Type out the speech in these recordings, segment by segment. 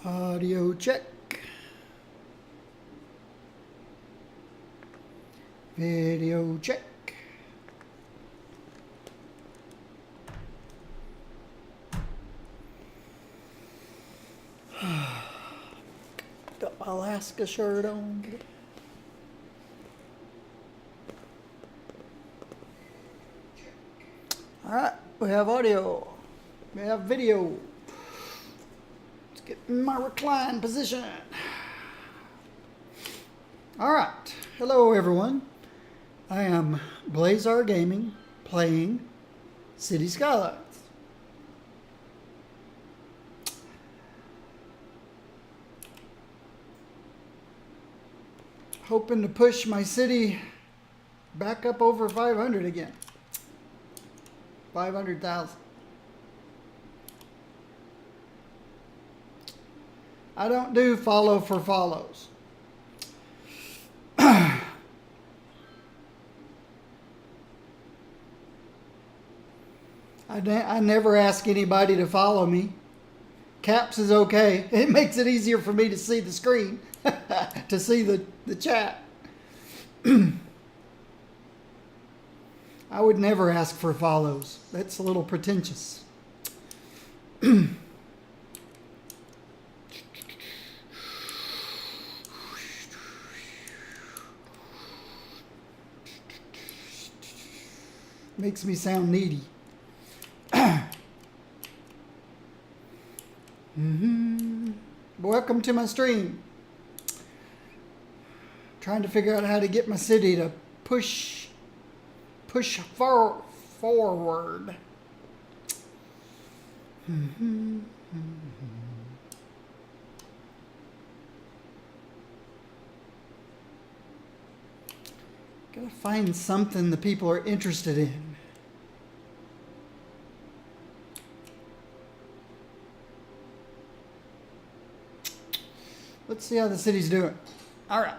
Audio check. Video check. Got my Alaska shirt on. All right, we have audio. We have video. Let's get in my recline position. All right. Hello, everyone. I am Blazar Gaming playing City Skylines. Hoping to push my city back up over 500 again. 500,000. I don't do follow for follows. I never ask anybody to follow me. Caps is okay. It makes it easier for me to see the screen, to see the chat. I would never ask for follows. That's a little pretentious. Makes me sound needy. Welcome to my stream. Trying to figure out how to get my city to push forward. Gotta find something the people are interested in. Let's see how the city's doing. All right.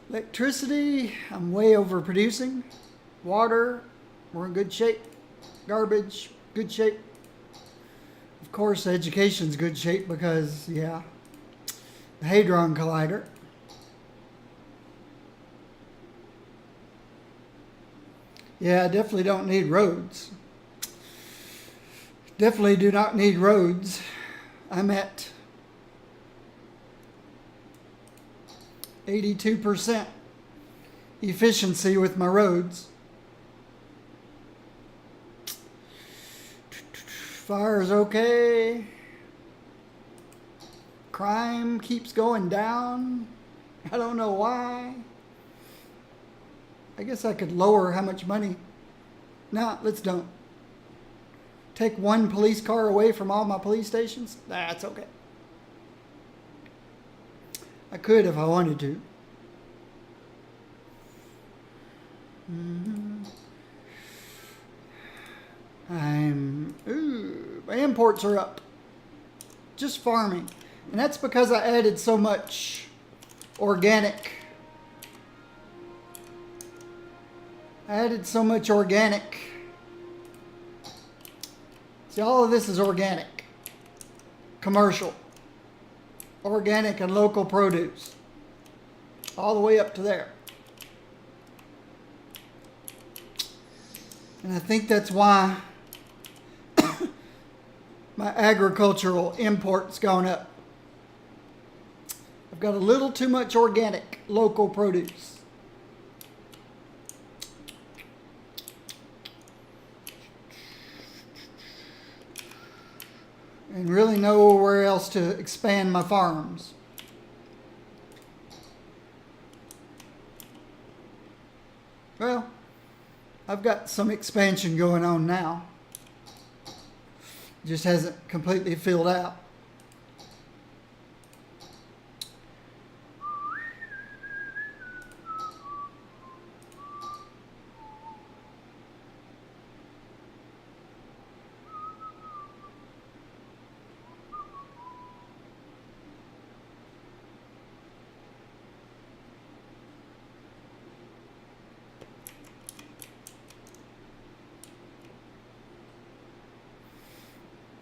Electricity, I'm way overproducing. Water, we're in good shape. Garbage, good shape. Of course, education's good shape because, yeah, the Hadron Collider. Yeah, I definitely don't need roads. Definitely do not need roads. I'm at 82% efficiency with my roads. Fire's okay. Crime keeps going down. I don't know why. I guess I could lower how much money. No, let's don't. Take one police car away from all my police stations? That's okay. I could if I wanted to. My imports are up. Just farming. And that's because I added so much organic. See, all of this is organic. Commercial. Organic and local produce. All the way up to there. And I think that's why my agricultural import's gone up. I've got a little too much organic, local produce. And really nowhere else to expand my farms. Well, I've got some expansion going on now. Just hasn't completely filled out.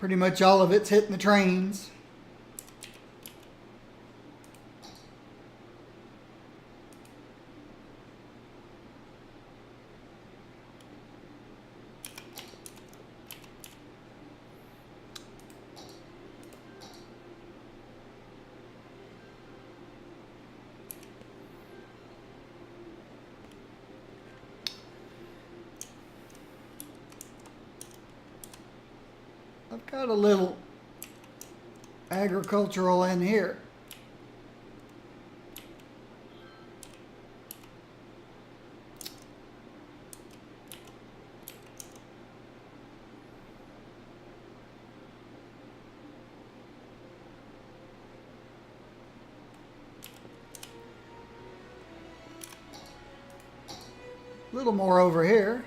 Pretty much all of it's hitting the trains. I've got a little agricultural in here. A little more over here.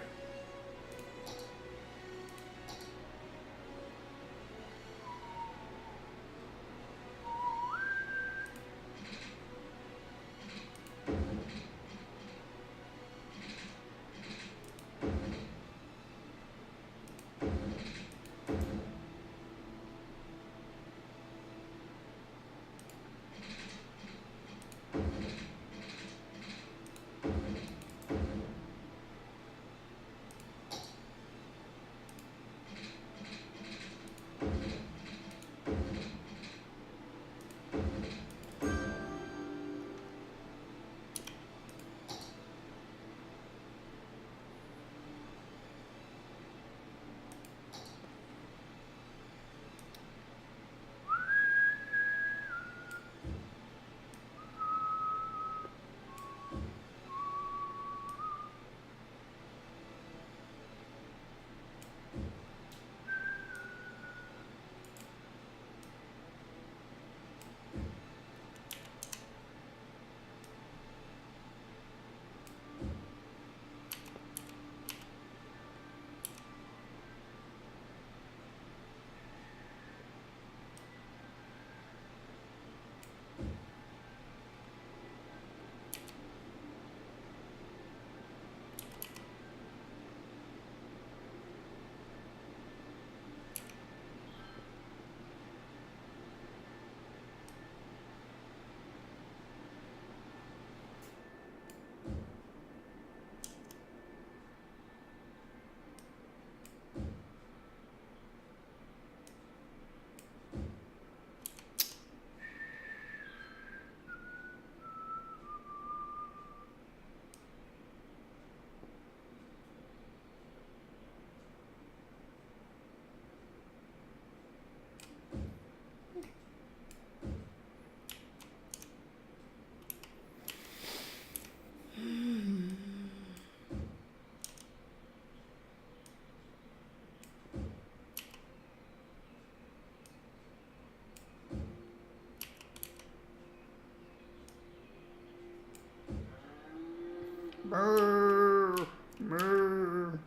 Brr, brr.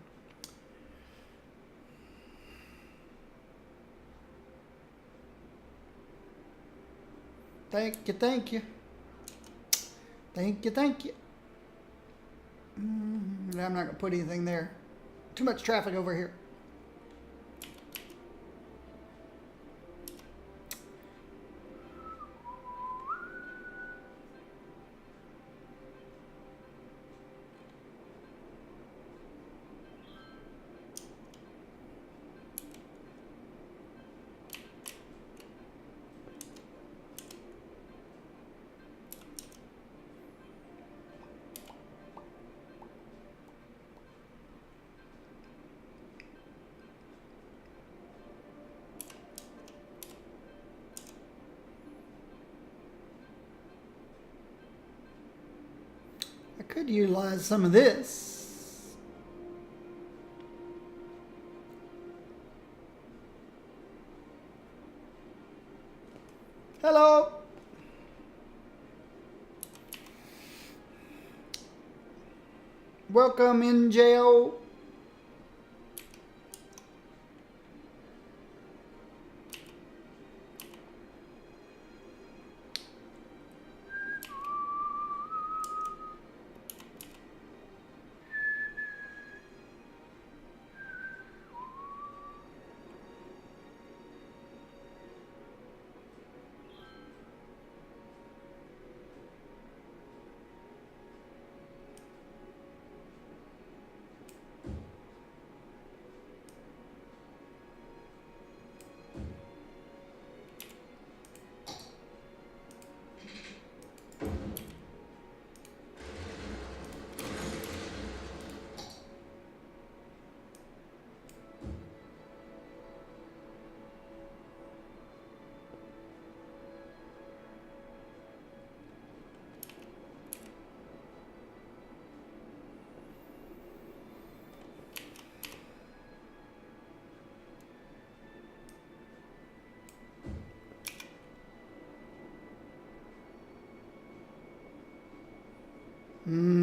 Thank you, thank you. Thank you, thank you. I'm not going to put anything there. Too much traffic over here. I could utilize some of this. Hello. Welcome in jail.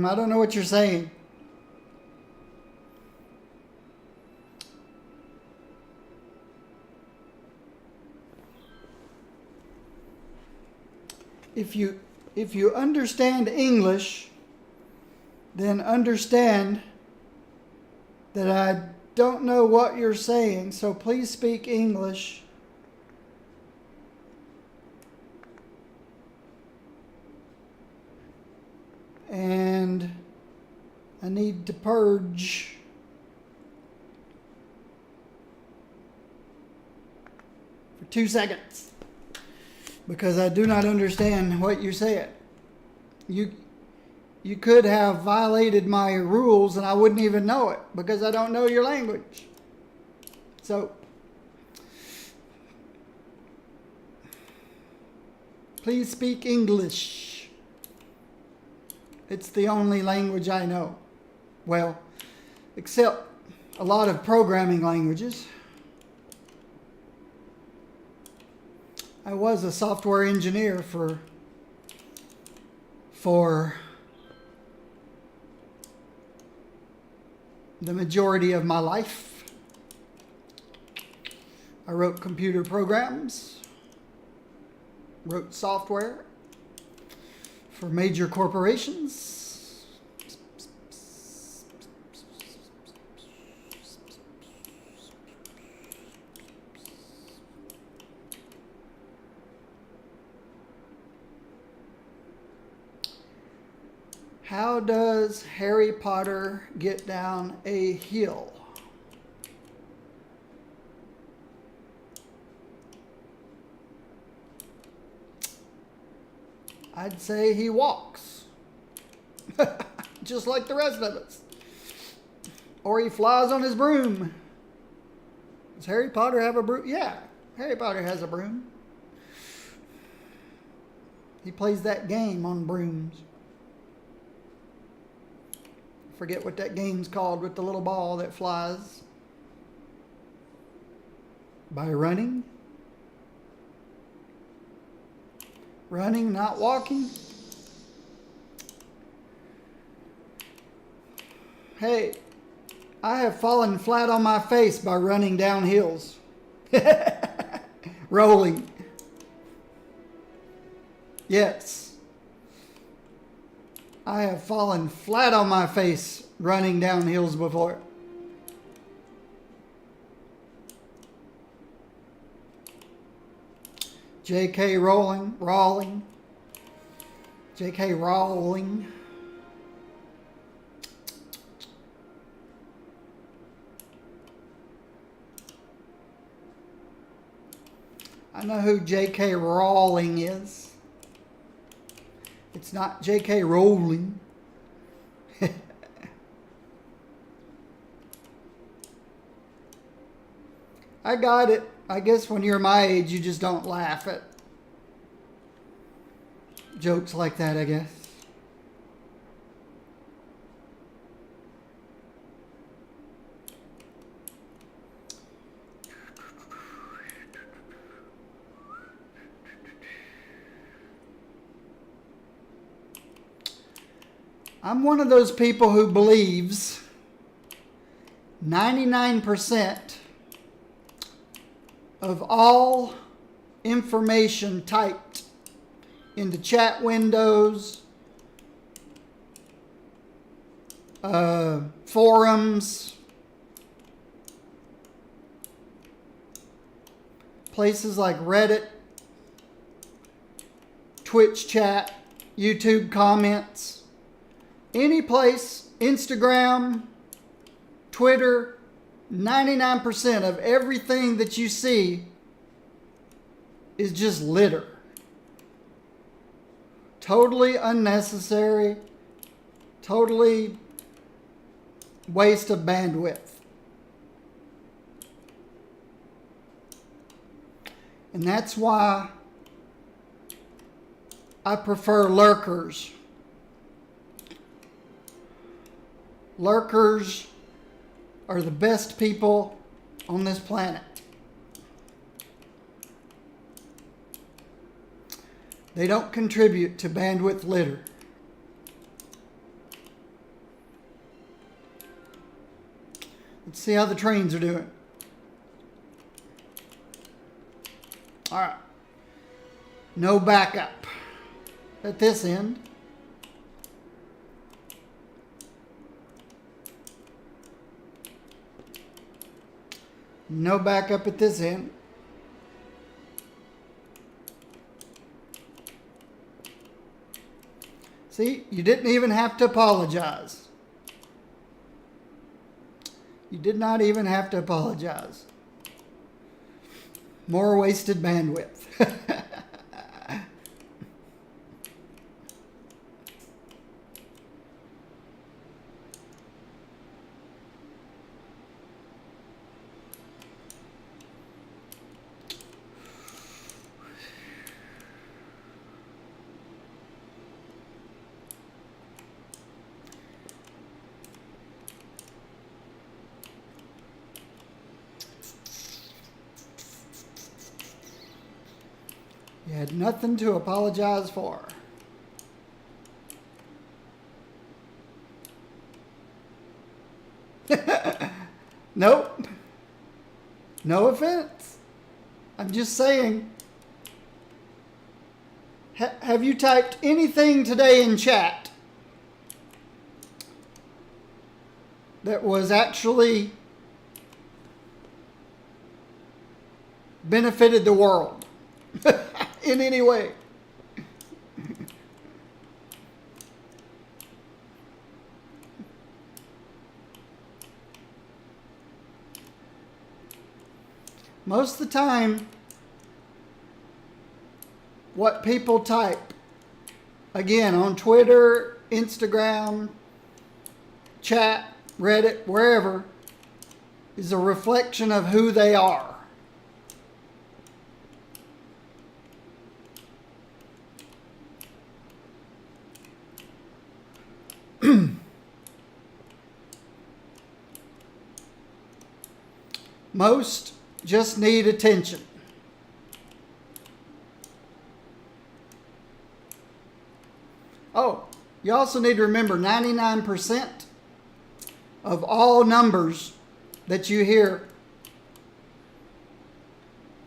I don't know what you're saying. If you understand English, then understand that I don't know what you're saying, so please speak English. And I need to purge. For 2 seconds. Because I do not understand what you're saying. You could have violated my rules and I wouldn't even know it because I don't know your language. So, please speak English. It's the only language I know. Well, except a lot of programming languages. I was a software engineer for the majority of my life. I wrote computer programs, wrote software for major corporations. How does Harry Potter get down a hill? I'd say he walks. Just like the rest of us. Or he flies on his broom. Does Harry Potter have a broom? Yeah, Harry Potter has a broom. He plays that game on brooms. Forget what that game's called with the little ball that flies. By running. Running, not walking. Hey, I have fallen flat on my face by running down hills. Rolling. Yes. I have fallen flat on my face running down hills before. J.K. Rowling. J.K. Rowling. I know who J.K. Rowling is. It's not J.K. Rowling. I got it. I guess when you're my age, you just don't laugh at jokes like that, I guess. I'm one of those people who believes 99% of all information typed into chat windows, forums, places like Reddit, Twitch chat, YouTube comments, any place, Instagram, Twitter, 99% of everything that you see is just litter. Totally unnecessary, totally waste of bandwidth. And that's why I prefer lurkers. Lurkers are the best people on this planet. They don't contribute to bandwidth litter. Let's see how the trains are doing. All right. No backup at this end. No backup at this end. See, you didn't even have to apologize. You did not even have to apologize. More wasted bandwidth. You had nothing to apologize for. Nope. No offense. I'm just saying. Have you typed anything today in chat that was actually benefited the world in any way? Most of the time, what people type, again, on Twitter, Instagram, chat, Reddit, wherever, is a reflection of who they are. Most just need attention. Oh, you also need to remember 99% of all numbers that you hear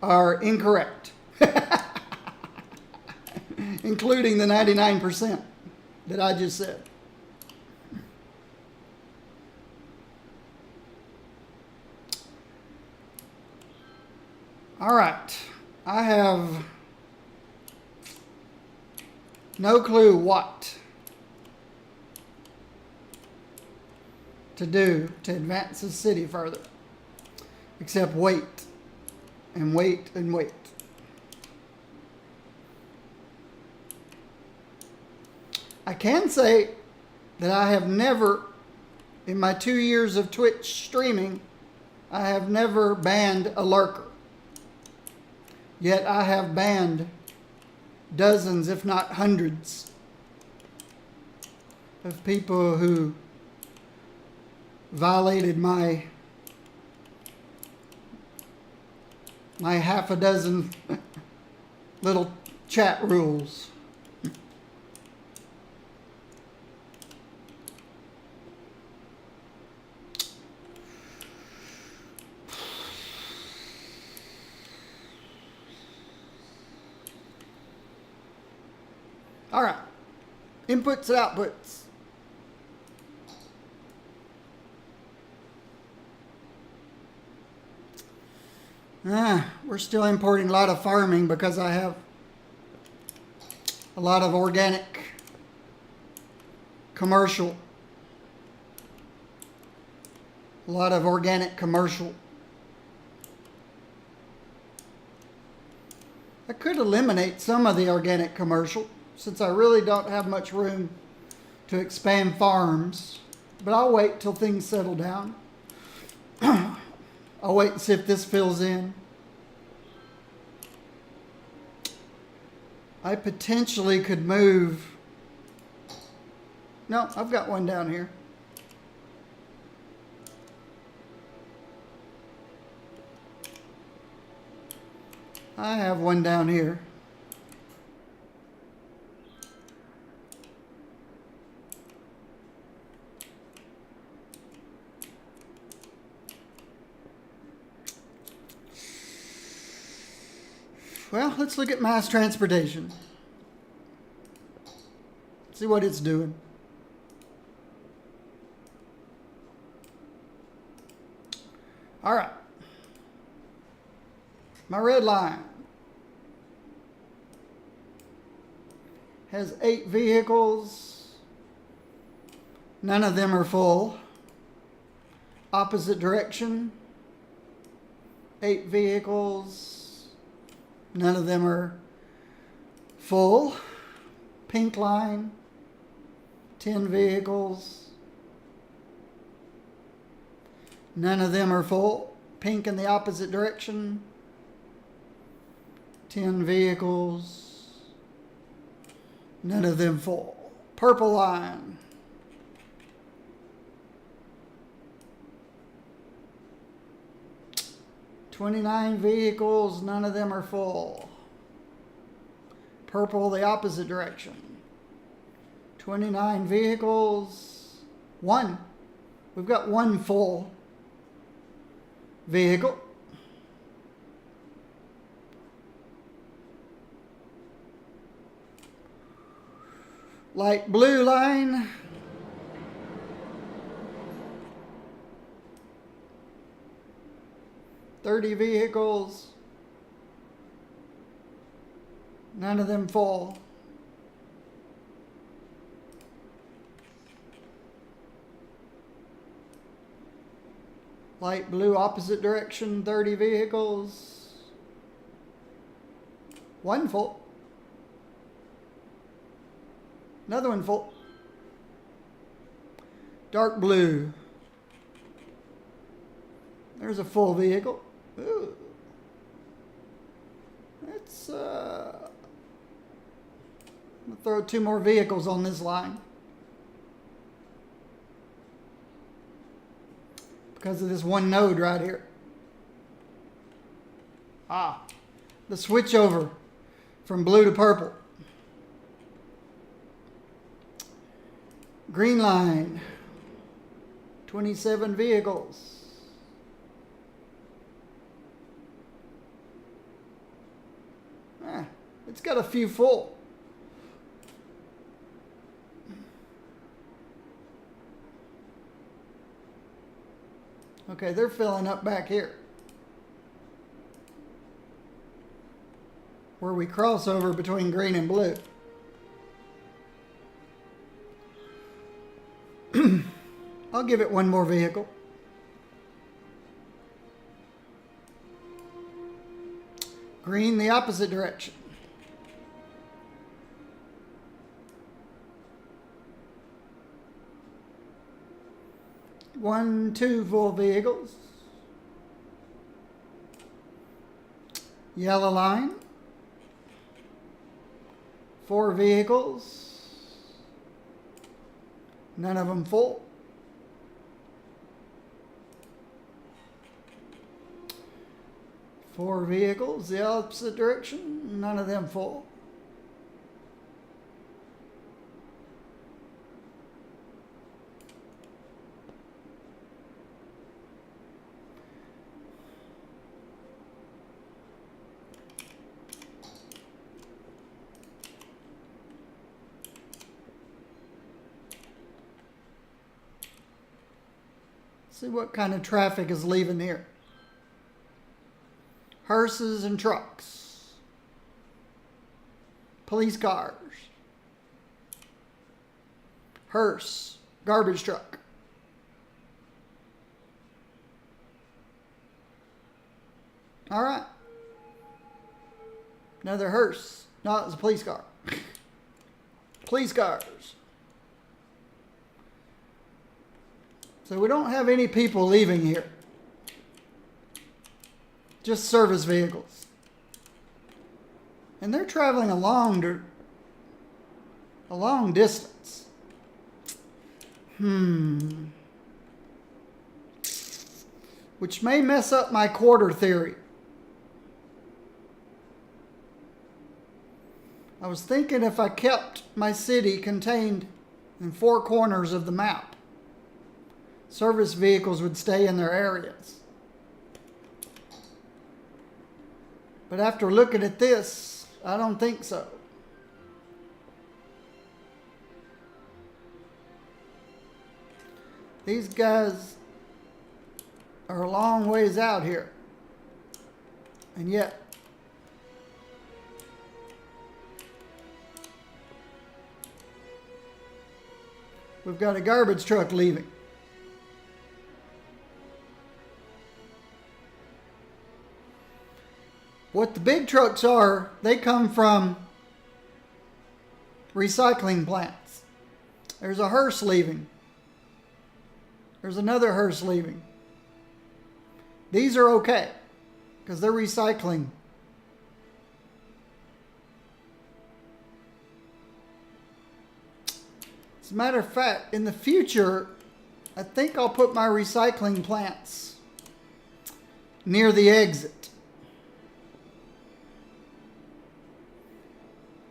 are incorrect, including the 99% that I just said. All right, I have no clue what to do to advance the city further, except wait and wait and wait. I can say that I have never, in my 2 years of Twitch streaming, I have never banned a lurker. Yet I have banned dozens, if not hundreds, of people who violated my half a dozen little chat rules. All right, inputs and outputs. We're still importing a lot of farming because I have a lot of organic, commercial. A lot of organic commercial. I could eliminate some of the organic commercial since I really don't have much room to expand farms, but I'll wait till things settle down. I'll wait and see if this fills in. I potentially could move. No, I've got one down here. I have one down here. Well, let's look at mass transportation. See what it's doing. All right. My red line has 8 vehicles. None of them are full. Opposite direction, 8 vehicles. None of them are full. Pink line, 10 vehicles. None of them are full. Pink in the opposite direction, 10 vehicles. None of them full. Purple line, 29 vehicles, none of them are full. Purple, the opposite direction. 29 vehicles, 1. We've got 1 full vehicle. Light blue line, 30 vehicles, none of them full. Light blue opposite direction, 30 vehicles, 1 full. Another 1 full. Dark blue. There's a full vehicle. Ooh. Let's throw 2 more vehicles on this line. Because of this 1 node right here. The switch over from blue to purple. Green line, 27 vehicles. It's got a few full. Okay, they're filling up back here. Where we cross over between green and blue. I'll give it 1 more vehicle. Green, the opposite direction. One, 2 full vehicles. Yellow line. 4 vehicles. None of them full. Four vehicles, the opposite direction, none of them full. See what kind of traffic is leaving here. Hearses and trucks. Police cars. Hearse, garbage truck. All right. Another hearse. No, it's a police car. Police cars. So we don't have any people leaving here. Just service vehicles. And they're traveling a long distance. Which may mess up my quarter theory. I was thinking if I kept my city contained in 4 corners of the map, service vehicles would stay in their areas. But after looking at this, I don't think so. These guys are a long ways out here. And yet, we've got a garbage truck leaving. What the big trucks are, they come from recycling plants. There's a hearse leaving. There's another hearse leaving. These are okay because they're recycling. As a matter of fact, in the future, I think I'll put my recycling plants near the exit.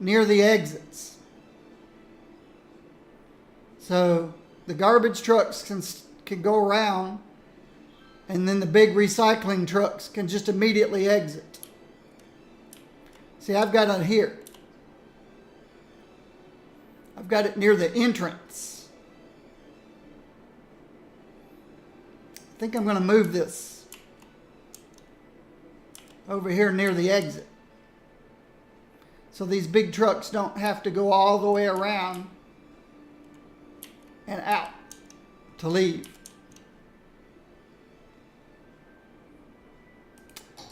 Near the exits. So the garbage trucks can go around, and then the big recycling trucks can just immediately exit. See, I've got it here. I've got it near the entrance. I think I'm going to move this over here near the exit, so these big trucks don't have to go all the way around and out to leave.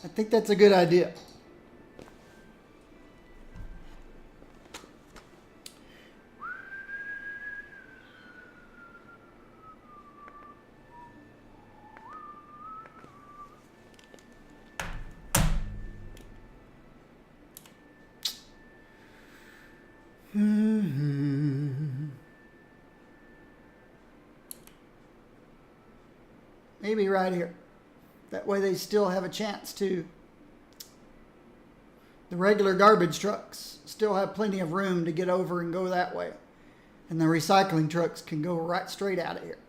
I think that's a good idea. Maybe right here. That way they still have a chance to. The regular garbage trucks still have plenty of room to get over and go that way. And the recycling trucks can go right straight out of here.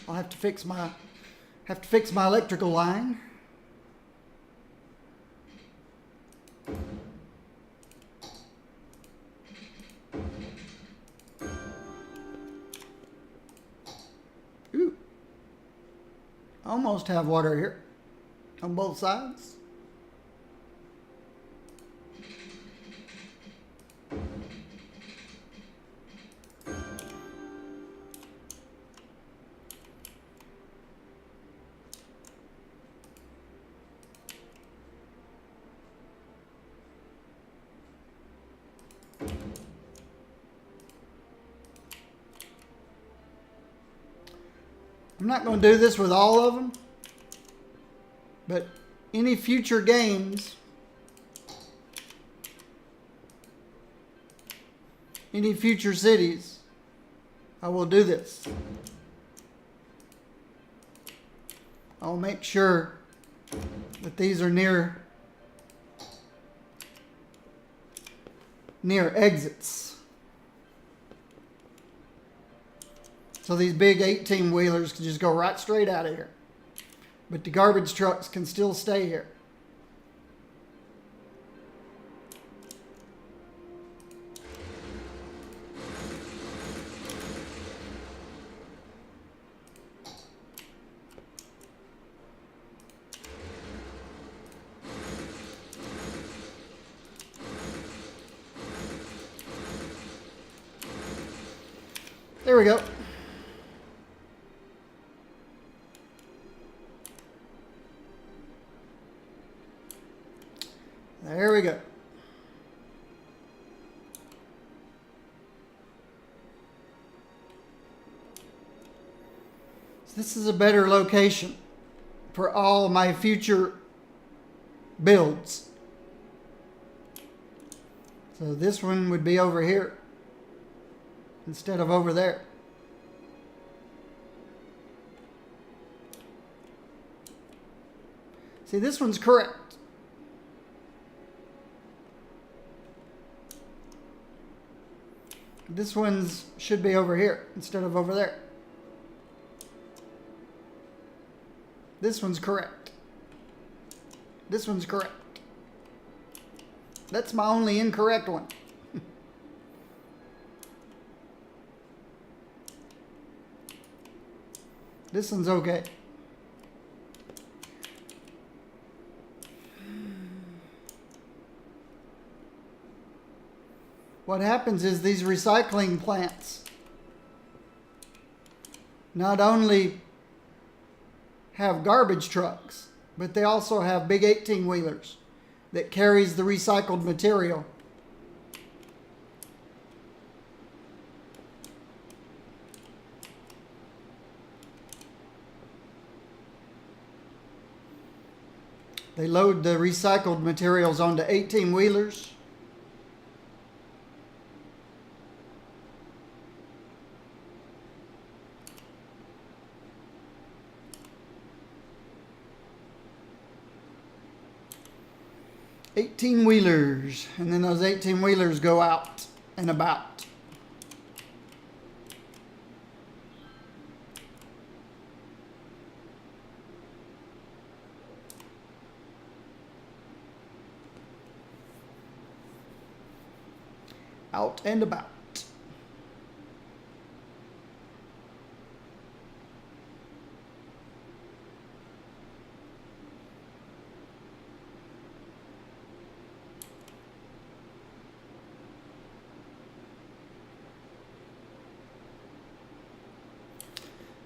I'll have to fix my electrical line. Ooh. Almost have water here on both sides. I'm not going to do this with all of them, but any future games, any future cities, I will do this. I'll make sure that these are near exits. So these big 18-wheelers can just go right straight out of here. But the garbage trucks can still stay here. There we go. There we go. So this is a better location for all my future builds. So this one would be over here instead of over there. See, this one's correct. This one's should be over here instead of over there. This one's correct. This one's correct. That's my only incorrect one. This one's okay. What happens is these recycling plants not only have garbage trucks, but they also have big 18-wheelers that carries the recycled material. They load the recycled materials onto 18-wheelers. Eighteen-wheelers, and then those 18-wheelers go out and about. Out and about.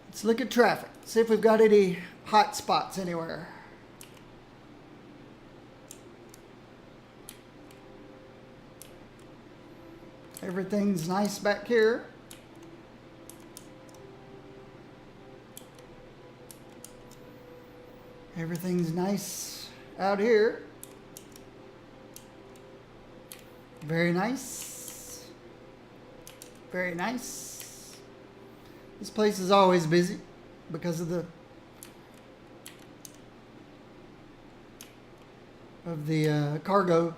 Let's look at traffic. See if we've got any hot spots anywhere. Everything's nice back here. Everything's nice out here. Very nice. Very nice. This place is always busy because of the cargo.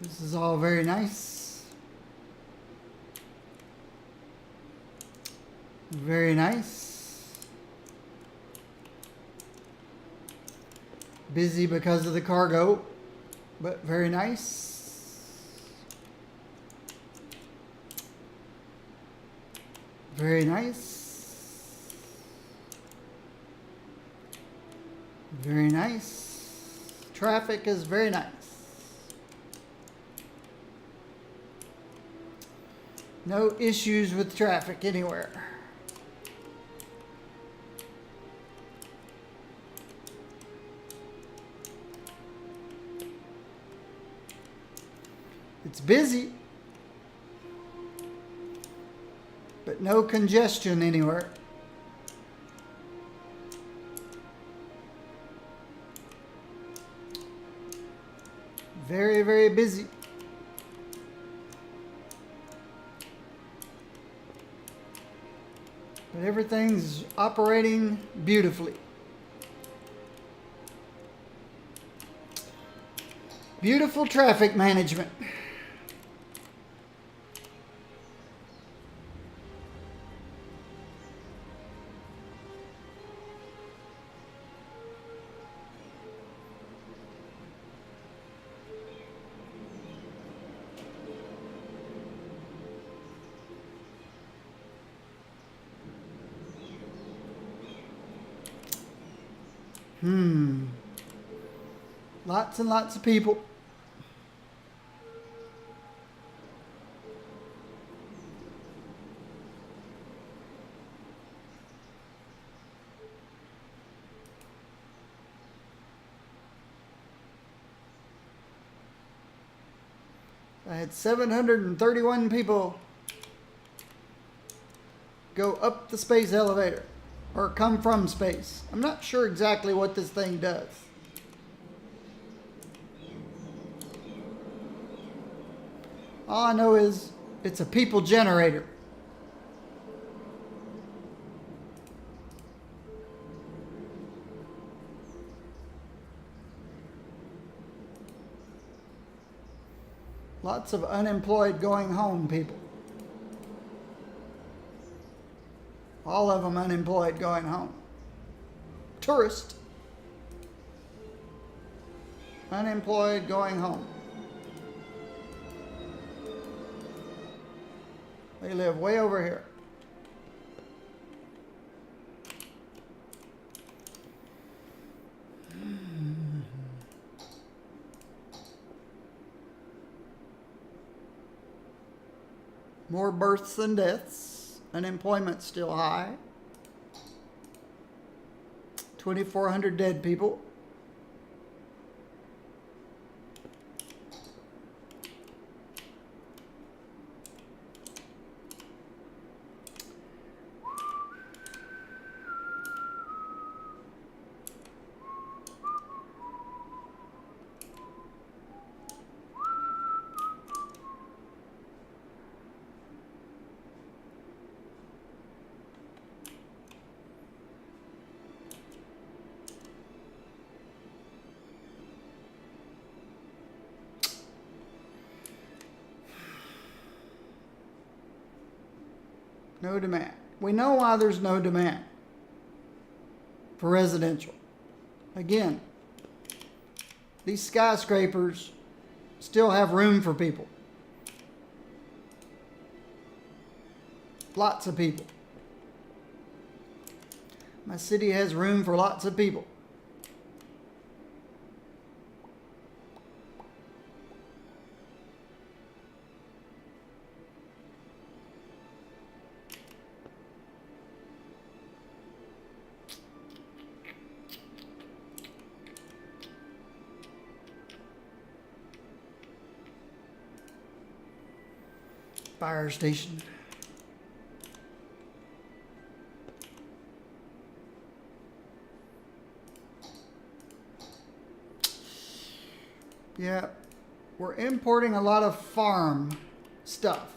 This is all very nice. Very nice. Busy because of the cargo, but very nice. Very nice. Very nice. Traffic is very nice. No issues with traffic anywhere. It's busy, but no congestion anywhere. Very, very busy. But everything's operating beautifully. Beautiful traffic management. Lots and lots of people. I had 731 people go up the space elevator or come from space. I'm not sure exactly what this thing does. All I know is it's a people generator. Lots of unemployed going home people. All of them unemployed going home. Tourist. Unemployed going home. They live way over here. More births than deaths. Unemployment's still high. 2,400 dead people. No demand. We know why there's no demand for residential. Again, these skyscrapers still have room for people. Lots of people. My city has room for lots of people. Fire station. Yeah, we're importing a lot of farm stuff.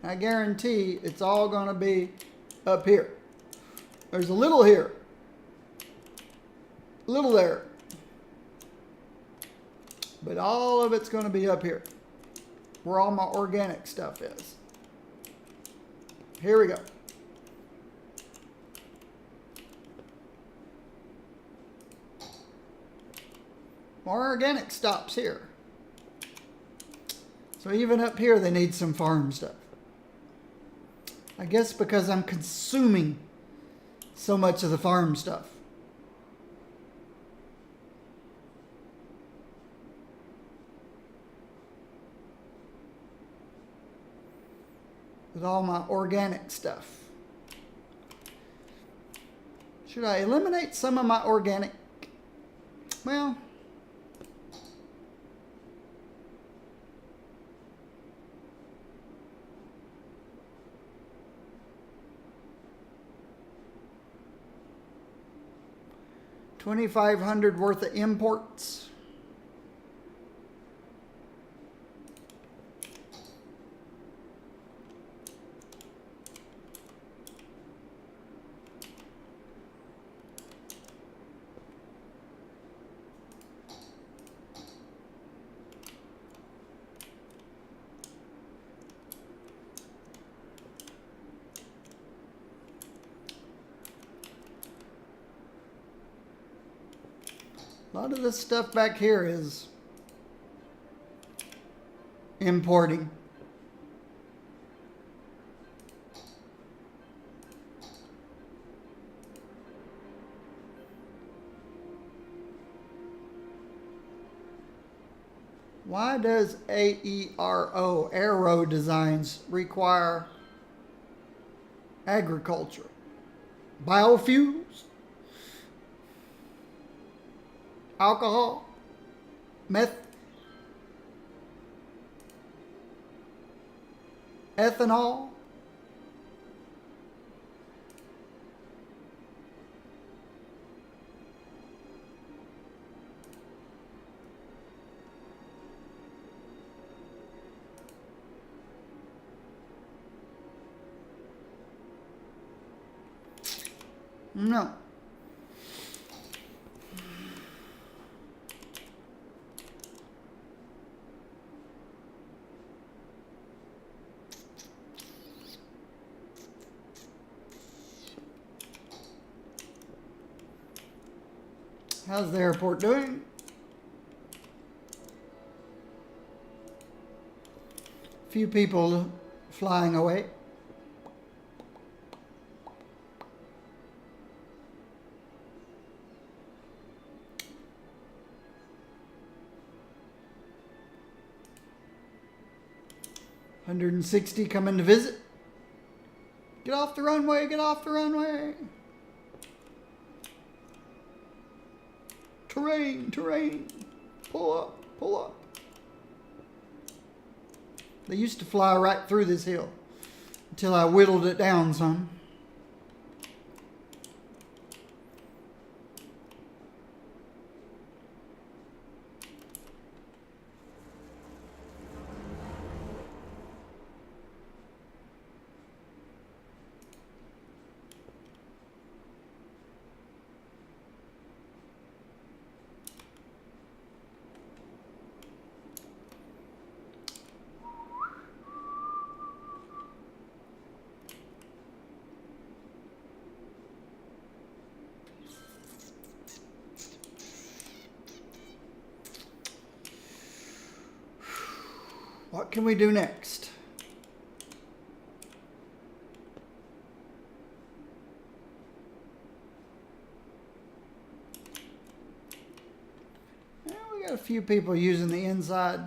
I guarantee it's all going to be up here. There's a little here, a little there, but all of it's going to be up here, where all my organic stuff is. Here we go. More organic stops here. So even up here they need some farm stuff. I guess because I'm consuming so much of the farm stuff. With all my organic stuff. Should I eliminate some of my organic? Well, $2,500 worth of imports. A lot of this stuff back here is importing. Why does Aero Designs require agriculture? Biofuels? Alcohol, ethanol. No. How's the airport doing? Few people flying away. $160 coming to visit. Get off the runway, get off the runway. Terrain, terrain. Pull up, pull up. They used to fly right through this hill until I whittled it down some. What can we do next? Well, we got a few people using the inside.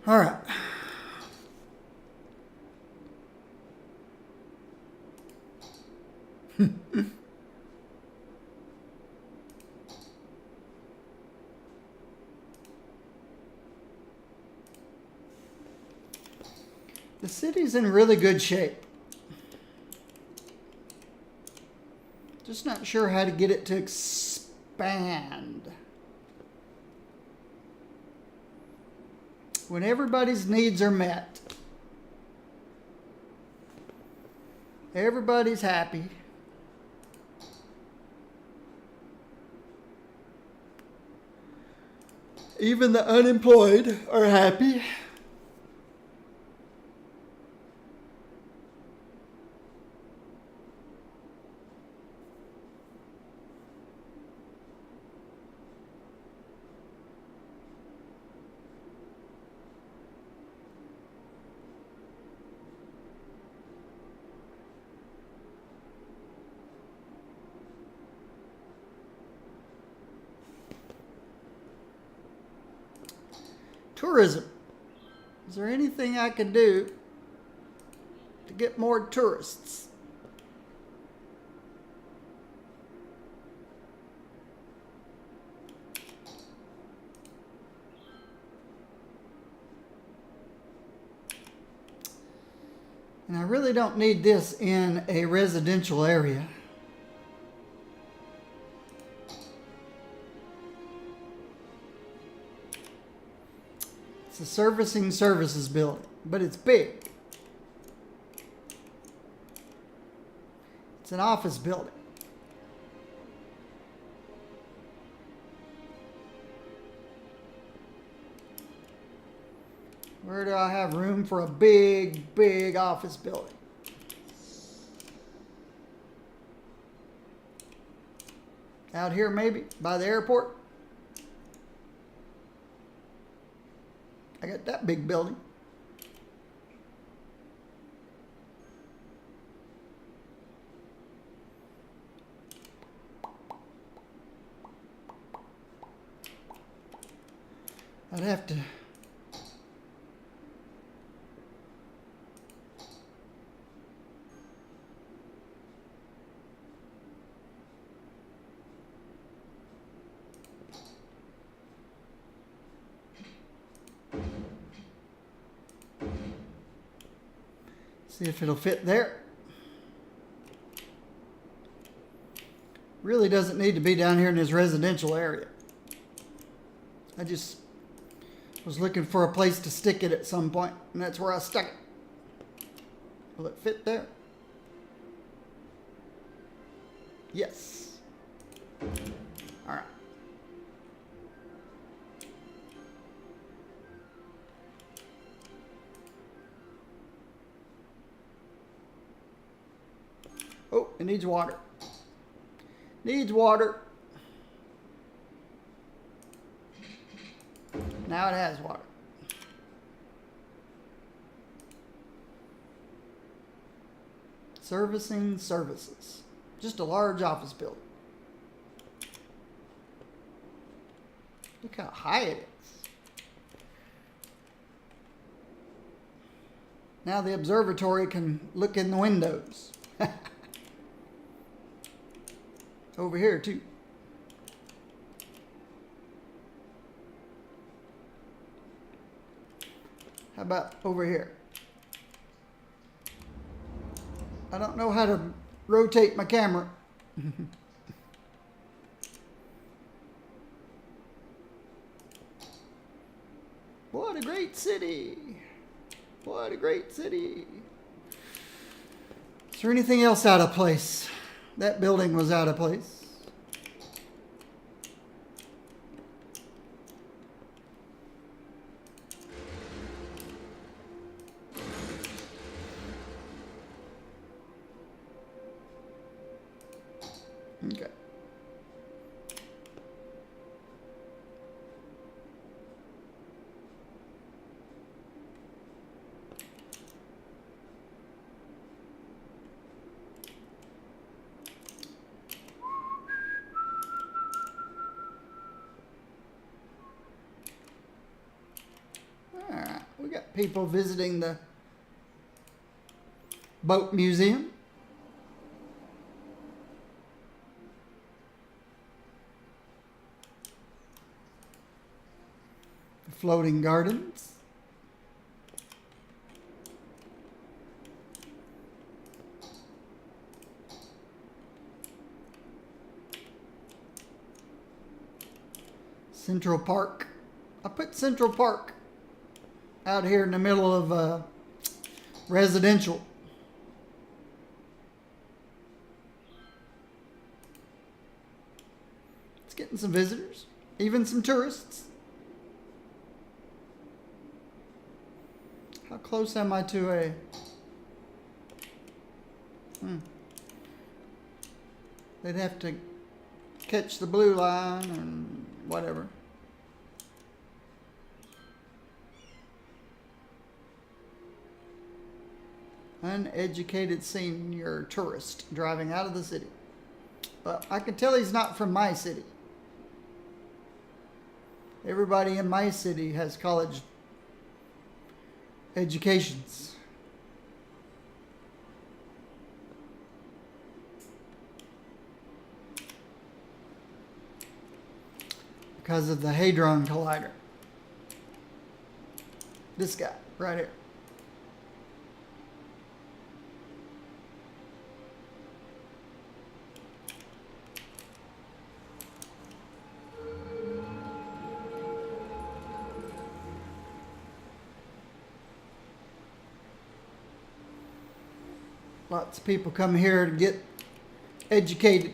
All right. The city's in really good shape. Just not sure how to get it to expand. When everybody's needs are met, everybody's happy. Even the unemployed are happy. Tourism. Is there anything I could do to get more tourists? And I really don't need this in a residential area. It's a servicing services building, but it's big. It's an office building. Where do I have room for a big, big office building? Out here maybe, by the airport. I got that big building. I'd have to see if it'll fit there. Really doesn't need to be down here in this residential area. I just was looking for a place to stick it at some point, and that's where I stuck it. Will it fit there? Yes. All right. Oh, it needs water. Needs water. Now it has water. Servicing services. Just a large office building. Look how high it is. Now the observatory can look in the windows. Over here too. How about over here? I don't know how to rotate my camera. What a great city. What a great city. Is there anything else out of place? That building was out of place. Okay. We got people visiting the boat museum. The floating gardens. Central Park. I put Central Park out here in the middle of residential. It's getting some visitors, even some tourists. How close am I to a... They'd have to catch the blue line and whatever. Uneducated senior tourist driving out of the city. Well, I can tell he's not from my city. Everybody in my city has college educations. Because of the Hadron Collider. This guy, right here. Lots of people come here to get educated.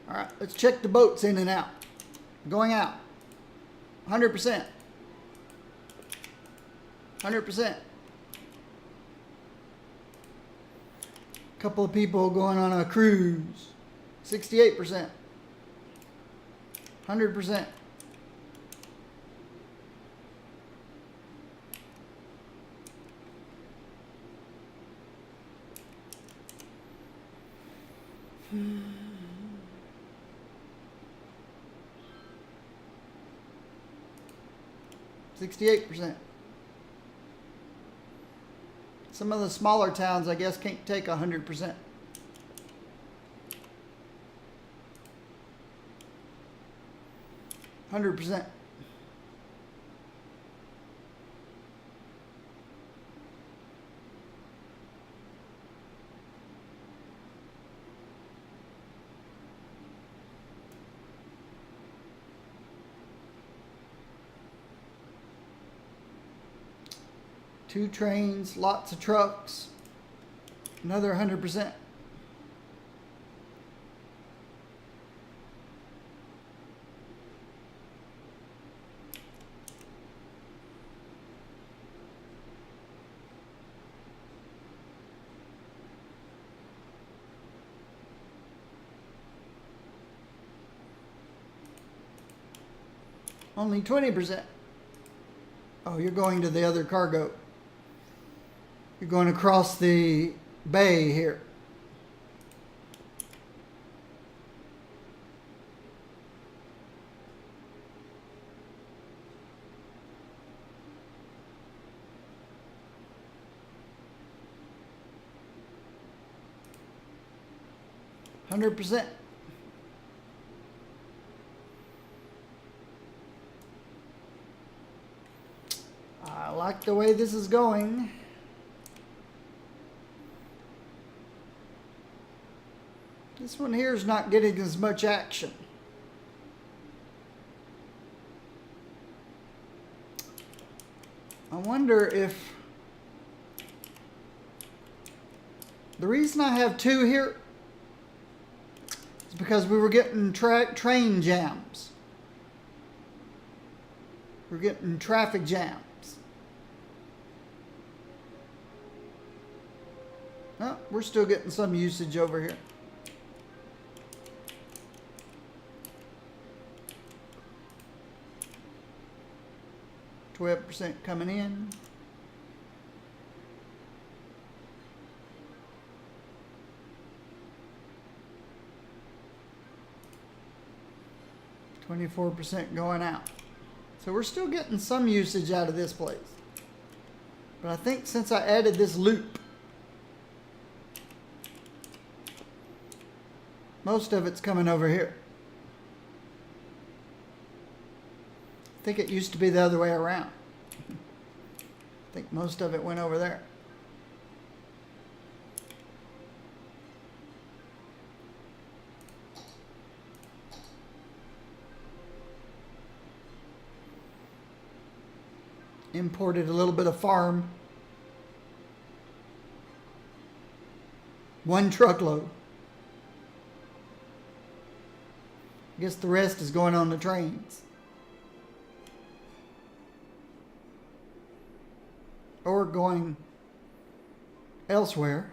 All right, let's check the boats in and out. Going out. 100%. 100%. Couple of people going on a cruise. 68%. 100%. 68%. Some of the smaller towns, I guess, can't take 100%. %. Two trains, lots of trucks, another 100%. Only 20%. Oh, you're going to the other cargo. You're going across the bay here. %. I like the way this is going. This one here is not getting as much action. I wonder if the reason I have two here is because we were getting train jams. We're getting traffic jams. Oh, we're still getting some usage over here. %, coming in. %, going out. So we're still getting some usage out of this place. But I think since I added this loop, most of it's coming over here. I think it used to be the other way around. I think most of it went over there. Imported a little bit of farm. 1 truckload. I guess the rest is going on the trains. Or going elsewhere.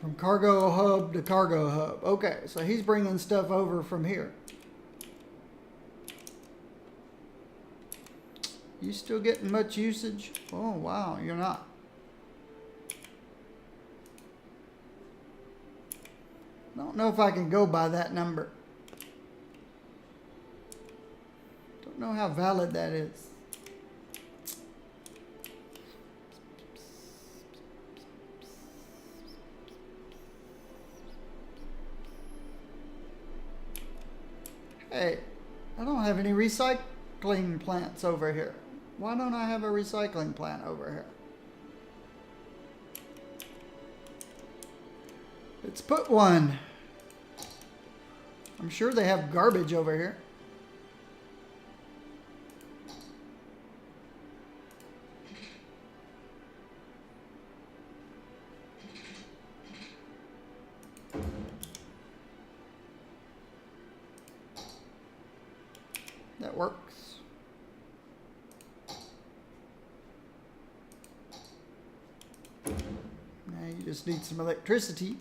From cargo hub to cargo hub. Okay, so he's bringing stuff over from here. You still getting much usage? Oh, wow, you're not. I don't know if I can go by that number. Don't know how valid that is. Hey, I don't have any recycling plants over here. Why don't I have a recycling plant over here? Let's put one. I'm sure they have garbage over here. That works. Now you just need some electricity.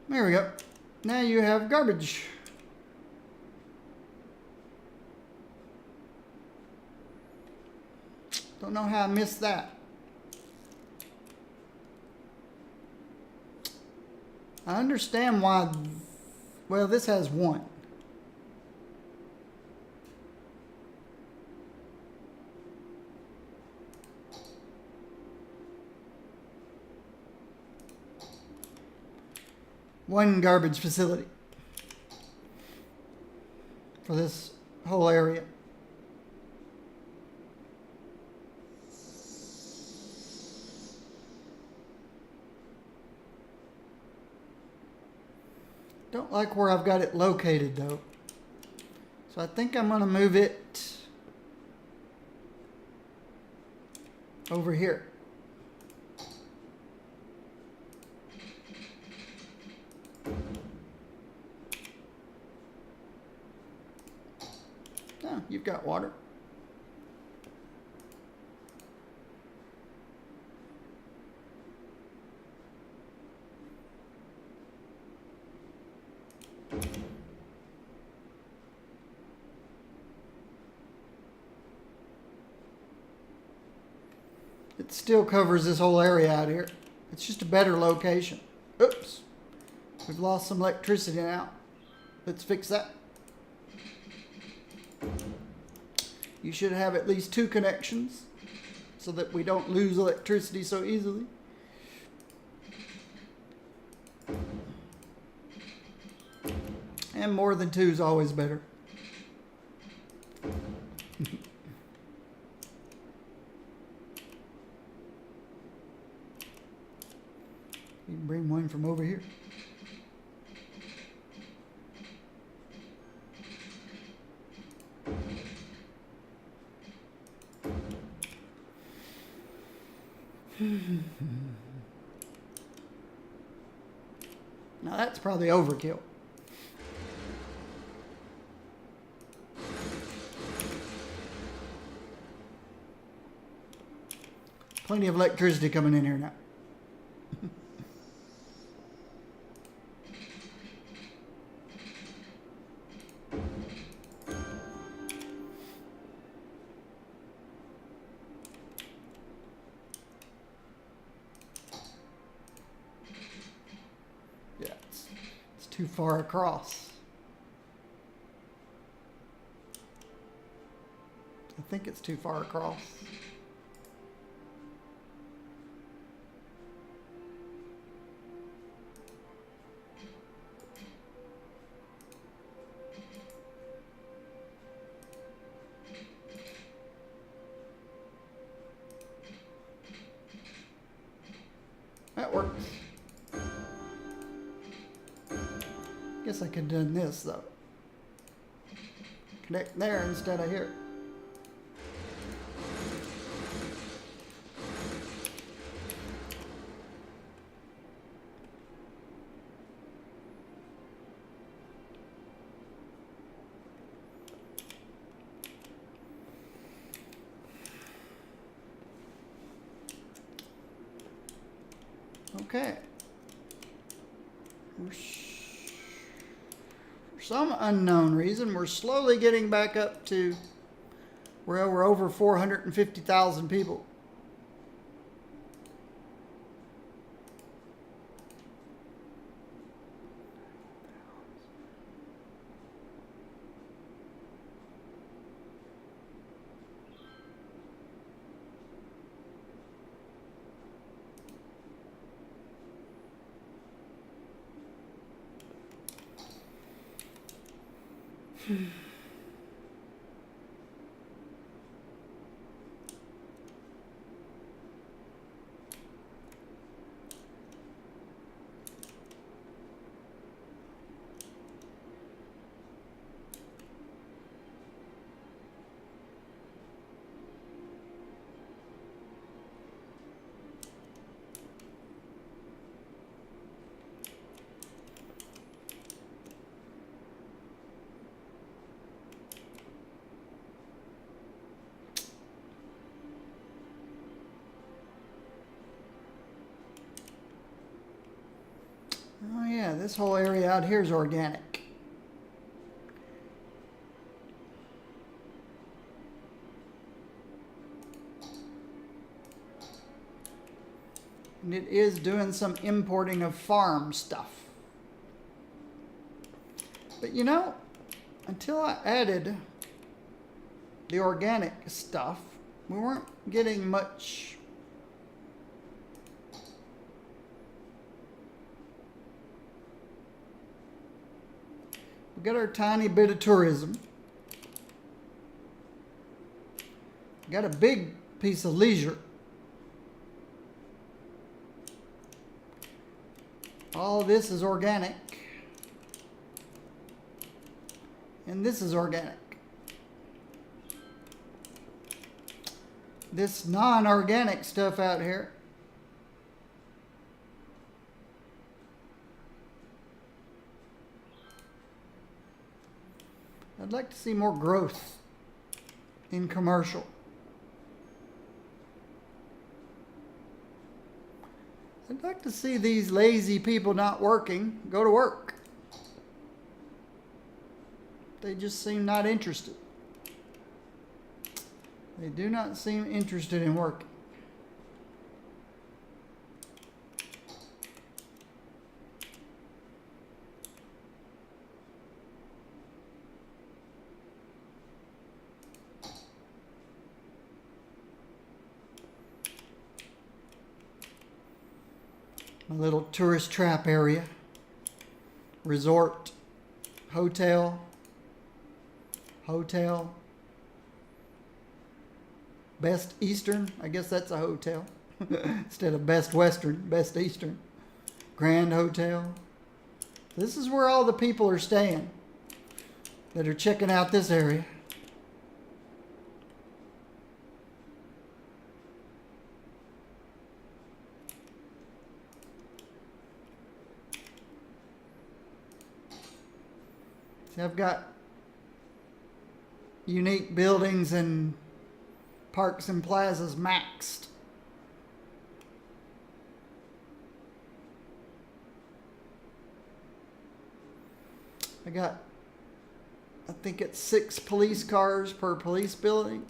There we go. Now you have garbage. Don't know how I missed that. I understand why. Well, this has one. One garbage facility for this whole area. Don't like where I've got it located though. So I think I'm going to move it over here. Oh, you've got water. It still covers this whole area out here. It's just a better location. Oops. We've lost some electricity now. Let's fix that. You should have at least 2 connections so that we don't lose electricity so easily. And more than 2 is always better. You can bring one from over here. Now that's probably overkill. Plenty of electricity coming in here now. Yeah, it's too far across. I think it's too far across. That works. Guess I could have done this though. Connect there instead of here. Okay. For some unknown reason, we're slowly getting back up to where we're over 450,000 people. Oh yeah, this whole area out here is organic. And it is doing some importing of farm stuff. But you know, until I added the organic stuff, we weren't getting much. We got our tiny bit of tourism. Got a big piece of leisure. All of this is organic. And this is organic. This non-organic stuff out here I'd like to see more growth in commercial. I'd like to see these lazy people not working go to work. They just seem not interested. They do not seem interested in working. A little tourist trap area, resort, hotel, Best Eastern, I guess that's a hotel, instead of Best Western, Best Eastern, Grand Hotel. This is where all the people are staying that are checking out this area. I've got unique buildings and parks and plazas maxed. I think it's 6 police cars per police building.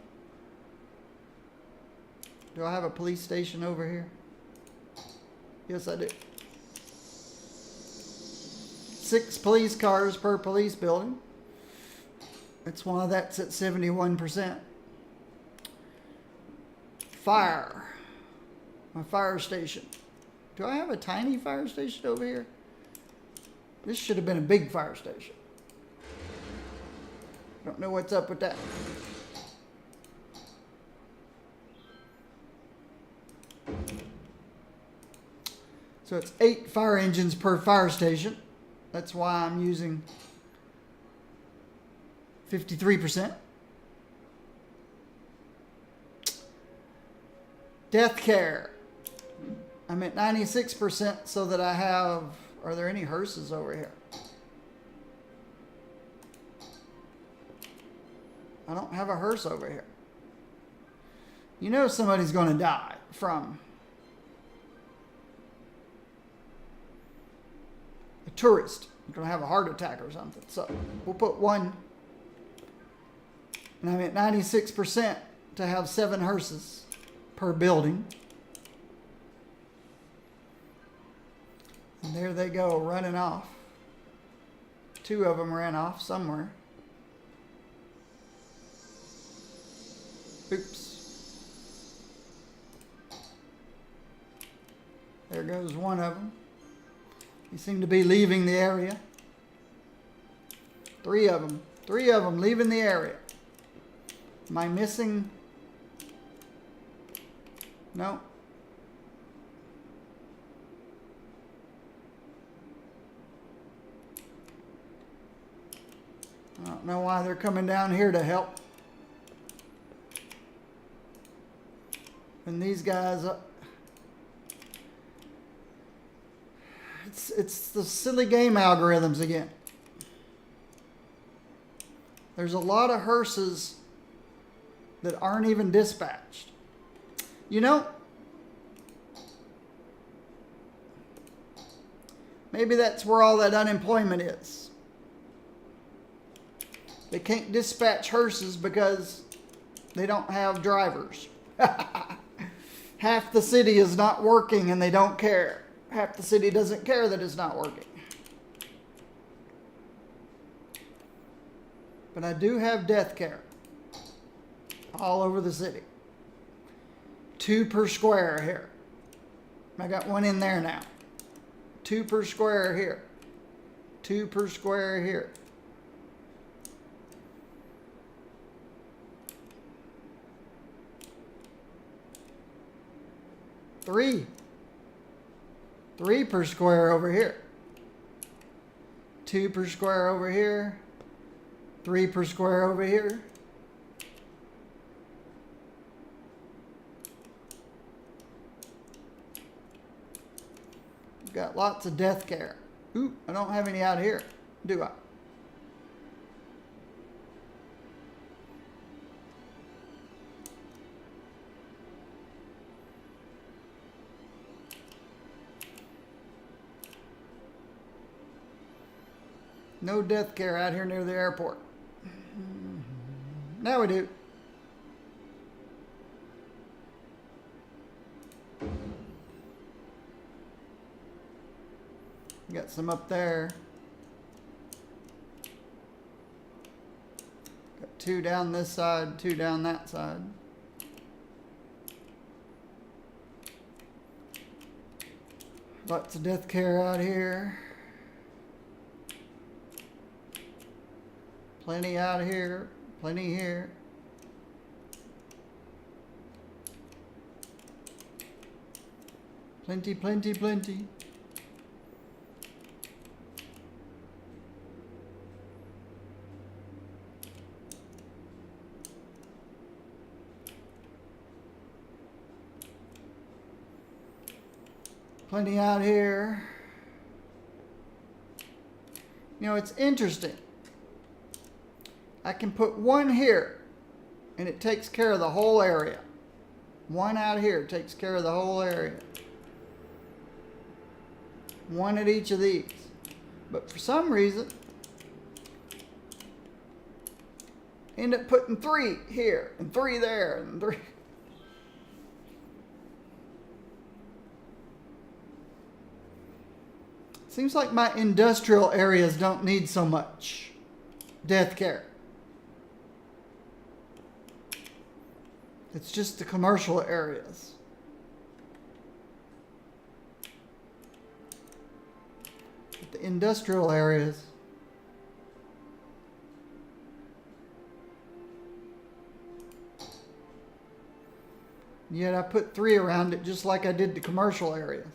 Do I have a police station over here? Yes, I do. 6 police cars per police building. That's why that's at 71%. Fire. My fire station. Do I have a tiny fire station over here? This should have been a big fire station. Don't know what's up with that. So it's 8 fire engines per fire station. That's why I'm using 53%. Death care. I'm at 96% so that I have... Are there any hearses over here? I don't have a hearse over here. You know somebody's going to die from a tourist. You're going to have a heart attack or something. So we'll put 1. And I'm at 96% to have 7 hearses per building. And there they go, running off. 2 of them ran off somewhere. Oops. There goes one of them. They seem to be leaving the area. 3 of them. 3 of them leaving the area. Am I missing? No. I don't know why they're coming down here to help. And these guys, it's the silly game algorithms again. There's a lot of hearses that aren't even dispatched. You know, maybe that's where all that unemployment is. They can't dispatch hearses because they don't have drivers. half the city is not working and they don't care. Half the city doesn't care that it's not working. But I do have death care all over the city. 2 per square here. I got one in there now. 2 per square here. 2 per square here. Three per square over here. 2 per square over here. 3 per square over here. Got lots of death care. Ooh, I don't have any out here, do I? No death care out here near the airport. Now we do. Got some up there. Got 2 down this side, 2 down that side. Lots of death care out here. Plenty out here, plenty here. Plenty, plenty, plenty. Plenty out here. You know, it's interesting. I can put 1 here and it takes care of the whole area. 1 out here takes care of the whole area. 1 at each of these. But for some reason, end up putting 3 here and 3 there and 3. Seems like my industrial areas don't need so much death care. It's just the commercial areas. But the industrial areas, yet I put 3 around it just like I did the commercial areas.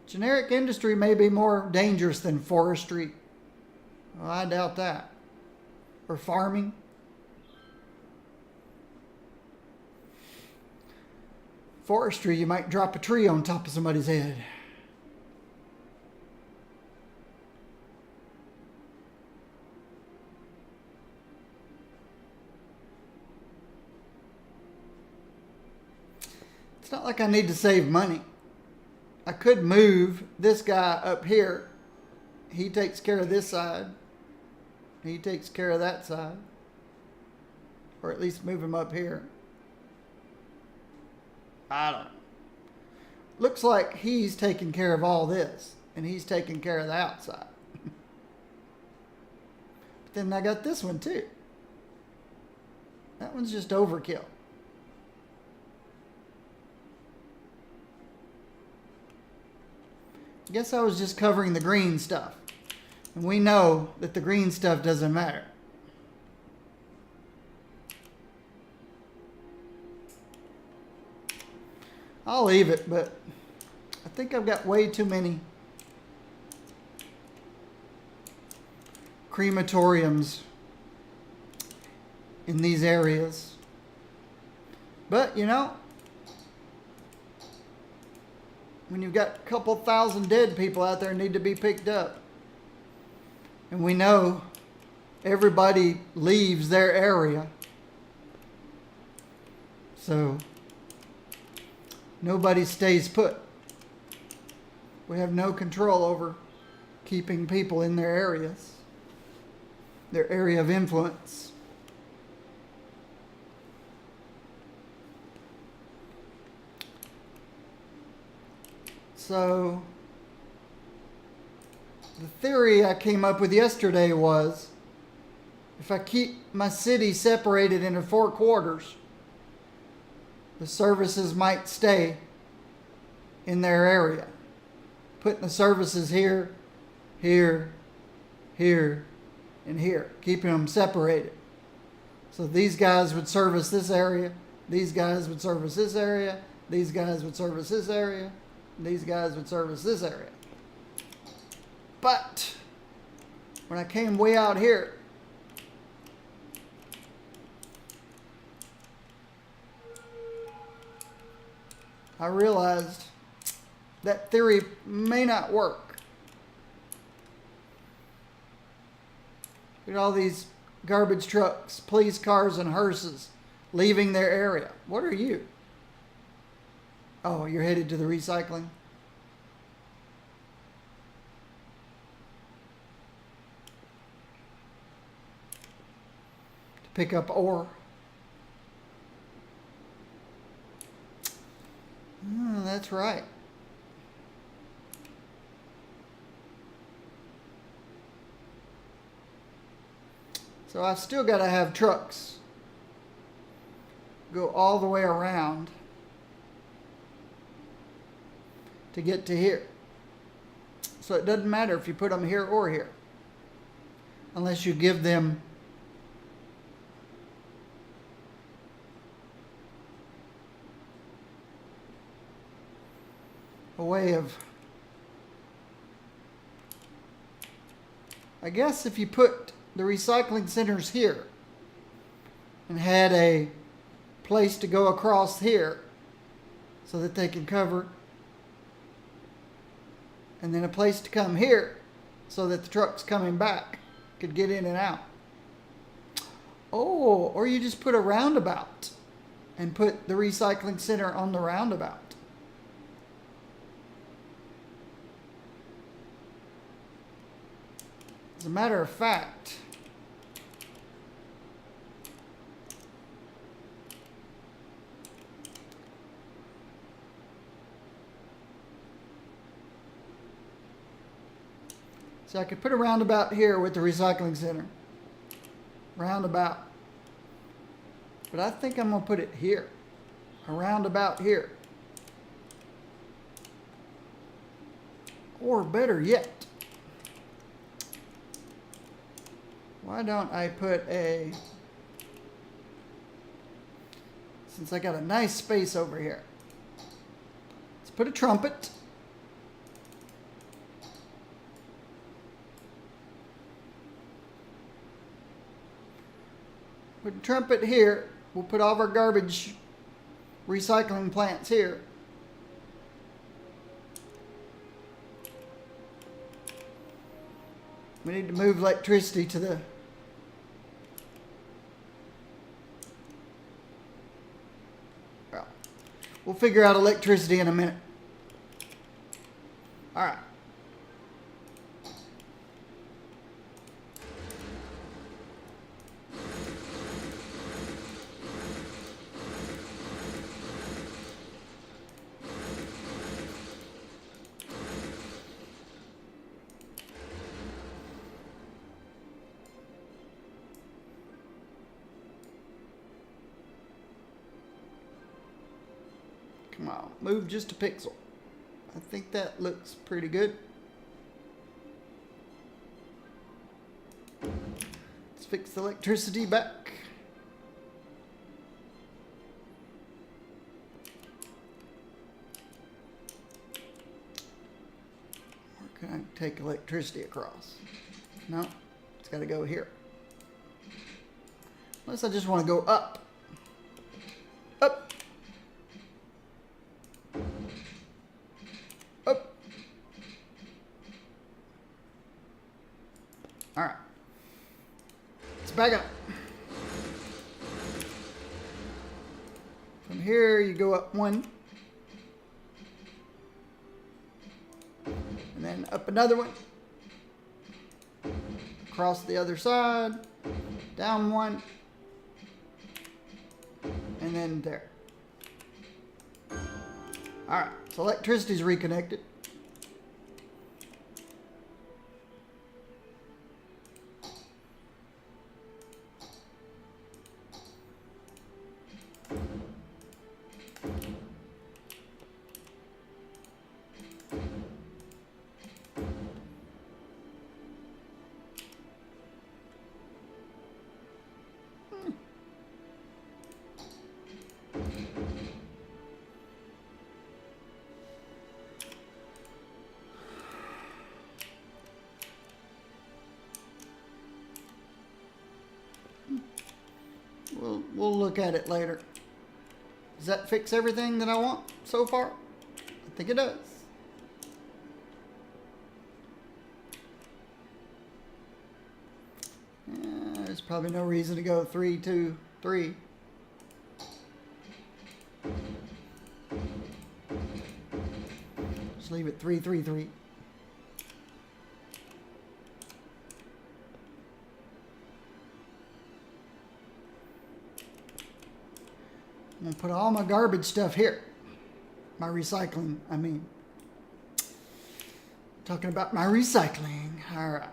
Generic industry may be more dangerous than forestry. Well, I doubt that. Or farming. Forestry, you might drop a tree on top of somebody's head. It's not like I need to save money. I could move this guy up here. He takes care of this side. He takes care of that side. Or at least move him up here. I don't know. Looks like he's taking care of all this. And he's taking care of the outside. But then I got this one too. That one's just overkill. I guess I was just covering the green stuff. And we know that the green stuff doesn't matter. I'll leave it, but I think I've got way too many crematoriums in these areas. But, you know, when you've got a couple thousand dead people out there need to be picked up, and we know everybody leaves their area, so nobody stays put. We have no control over keeping people in their areas. their area of influence. So the theory I came up with yesterday was if I keep my city separated into 4 quarters, the services might stay in their area. Putting the services here, here, here, and here, keeping them separated. So these guys would service this area, these guys would service this area, these guys would service this area, these guys would service this area. But when I came way out here, I realized that theory may not work. Look at all these garbage trucks, police cars, and hearses leaving their area. What are you? Oh, you're headed to the recycling? To pick up ore. Oh, that's right. So I've still got to have trucks go all the way around to get to here. So it doesn't matter if you put them here or here, unless you give them a way of, I guess if you put the recycling centers here and had a place to go across here so that they could cover, and then a place to come here so that the trucks coming back could get in and out. Oh, or you just put a roundabout and put the recycling center on the roundabout. As a matter of fact, so I could put a roundabout here with the recycling center. Roundabout. But I think I'm going to put it here. A roundabout here. Or better yet, why don't I put a, since I got a nice space over here, let's put a trumpet. Put a trumpet here. We'll put all of our garbage recycling plants here. We need to move electricity to the we'll figure out electricity in a minute. All right. Come on, move just a pixel. I think that looks pretty good. Let's fix the electricity back. Where can I take electricity across? No, it's got to go here. Unless I just want to go up. Up. Up. All right. Let's back up. From here, you go up one. And then up another one. across the other side, down one, and then there. Alright, so electricity's reconnected. We'll look at it later. Does that fix everything that I want so far? I think it does. There's probably no reason to go 3, 2, 3. Just leave it 3, 3, 3. I'm going to put all my garbage stuff here. My recycling, I mean. Talking about my recycling. All right.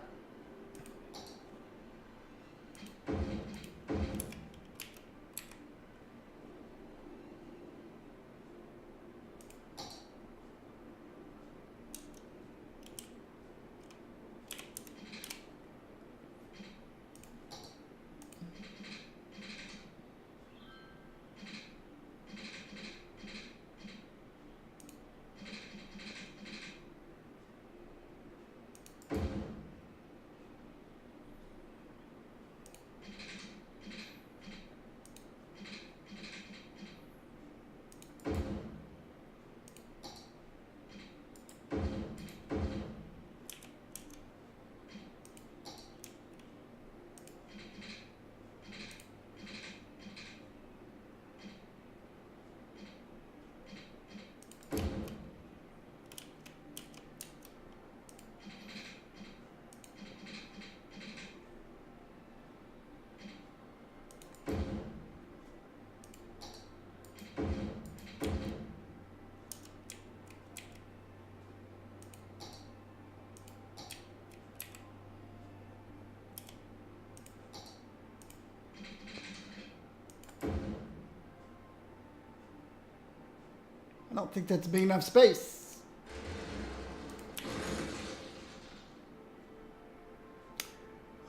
I don't think that's big enough space.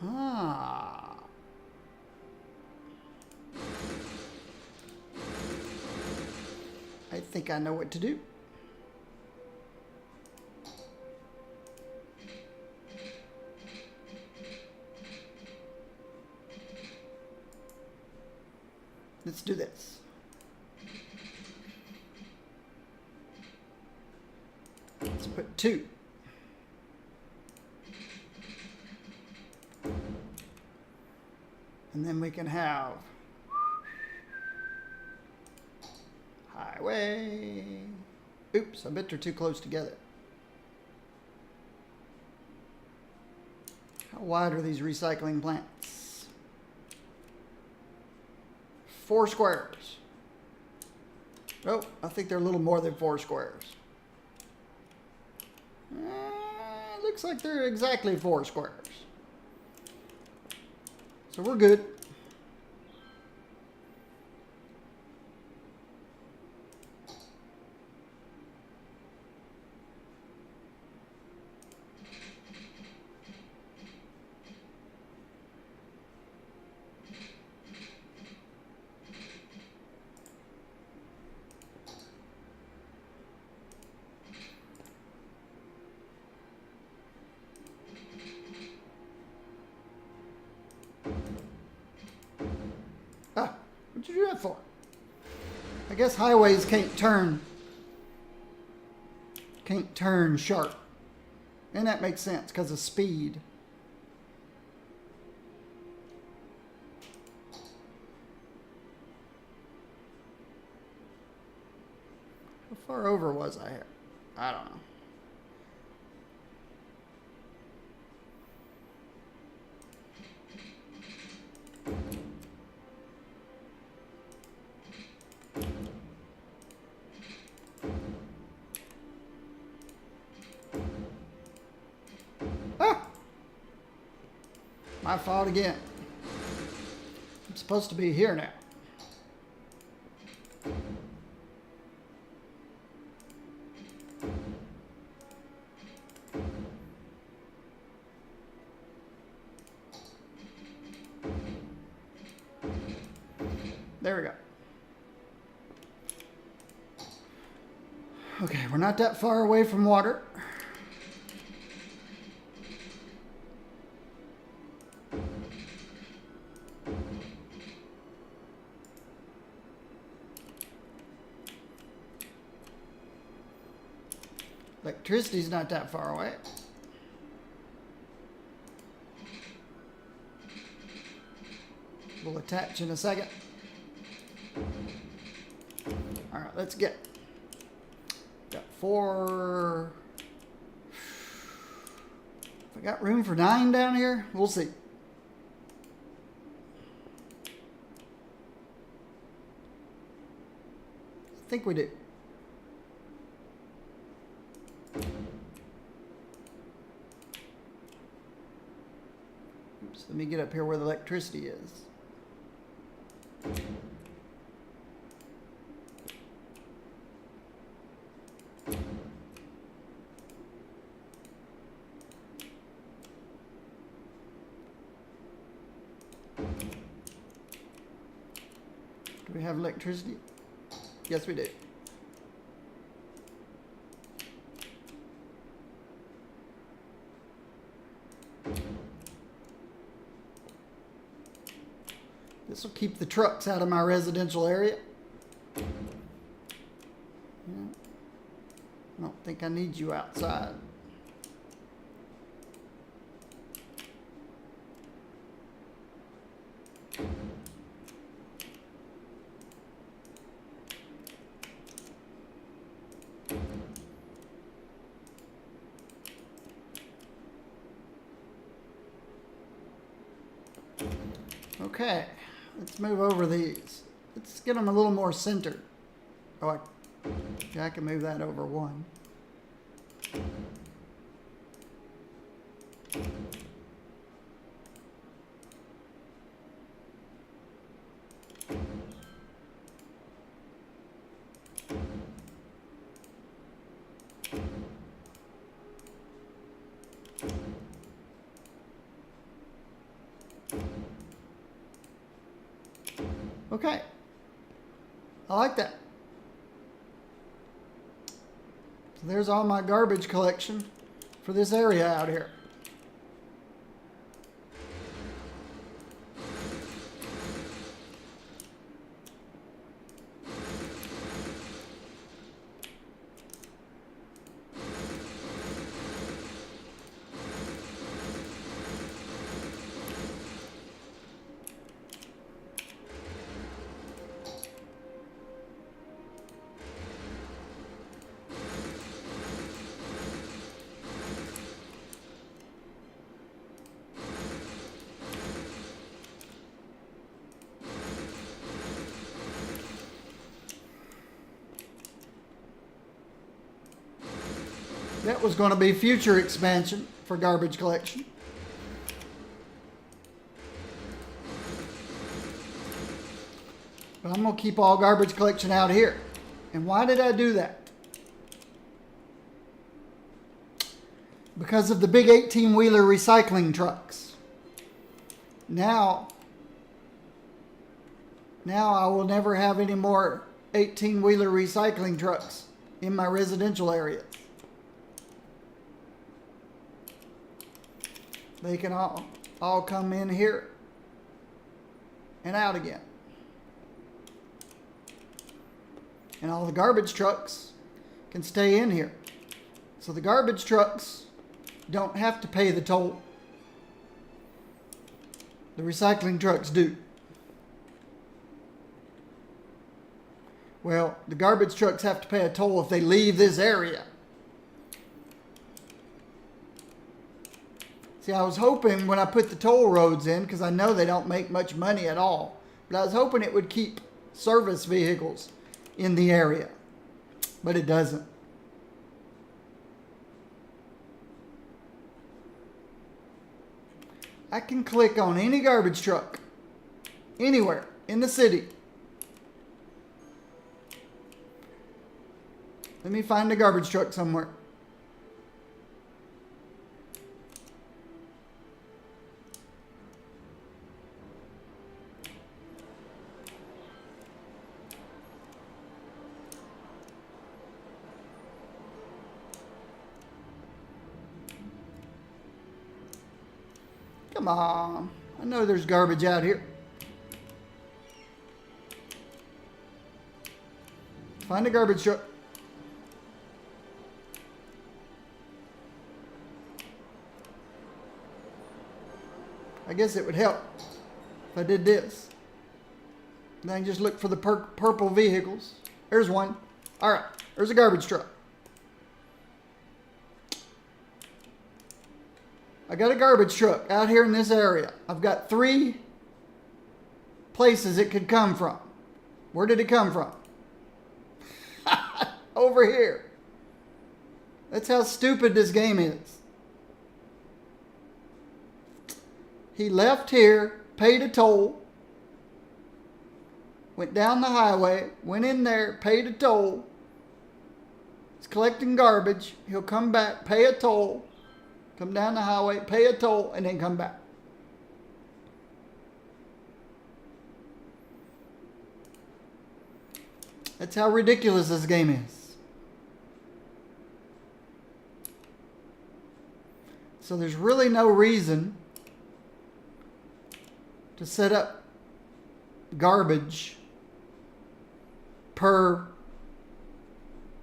Ah. I think I know what to do. Let's do this. Let's put 2. And then we can have highway. Oops, I bet they're too close together. How wide are these recycling plants? 4 squares. Oh, I think they're a little more than 4 squares. Looks like they're exactly 4 squares. So we're good. Ah, what'd you do that for? I guess highways can't turn sharp. And that makes sense because of speed. How far over was I here? I don't know. My fault again. I'm supposed to be here now. There we go. Okay, we're not that far away from water. Electricity's not that far away. We'll attach in a second. All right, let's get. Got 4. I got room for 9 down here. We'll see. I think we do. Oops, let me get up here where the electricity is. Do we have electricity? Yes, we do. This will keep the trucks out of my residential area. Yeah. I don't think I need you outside. Okay, let's move over these. Let's get them a little more centered. Oh, I can move that over 1. Okay, I like that. So there's all my garbage collection for this area out here. That was going to be future expansion for garbage collection. But I'm going to keep all garbage collection out here. And why did I do that? Because of the big 18-wheeler recycling trucks. Now I will never have any more 18-wheeler recycling trucks in my residential area. They can all come in here and out again. And all the garbage trucks can stay in here. So the garbage trucks don't have to pay the toll. The recycling trucks do. Well, the garbage trucks have to pay a toll if they leave this area. See, I was hoping when I put the toll roads in, because I know they don't make much money at all, but I was hoping it would keep service vehicles in the area, but it doesn't. I can click on any garbage truck anywhere in the city. Let me find a garbage truck somewhere. Come on. I know there's garbage out here. Find a garbage truck. I guess it would help if I did this. Then I can just look for the purple vehicles. There's one. All right, there's a garbage truck. I got a garbage truck out here in this area. I've got 3 places it could come from. Where did it come from? Over here. That's how stupid this game is. He left here, paid a toll, went down the highway, went in there, paid a toll. He's collecting garbage. He'll come back, pay a toll, come down the highway, pay a toll, and then come back. That's how ridiculous this game is. So there's really no reason to set up garbage per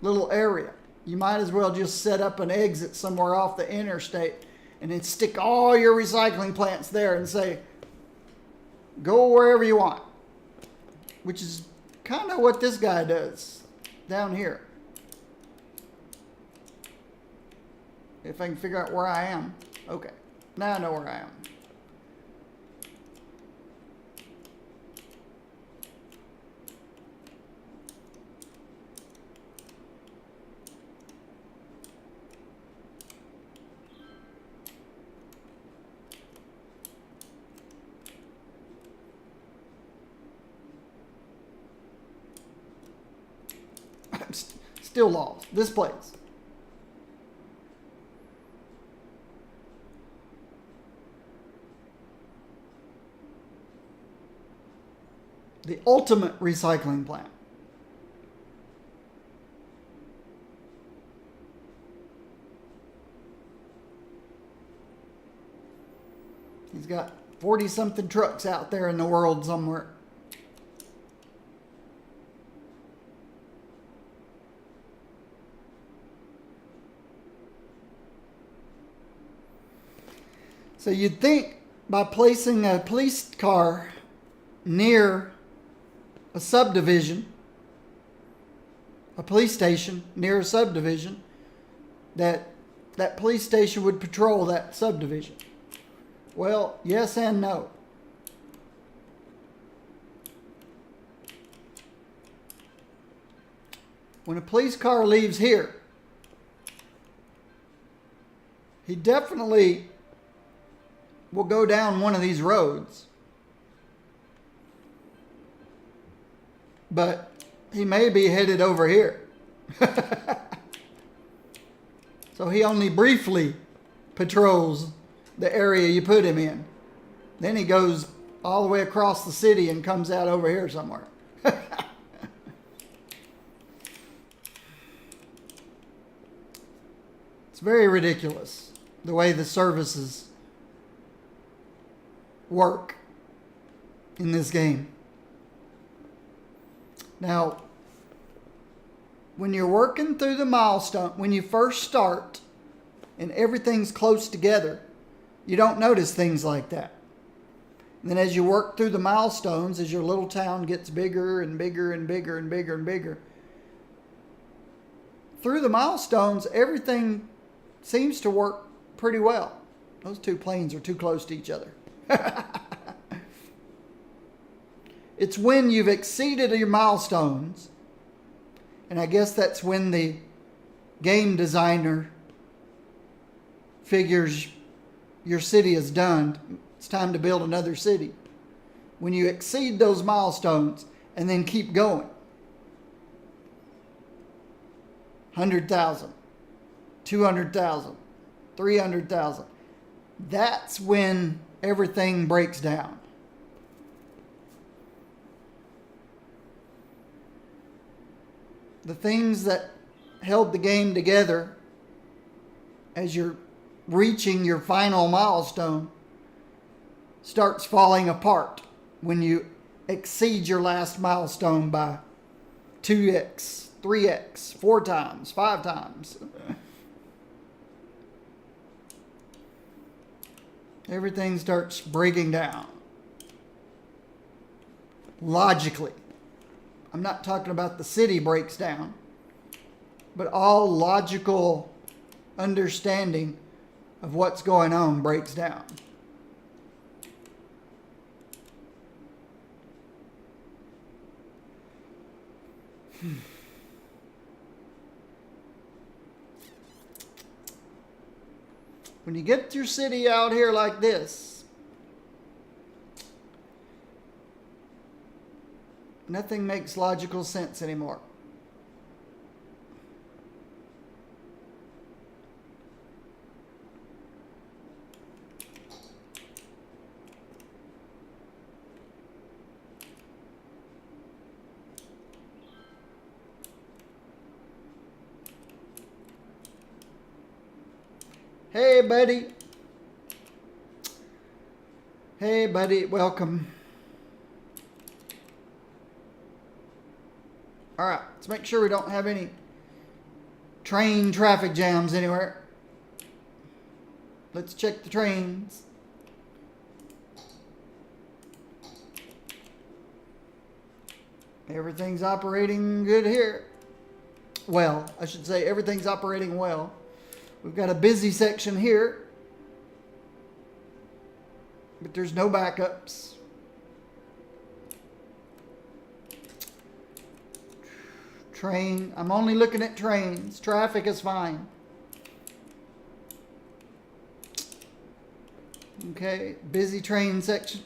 little area. You might as well just set up an exit somewhere off the interstate and then stick all your recycling plants there and say, go wherever you want. Which is kind of what this guy does down here. If I can figure out where I am. Okay, now I know where I am. I'm still lost. This place. The ultimate recycling plant. He's got 40-something trucks out there in the world somewhere. So you'd think by placing a police car near a subdivision, a police station near a subdivision, that police station would patrol that subdivision. Well, yes and no. When a police car leaves here, he definitely will go down one of these roads. But he may be headed over here. So he only briefly patrols the area you put him in. Then he goes all the way across the city and comes out over here somewhere. It's very ridiculous the way the services work in this game. Now, when you're working through the milestone, when you first start and everything's close together, you don't notice things like that. And then as you work through the milestones, as your little town gets bigger and bigger and bigger and bigger and bigger, through the milestones, everything seems to work pretty well. Those 2 planes are too close to each other. It's when you've exceeded your milestones, and I guess that's when the game designer figures your city is done, it's time to build another city. When you exceed those milestones and then keep going, 100,000, 200,000, 300,000, that's when everything breaks down. The things that held the game together as you're reaching your final milestone starts falling apart when you exceed your last milestone by 2x, 3x, 4 times, 5 times. Everything starts breaking down. Logically. I'm not talking about the city breaks down, but all logical understanding of what's going on breaks down. When you get your city out here like this, nothing makes logical sense anymore. Hey, buddy. Hey, buddy. Welcome. All right. Let's make sure we don't have any train traffic jams anywhere. Let's check the trains. Everything's operating good here. Well, I should say everything's operating well. We've got a busy section here, but there's no backups. Train, I'm only looking at trains. Traffic is fine. Okay, busy train section.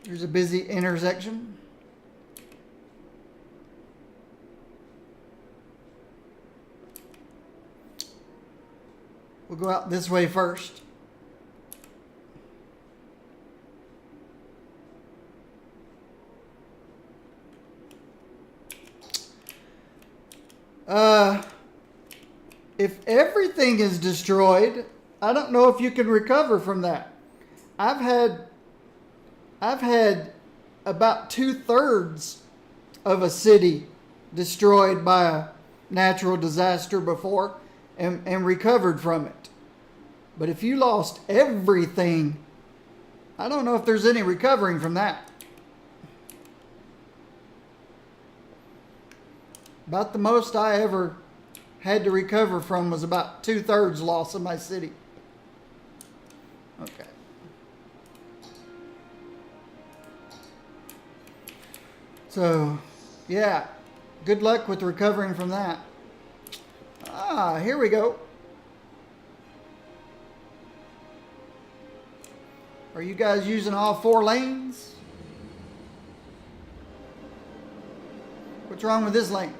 There's a busy intersection. We'll go out this way first. If everything is destroyed, I don't know if you can recover from that. I've had about 2/3 of a city destroyed by a natural disaster before and recovered from it. But if you lost everything, I don't know if there's any recovering from that. About the most I ever had to recover from was about 2/3 loss of my city. Okay. So, yeah, good luck with recovering from that. Ah, here we go. Are you guys using all 4 lanes? What's wrong with this lane?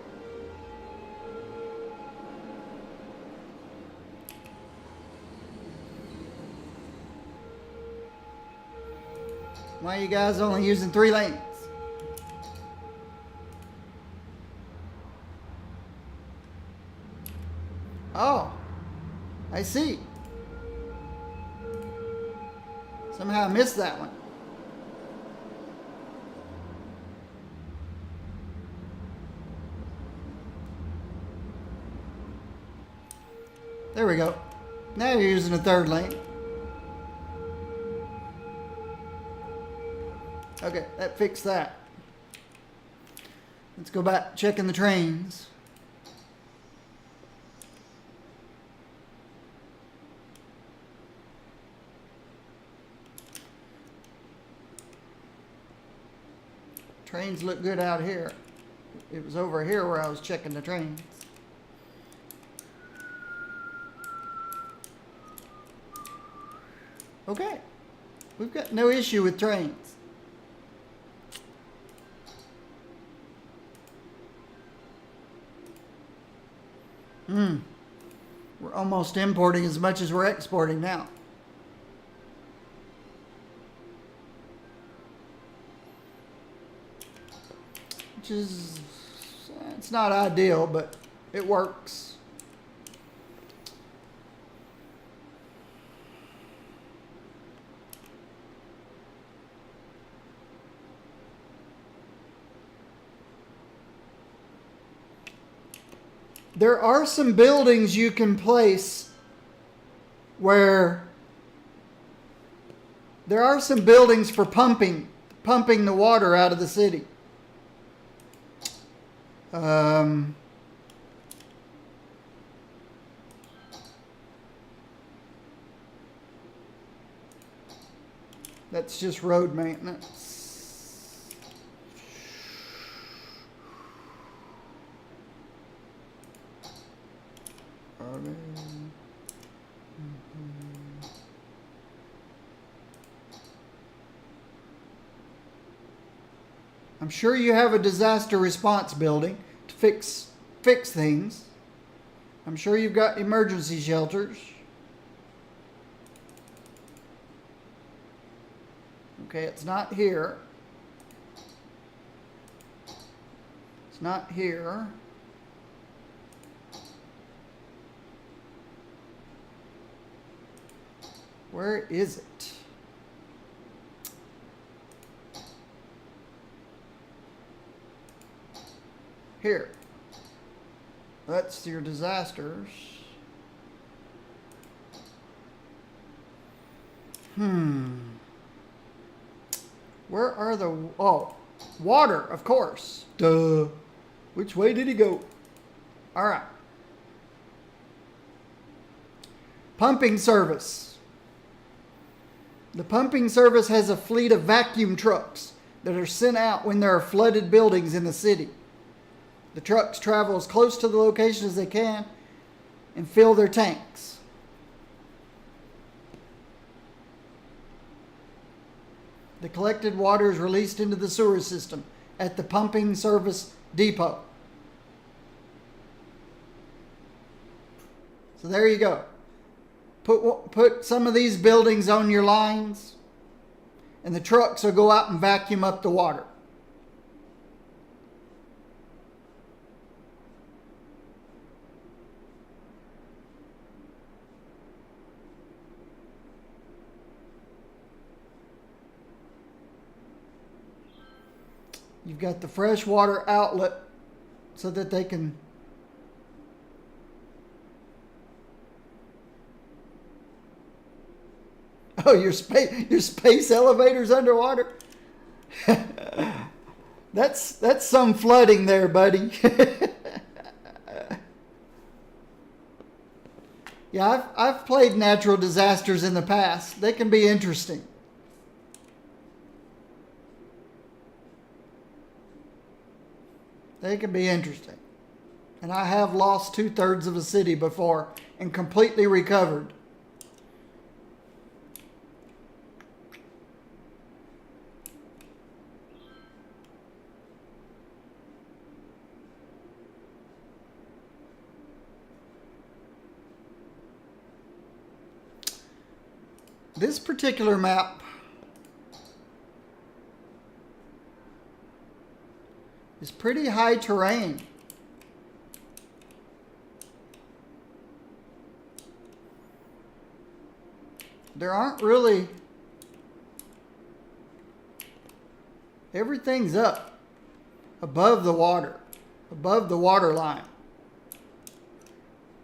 Why are you guys only using 3 lanes? Oh, I see. Somehow I missed that one. There we go. Now you're using a 3rd lane. Okay, that fixed that. Let's go back checking the trains. Trains look good out here. It was over here where I was checking the trains. Okay. We've got no issue with trains. We're almost importing as much as we're exporting now. Which is, it's not ideal, but it works. There are some buildings you can place where there are some buildings for pumping the water out of the city. That's just road maintenance. I'm sure you have a disaster response building to fix things. I'm sure you've got emergency shelters. Okay, it's not here. It's not here. Where is it? Here. That's your disasters. Where are the... Oh, water, of course. Duh. Which way did he go? All right. Pumping service. The pumping service has a fleet of vacuum trucks that are sent out when there are flooded buildings in the city. The trucks travel as close to the location as they can and fill their tanks. The collected water is released into the sewer system at the pumping service depot. So there you go. Put some of these buildings on your lines, and the trucks will go out and vacuum up the water. You've got the freshwater outlet so that they can Oh, your space elevators underwater? That's some flooding there, buddy. Yeah, I've played natural disasters in the past. They can be interesting. They can be interesting. And I have lost 2/3 of a city before and completely recovered. This particular map is pretty high terrain. There aren't really... Everything's up above the water line.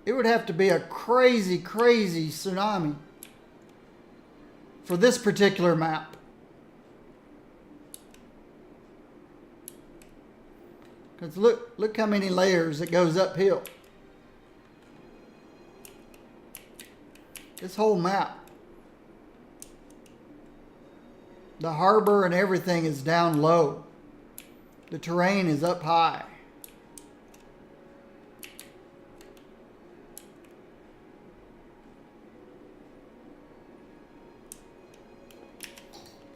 It would have to be a crazy, crazy tsunami for this particular map. Because look how many layers it goes uphill. This whole map. The harbor and everything is down low. The terrain is up high.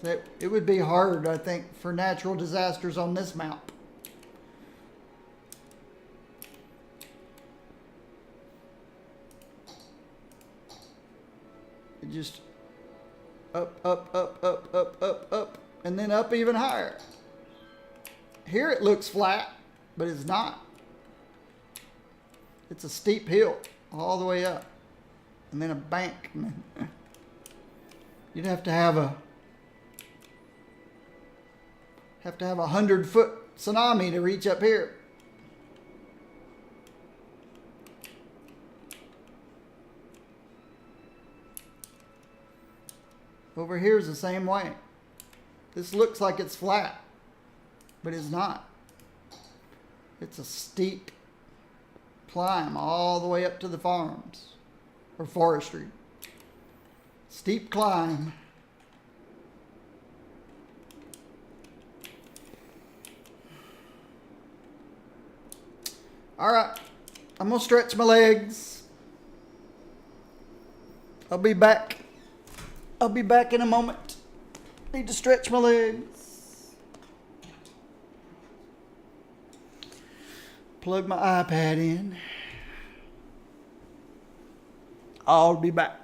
That it would be hard, I think, for natural disasters on this map. It just up, up, up, up, up, up, up, and then up even higher. Here it looks flat, but it's not. It's a steep hill all the way up, and then a bank. You'd have to have a 100-foot tsunami to reach up here. Over here is the same way. This looks like it's flat, but it's not. It's a steep climb all the way up to the farms or forestry. Steep climb. All right, I'm gonna stretch my legs. I'll be back in a moment. Need to stretch my legs. Plug my iPad in. I'll be back.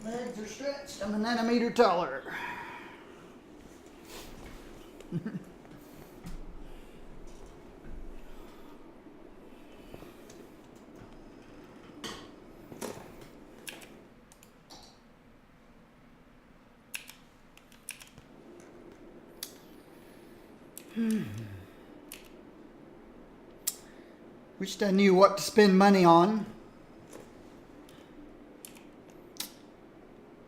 Legs are stretched. I'm a nanometer taller. Wished I knew what to spend money on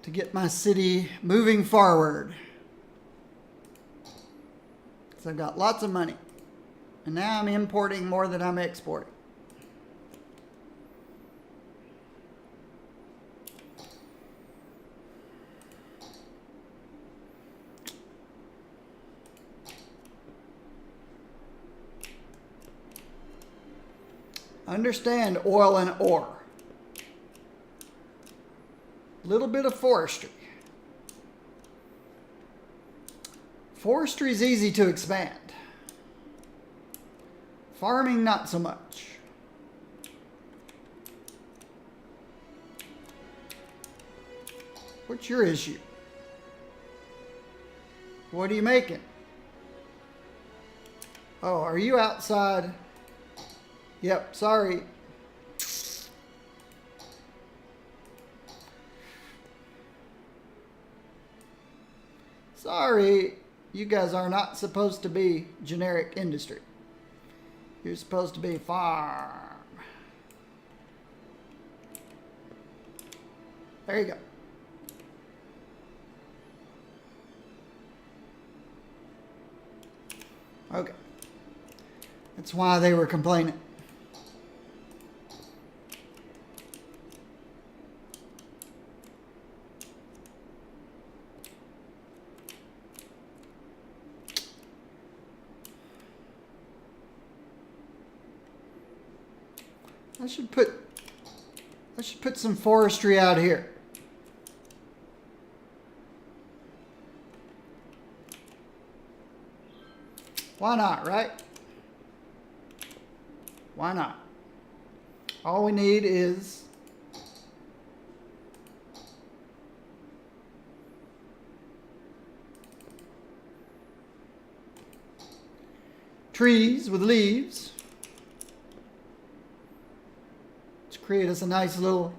to get my city moving forward. Because I've got lots of money. And now I'm importing more than I'm exporting. Understand oil and ore. A little bit of forestry. Forestry is easy to expand. Farming, not so much. What's your issue? What are you making? Oh, are you outside? Yep, sorry. Sorry, you guys are not supposed to be generic industry. You're supposed to be farm. There you go. Okay. That's why they were complaining. I should put some forestry out here. Why not, right? Why not? All we need is trees with leaves. Create us a nice little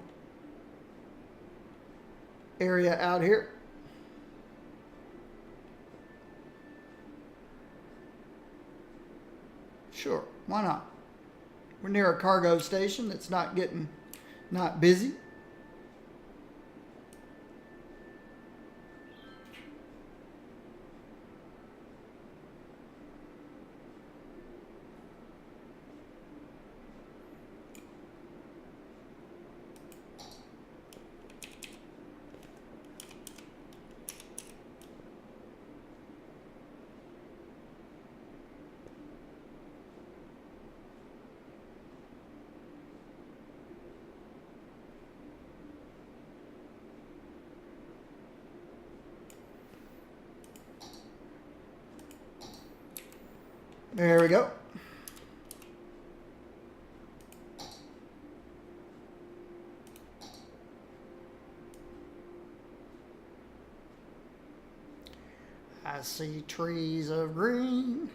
area out here. Sure, why not? We're near a cargo station that's not busy. There we go. I see trees of green,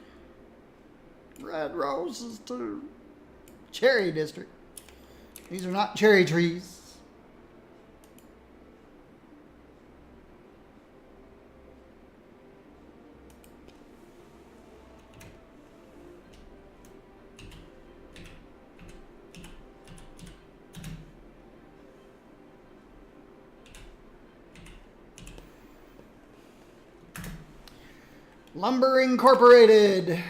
red roses too. Cherry district. These are not cherry trees. Lumber Incorporated.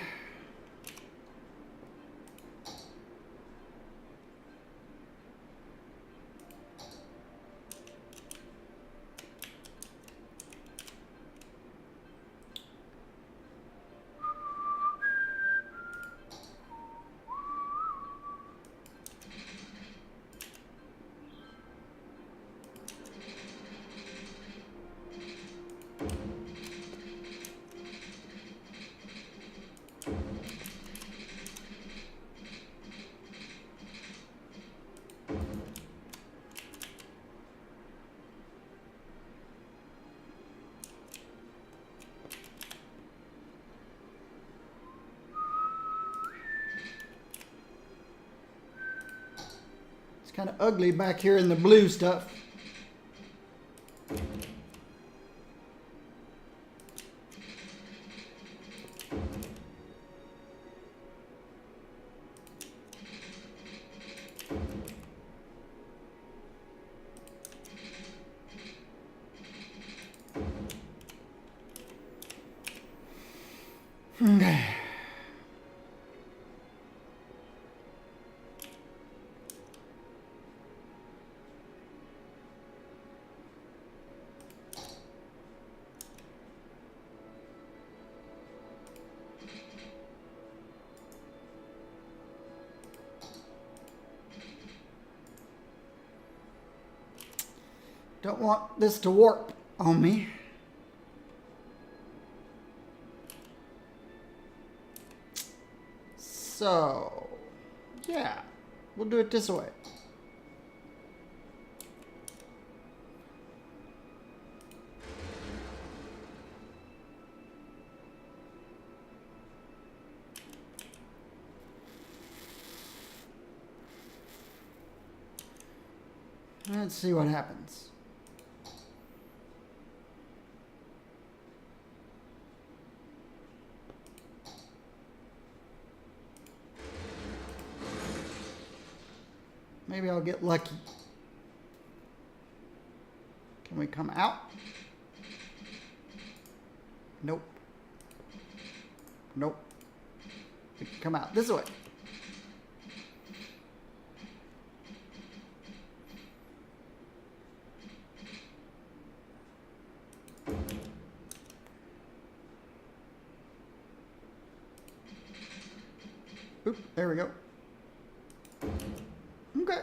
It's kind of ugly back here in the blue stuff. Okay. Don't want this to warp on me. So, yeah, we'll do it this way. Let's see what happens. Maybe I'll get lucky. Can we come out? Nope. Nope. We can come out this way. Oop, there we go. Okay.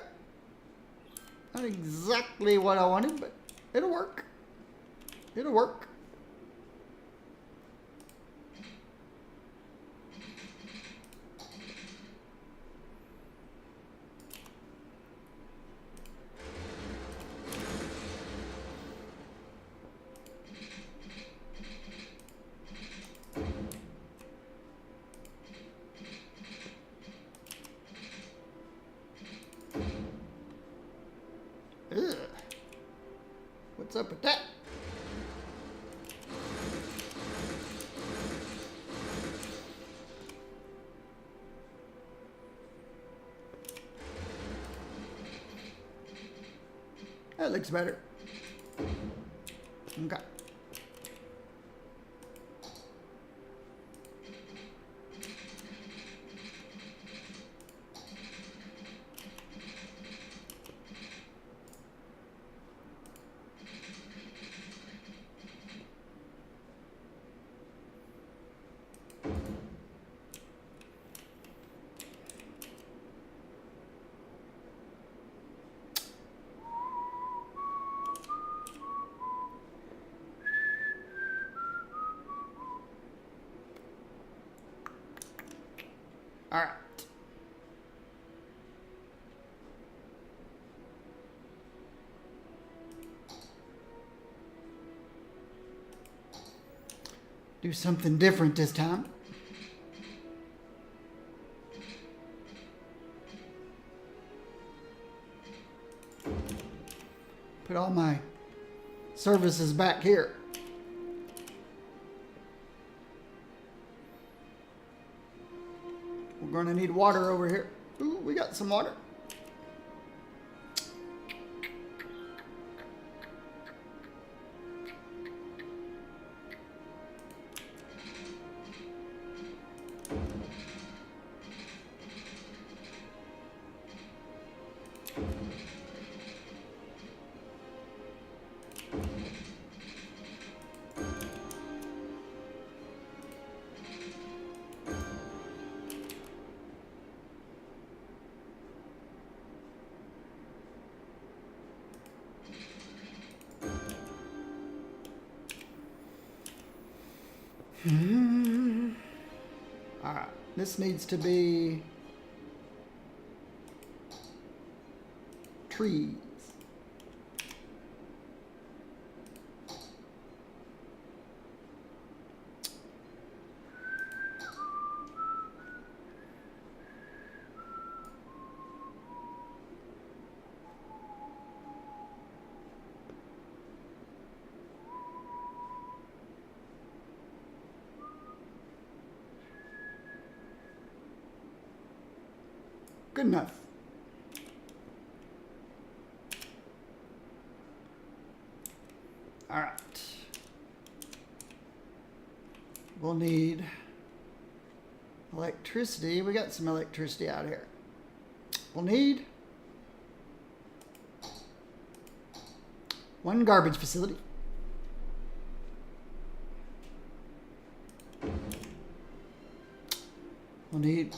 Not exactly what I wanted, but it'll work. It'll work. Ugh. What's up with that? That looks better. Okay. All right. Do something different this time. Put all my services back here. We're going to need water over here. Ooh, we got some water. All right, this needs to be trees. Good enough. All right. We'll need Electricity. We got some electricity out here. We'll need one garbage facility. We'll need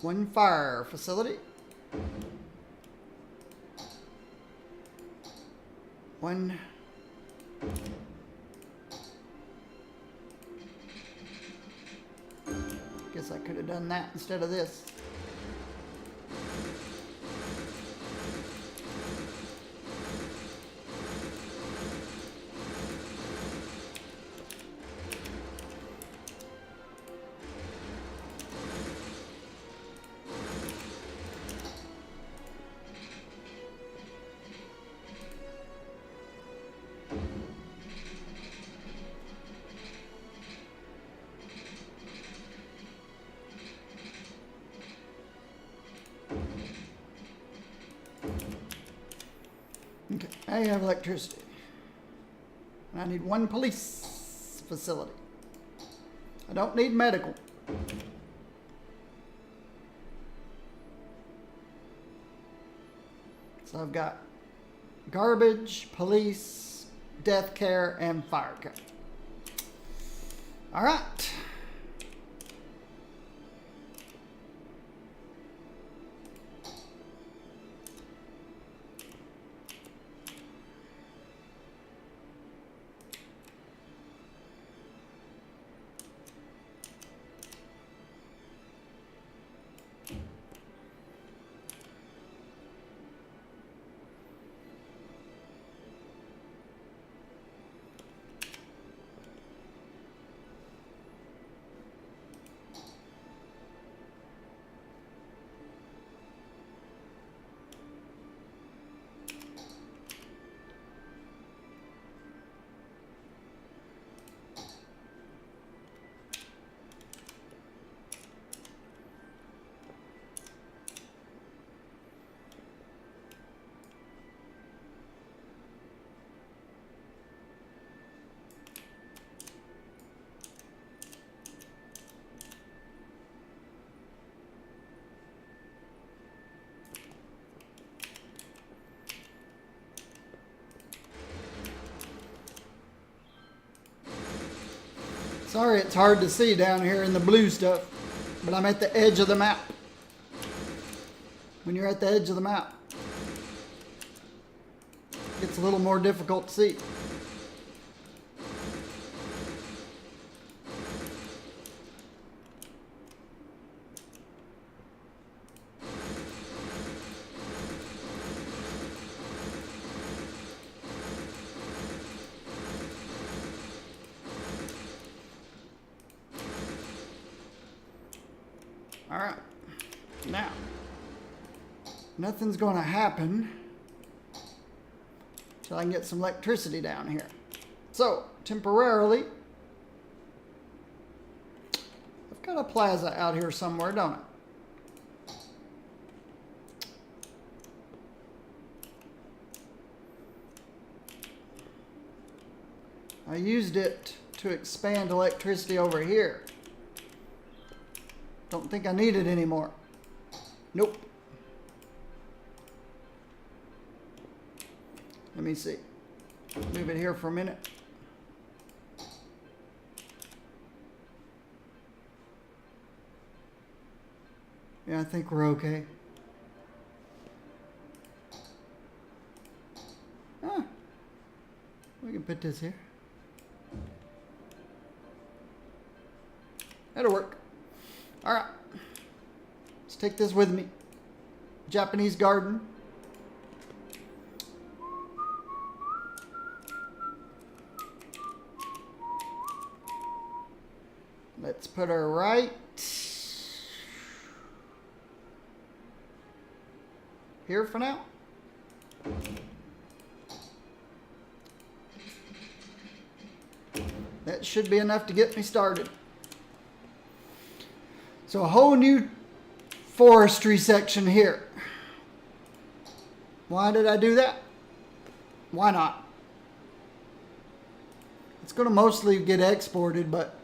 one fire facility. One guess I could have done that instead of this. Okay, I have electricity. I need one police facility. I don't need medical. So I've got garbage, police, death care, and fire care. All right. Sorry, it's hard to see down here in the blue stuff, but I'm at the edge of the map. When you're at the edge of the map, it's a little more difficult to see. All right, now, nothing's going to happen until I can get some electricity down here. So, temporarily, I've got a plaza out here somewhere, don't I? I used it to expand electricity over here. Don't think I need it anymore. Nope. Let me see. Move it here for a minute. Yeah, I think we're okay. Ah, we can put this here. That'll work. All right, let's take this with me. Japanese garden. Let's put her right here for now. That should be enough to get me started. So a whole new forestry section here. Why did I do that? Why not? It's going to mostly get exported, but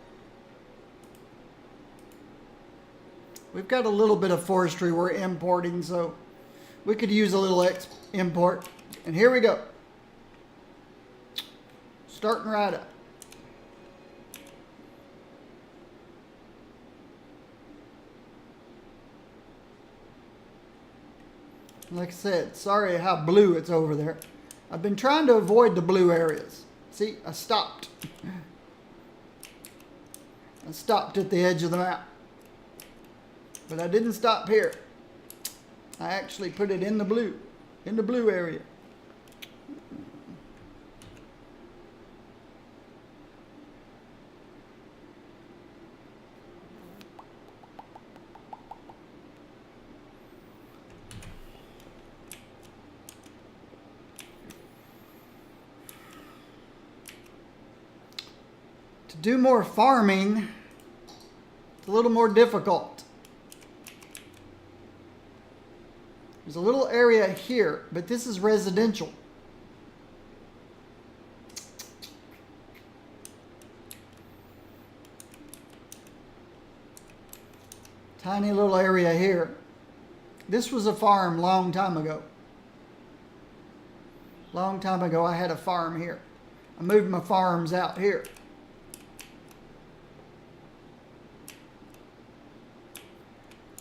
We've got a little bit of forestry we're importing, so we could use a little import. And here we go. Starting right up. Like I said, sorry how blue it's over there. I've been trying to avoid the blue areas. See, I stopped. I stopped at the edge of the map. But I didn't stop here. I actually put it in the blue area. To do more farming, it's a little more difficult. There's a little area here, but this is residential. Tiny little area here. This was a farm long time ago. Long time ago I had a farm here. I moved my farms out here.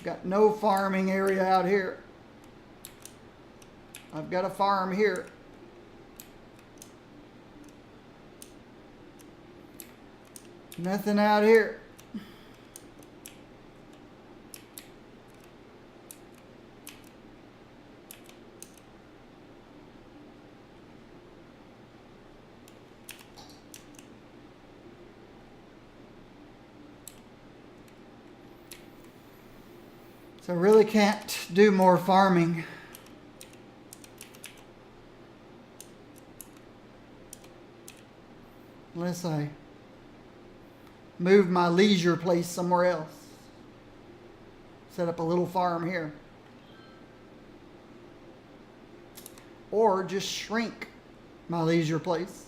Got no farming area out here. I've got a farm here. Nothing out here. So I really can't do more farming. Unless I move my leisure place somewhere else. Set up a little farm here. Or just shrink my leisure place.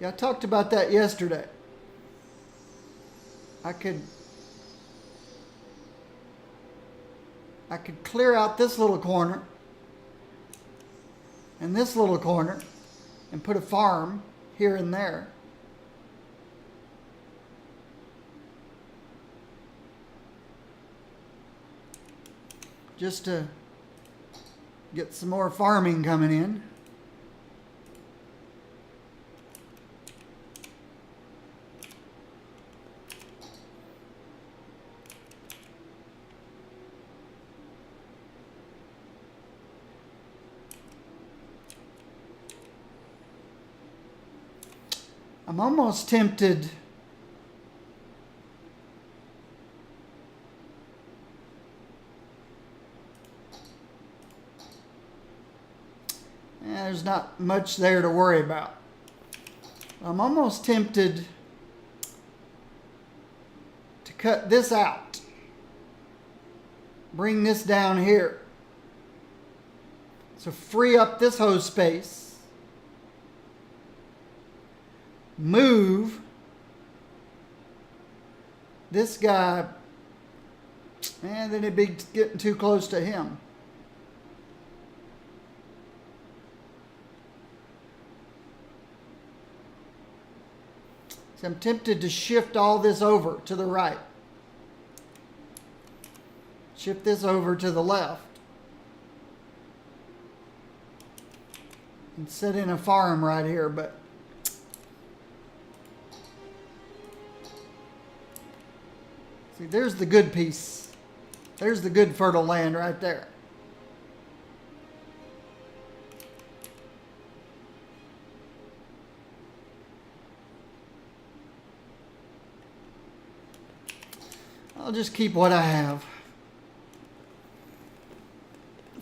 Yeah, I talked about that yesterday. I could clear out this little corner and this little corner and put a farm here and there. Just to get some more farming coming in. I'm almost tempted there's not much there to worry about. I'm almost tempted to cut this out. Bring this down here. So free up this hoe space. Move this guy, and then it'd be getting too close to him. So I'm tempted to shift all this over to the right. Shift this over to the left. And set in a farm right here, but see, there's the good piece. There's the good fertile land right there. I'll just keep what I have.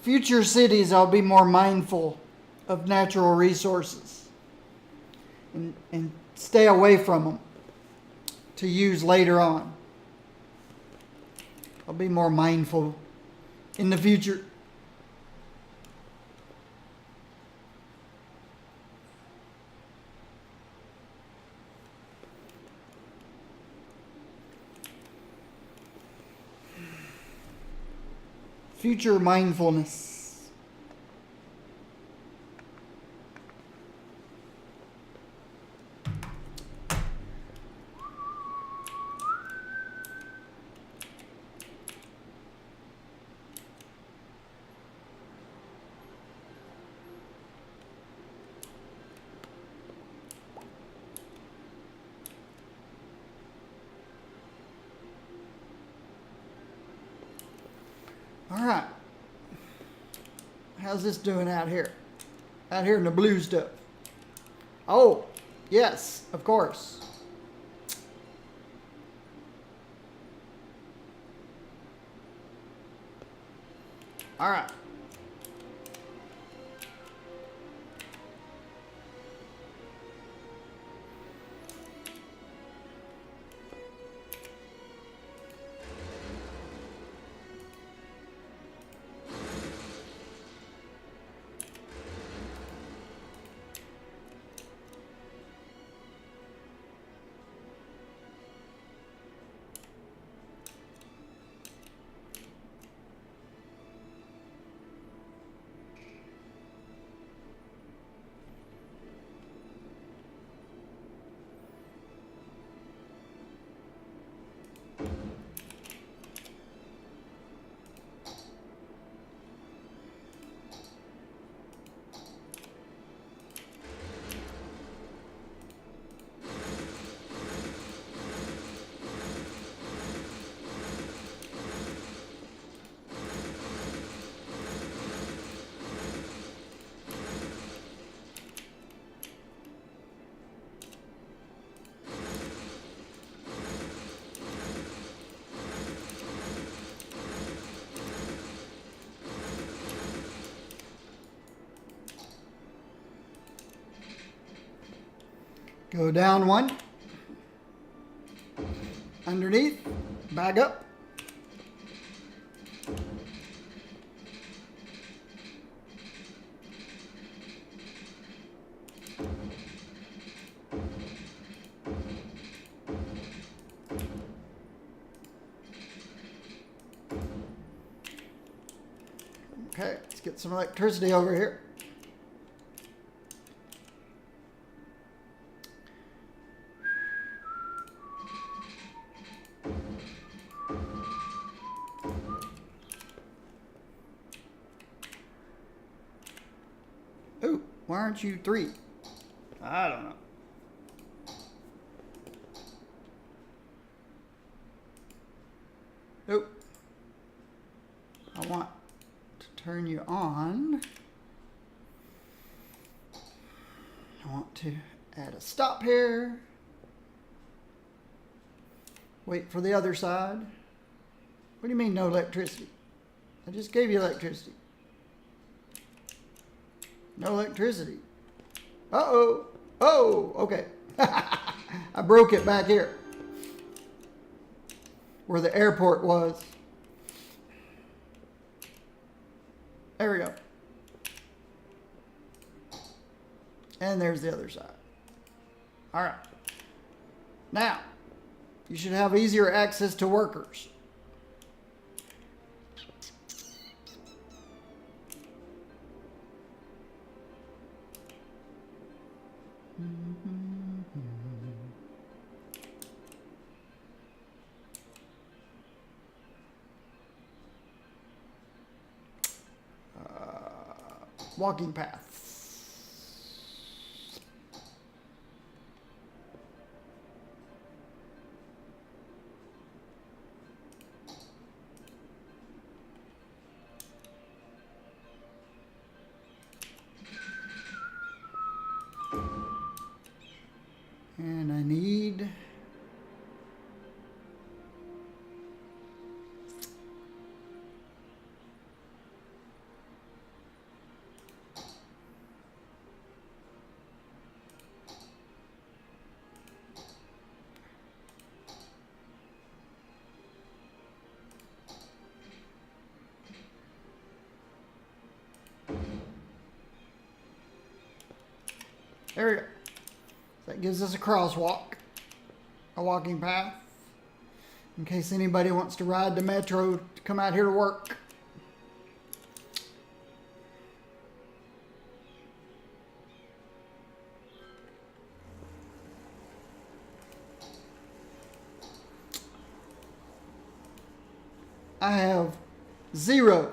Future cities, I'll be more mindful of natural resources and stay away from them to use later on. I'll be more mindful in the future. Future mindfulness. All right. How's this doing out here? Out here in the blue stuff. Oh, yes, of course. All right. Go down one. Underneath. Back up. Okay, let's get some electricity over here. Ooh, why aren't you 3? I don't know. Nope. I want to turn you on. I want to add a stop here. Wait for the other side. What do you mean no electricity? I just gave you electricity. No electricity. Uh-oh. Oh, okay. I broke it back here where the airport was. There we go. And there's the other side. All right. Now, you should have easier access to workers. Walking paths. And I need there we go. That gives us a crosswalk, a walking path, in case anybody wants to ride the metro to come out here to work. I have 0.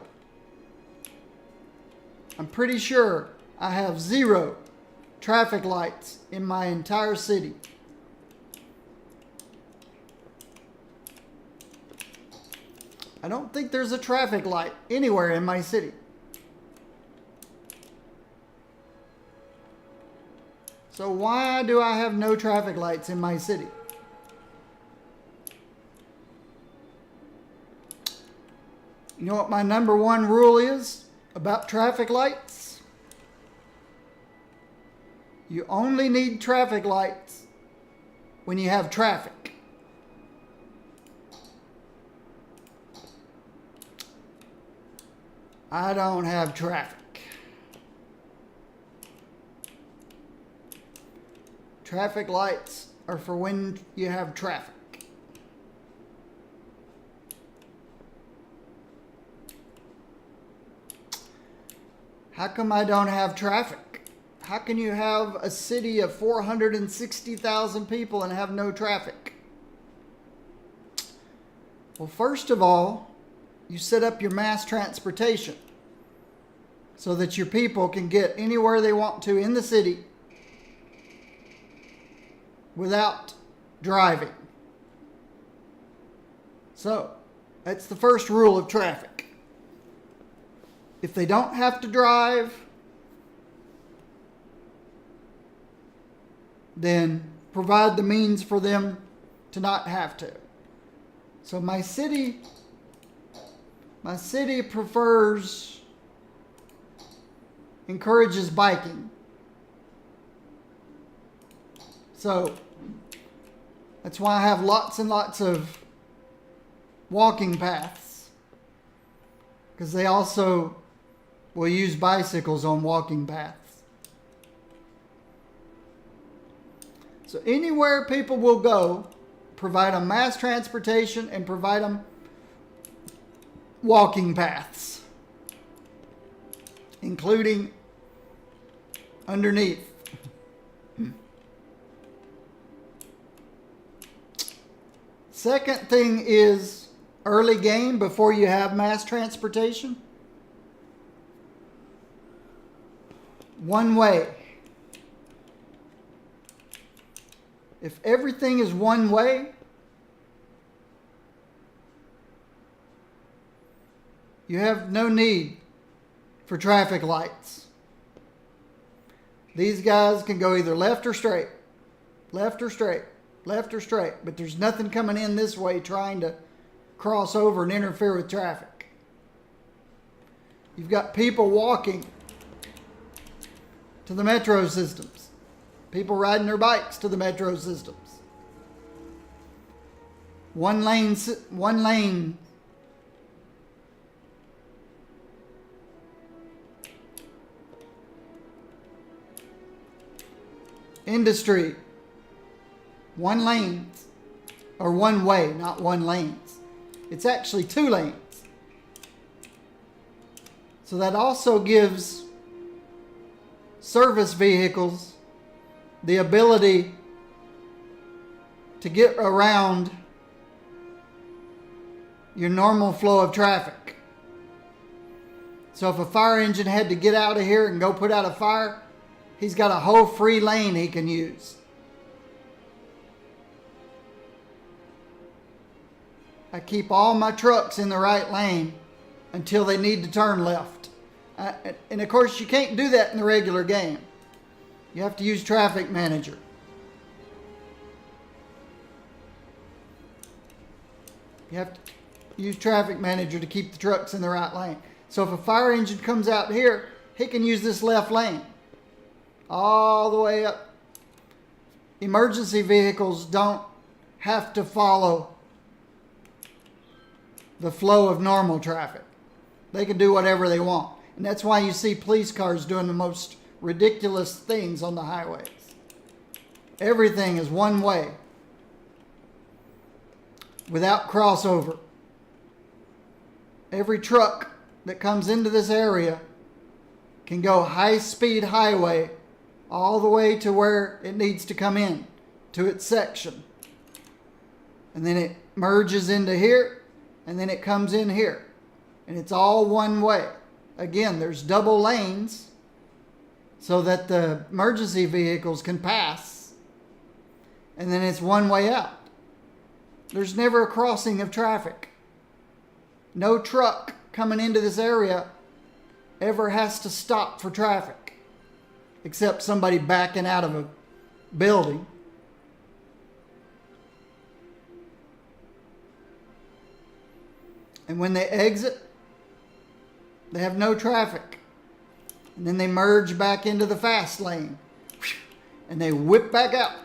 I'm pretty sure I have 0 traffic lights in my entire city. I don't think there's a traffic light anywhere in my city. So why do I have no traffic lights in my city? You know what my number one rule is about traffic lights? You only need traffic lights when you have traffic. I don't have traffic. Traffic lights are for when you have traffic. How come I don't have traffic? How can you have a city of 460,000 people and have no traffic? Well, first of all, you set up your mass transportation so that your people can get anywhere they want to in the city without driving. So, that's the first rule of traffic. If they don't have to drive, then provide the means for them to not have to. So my city encourages biking. So that's why I have lots and lots of walking paths, because they also will use bicycles on walking paths. So anywhere people will go, provide them mass transportation and provide them walking paths, including underneath. Second thing is early game before you have mass transportation. One way. If everything is one way, you have no need for traffic lights. These guys can go either left or straight, left or straight, left or straight, but there's nothing coming in this way trying to cross over and interfere with traffic. You've got people walking to the metro systems. People riding their bikes to the metro systems. One lane. Industry. One lane. Or one way, not one lanes. It's actually 2 lanes. So that also gives service vehicles the ability to get around your normal flow of traffic. So if a fire engine had to get out of here and go put out a fire, he's got a whole free lane he can use. I keep all my trucks in the right lane until they need to turn left. And of course, you can't do that in the regular game. You have to use Traffic Manager. You have to use Traffic Manager to keep the trucks in the right lane. So if a fire engine comes out here, he can use this left lane all the way up. Emergency vehicles don't have to follow the flow of normal traffic. They can do whatever they want. And that's why you see police cars doing the most ridiculous things on the highways. Everything is one way, without crossover. Every truck that comes into this area can go high-speed highway all the way to where it needs to come in, to its section. And then it merges into here, and then it comes in here. And it's all one way. Again, there's double lanes so that the emergency vehicles can pass. And then it's one way out. There's never a crossing of traffic. No truck coming into this area ever has to stop for traffic, except somebody backing out of a building. And when they exit, they have no traffic. And then they merge back into the fast lane. And they whip back out.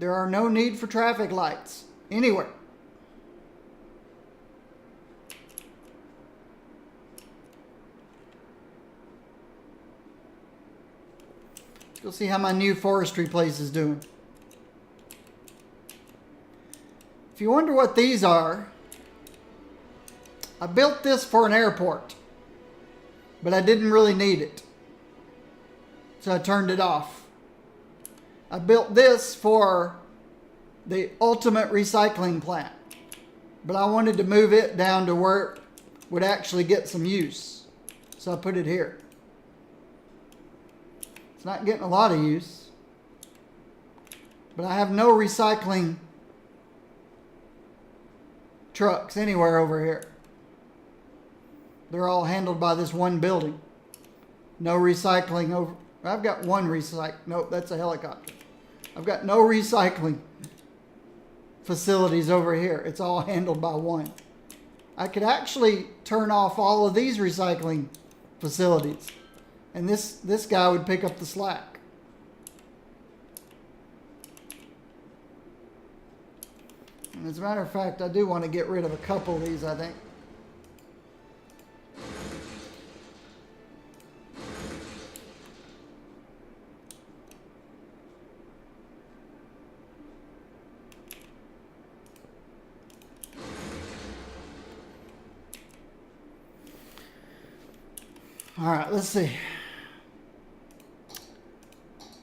There are no need for traffic lights anywhere. Let's go see how my new forestry place is doing. If you wonder what these are, I built this for an airport, but I didn't really need it, so I turned it off. I built this for the ultimate recycling plant, but I wanted to move it down to where it would actually get some use, so I put it here. It's not getting a lot of use, but I have no recycling trucks anywhere over here. They're all handled by this one building. No recycling over. I've got one recycle. Nope, that's a helicopter. I've got no recycling facilities over here. It's all handled by one. I could actually turn off all of these recycling facilities, and this guy would pick up the slack. And as a matter of fact, I do want to get rid of a couple of these, I think. All right, let's see.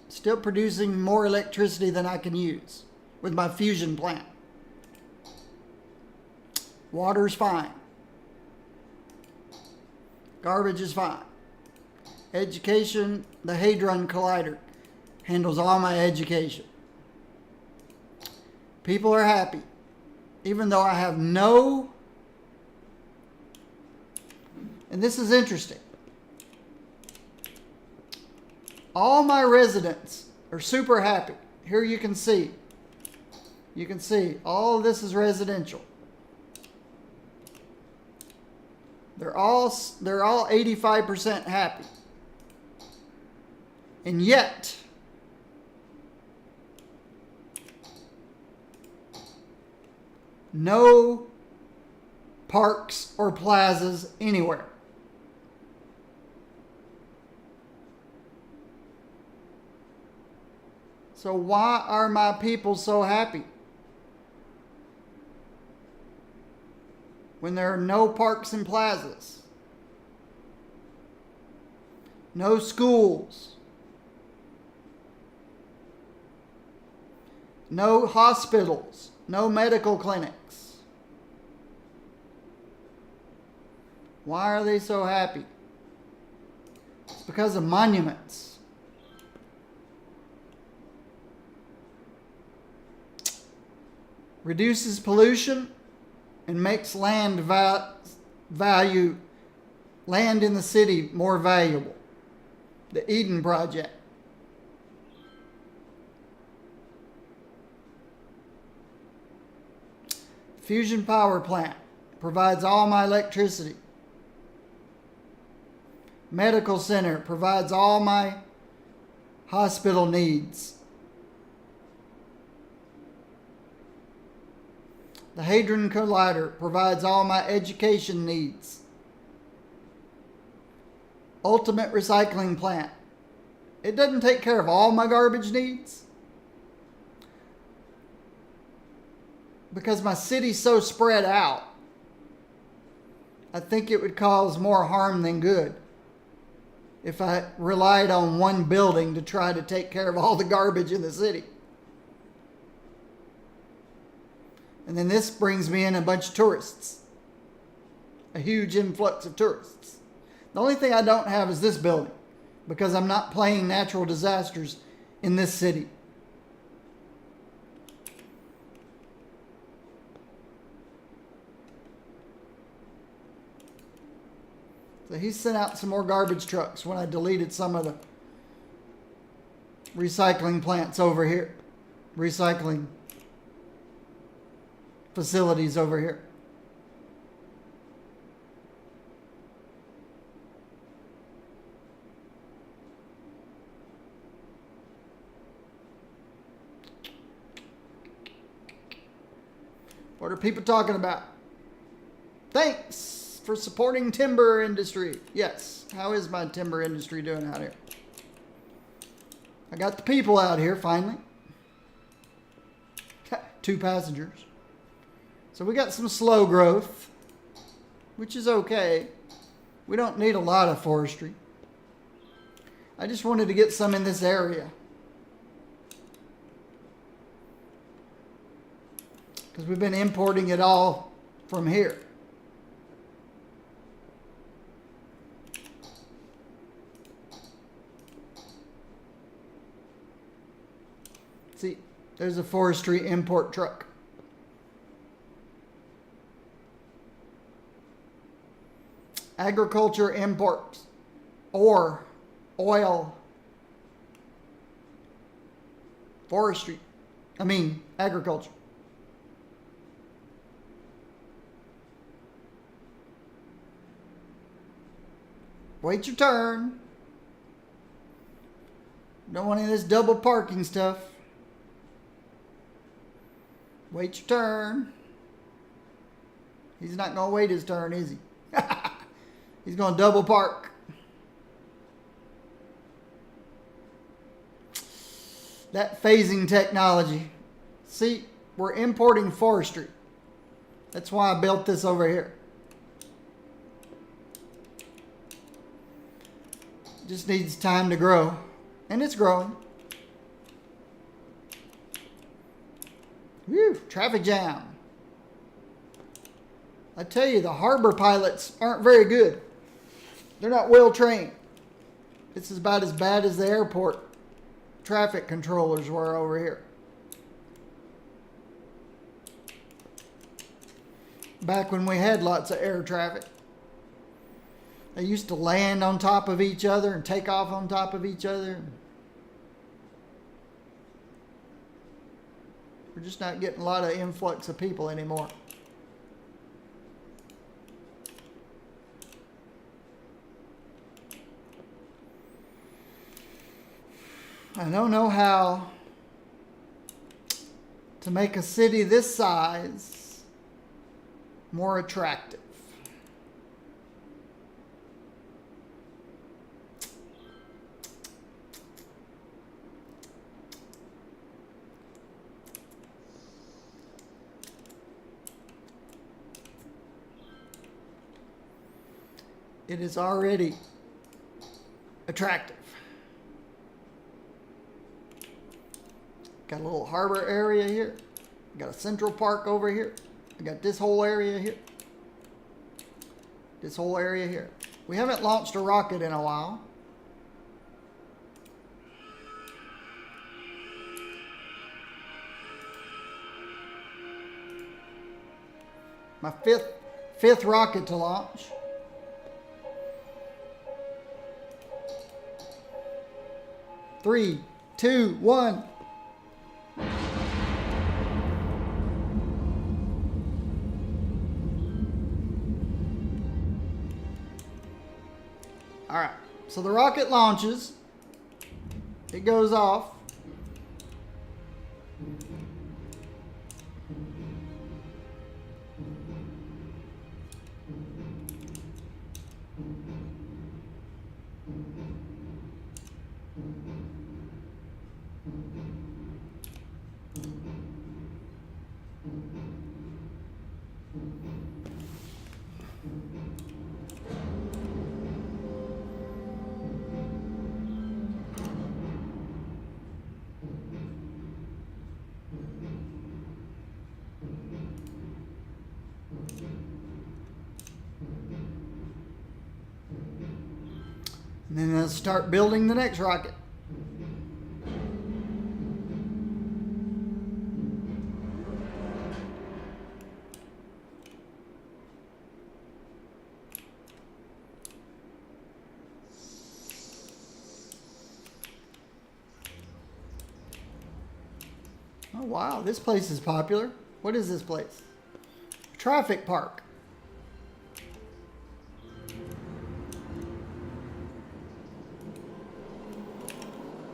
Still producing more electricity than I can use with my fusion plant. Water's fine. Garbage is fine. Education, the Hadron Collider handles all my education. People are happy, even though I have no, and this is interesting. All my residents are super happy. Here you can see all of this is residential. They're all 85% happy. And yet, no parks or plazas anywhere. So why are my people so happy when there are no parks and plazas, no schools, no hospitals, no medical clinics? Why are they so happy? It's because of monuments. Reduces pollution and makes land in the city more valuable. The Eden Project. Fusion power plant provides all my electricity. Medical center provides all my hospital needs. The Hadron Collider provides all my education needs. Ultimate recycling plant. It doesn't take care of all my garbage needs, because my city's so spread out. I think it would cause more harm than good if I relied on one building to try to take care of all the garbage in the city. And then this brings me in a bunch of tourists. A huge influx of tourists. The only thing I don't have is this building, because I'm not playing natural disasters in this city. So he sent out some more garbage trucks when I deleted some of the recycling plants over here. Recycling facilities over here. What are people talking about? Thanks for supporting timber industry. Yes. How is my timber industry doing out here? I got the people out here finally. 2 passengers. So we got some slow growth, which is okay. We don't need a lot of forestry. I just wanted to get some in this area. Because we've been importing it all from here. See, there's a forestry import truck. Agriculture imports, ore, oil, forestry. Agriculture. Wait your turn. Don't want any of this double parking stuff. Wait your turn. He's not going to wait his turn, is he? He's going to double park. That phasing technology. See, we're importing forestry. That's why I built this over here. Just needs time to grow. And it's growing. Whew, traffic jam. I tell you, the harbor pilots aren't very good. They're not well trained. This is about as bad as the airport traffic controllers were over here. Back when we had lots of air traffic. They used to land on top of each other and take off on top of each other. We're just not getting a lot of influx of people anymore. I don't know how to make a city this size more attractive. It is already attractive. Got a little harbor area here. Got a central park over here. I got this whole area here. This whole area here. We haven't launched a rocket in a while. My fifth rocket to launch. Three, two, one. All right, so the rocket launches. It goes off. And then they'll start building the next rocket. Oh wow, this place is popular. What is this place? Traffic park.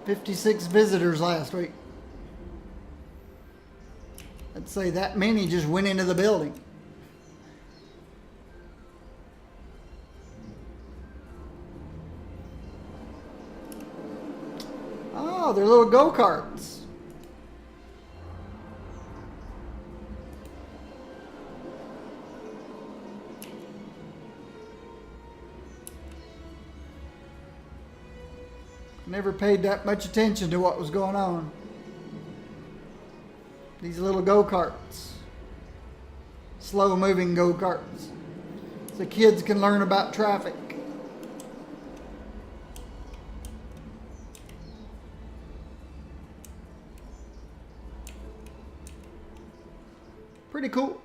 $56 visitors last week. I'd say that many just went into the building. Oh, they're little go-karts. Never paid that much attention to what was going on. These little go-karts. Slow-moving go-karts. So kids can learn about traffic. Pretty cool.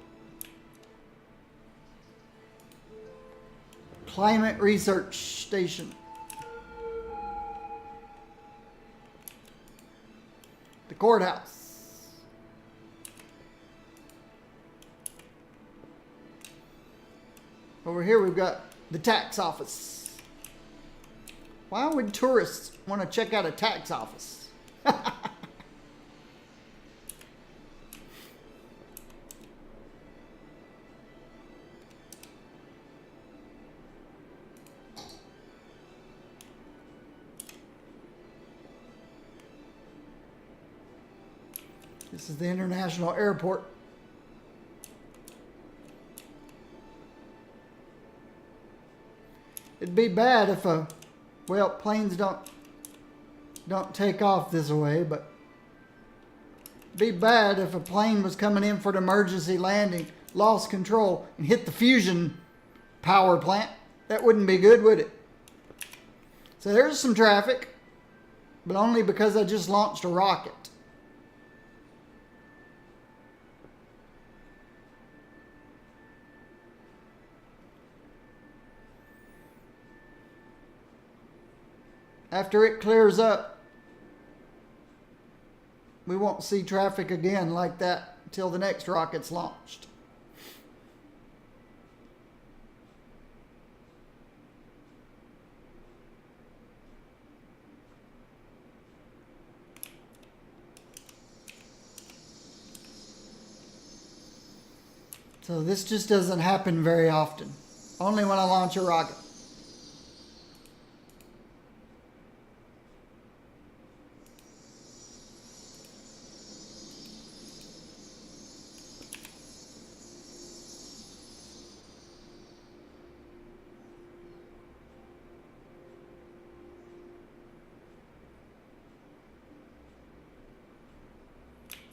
Climate Research Station. The courthouse. Over here we've got the tax office. Why would tourists want to check out a tax office? This is the international airport. It'd be bad if planes don't take off this way, but it'd be bad if a plane was coming in for an emergency landing, lost control, and hit the fusion power plant. That wouldn't be good, would it? So there's some traffic, but only because I just launched a rocket. After it clears up, we won't see traffic again like that until the next rocket's launched. So this just doesn't happen very often. Only when I launch a rocket.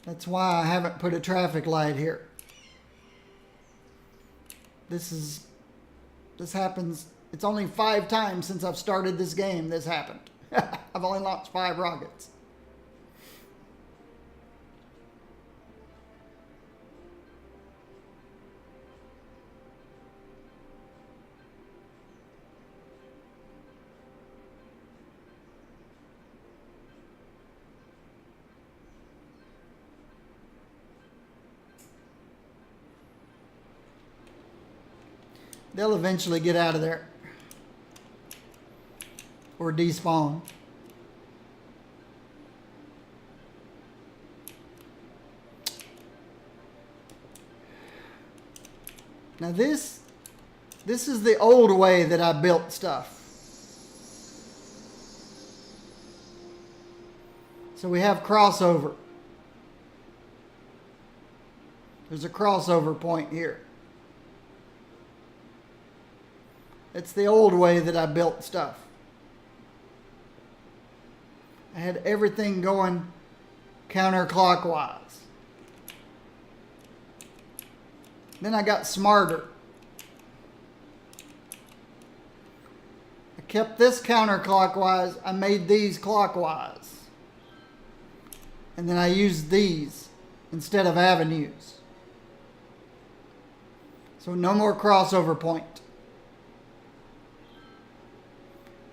That's why I haven't put a traffic light here. This happens, it's only 5 times since I've started this game this happened. I've only launched 5 rockets. They'll eventually get out of there. Or despawn. Now this is the old way that I built stuff. So we have crossover. There's a crossover point here. It's the old way that I built stuff. I had everything going counterclockwise. Then I got smarter. I kept this counterclockwise. I made these clockwise. And then I used these instead of avenues. So no more crossover point.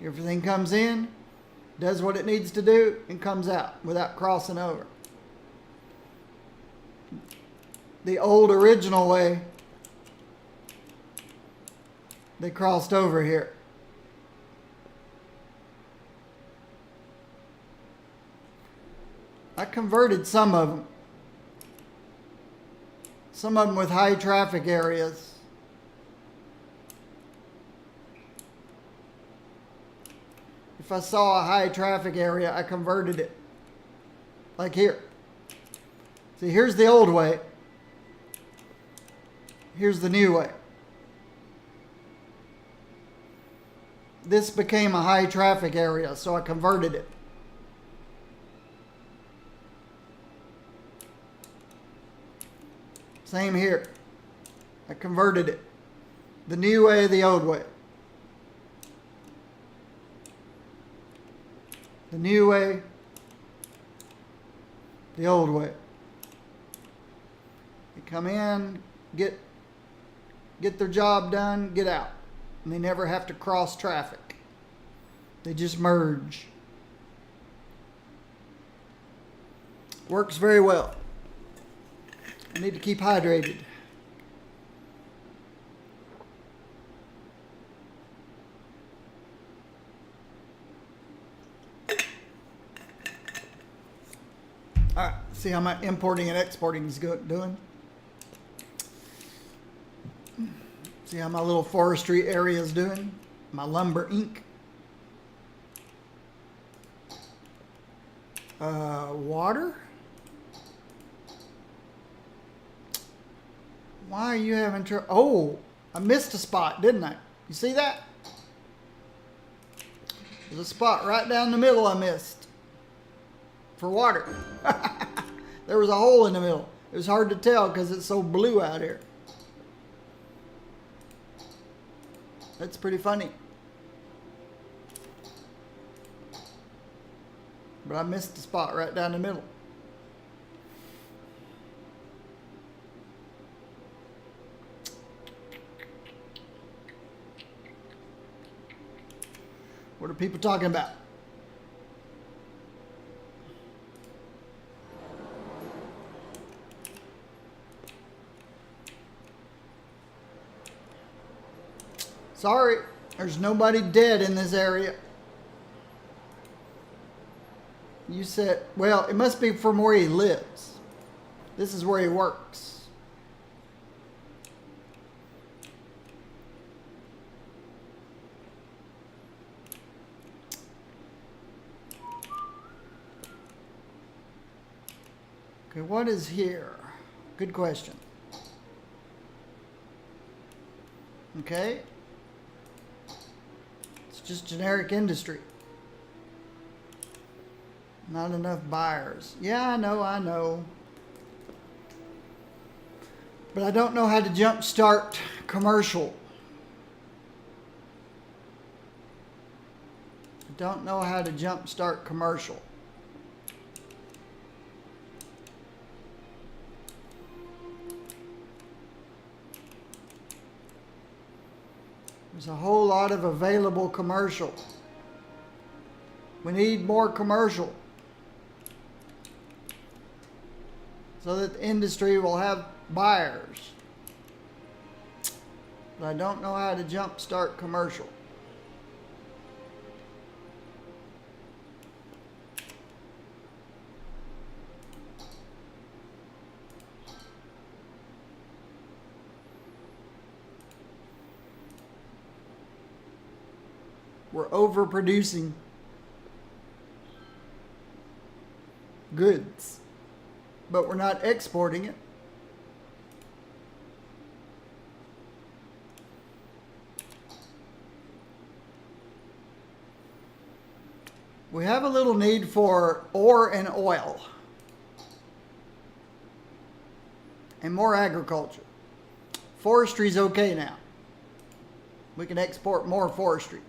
Everything comes in, does what it needs to do, and comes out without crossing over. The old original way, they crossed over here. I converted some of them. Some of them with high traffic areas. If I saw a high traffic area, I converted it. Like here. See, here's the old way. Here's the new way. This became a high traffic area, so I converted it. Same here. I converted it. The new way, the old way. The new way, the old way. They come in, get their job done, get out. And they never have to cross traffic. They just merge. Works very well. I need to keep hydrated. All right, see how my importing and exporting is doing? See how my little forestry area is doing? My lumber ink. Water? Why are you having trouble? Oh, I missed a spot, didn't I? You see that? There's a spot right down the middle I missed. For water. There was a hole in the middle. It was hard to tell because it's so blue out here. That's pretty funny. But I missed the spot right down the middle. What are people talking about? Sorry, there's nobody dead in this area. You said, well, it must be from where he lives. This is where he works. Okay, what is here? Good question. Okay. It's just generic industry. Not enough buyers. Yeah, I know. But I don't know how to jumpstart commercial. I don't know how to jumpstart commercial. There's a whole lot of available commercial. We need more commercial so that the industry will have buyers. But I don't know how to jumpstart commercial. We're overproducing goods, but we're not exporting it. We have a little need for ore and oil and more agriculture. Forestry's okay now. We can export more forestry.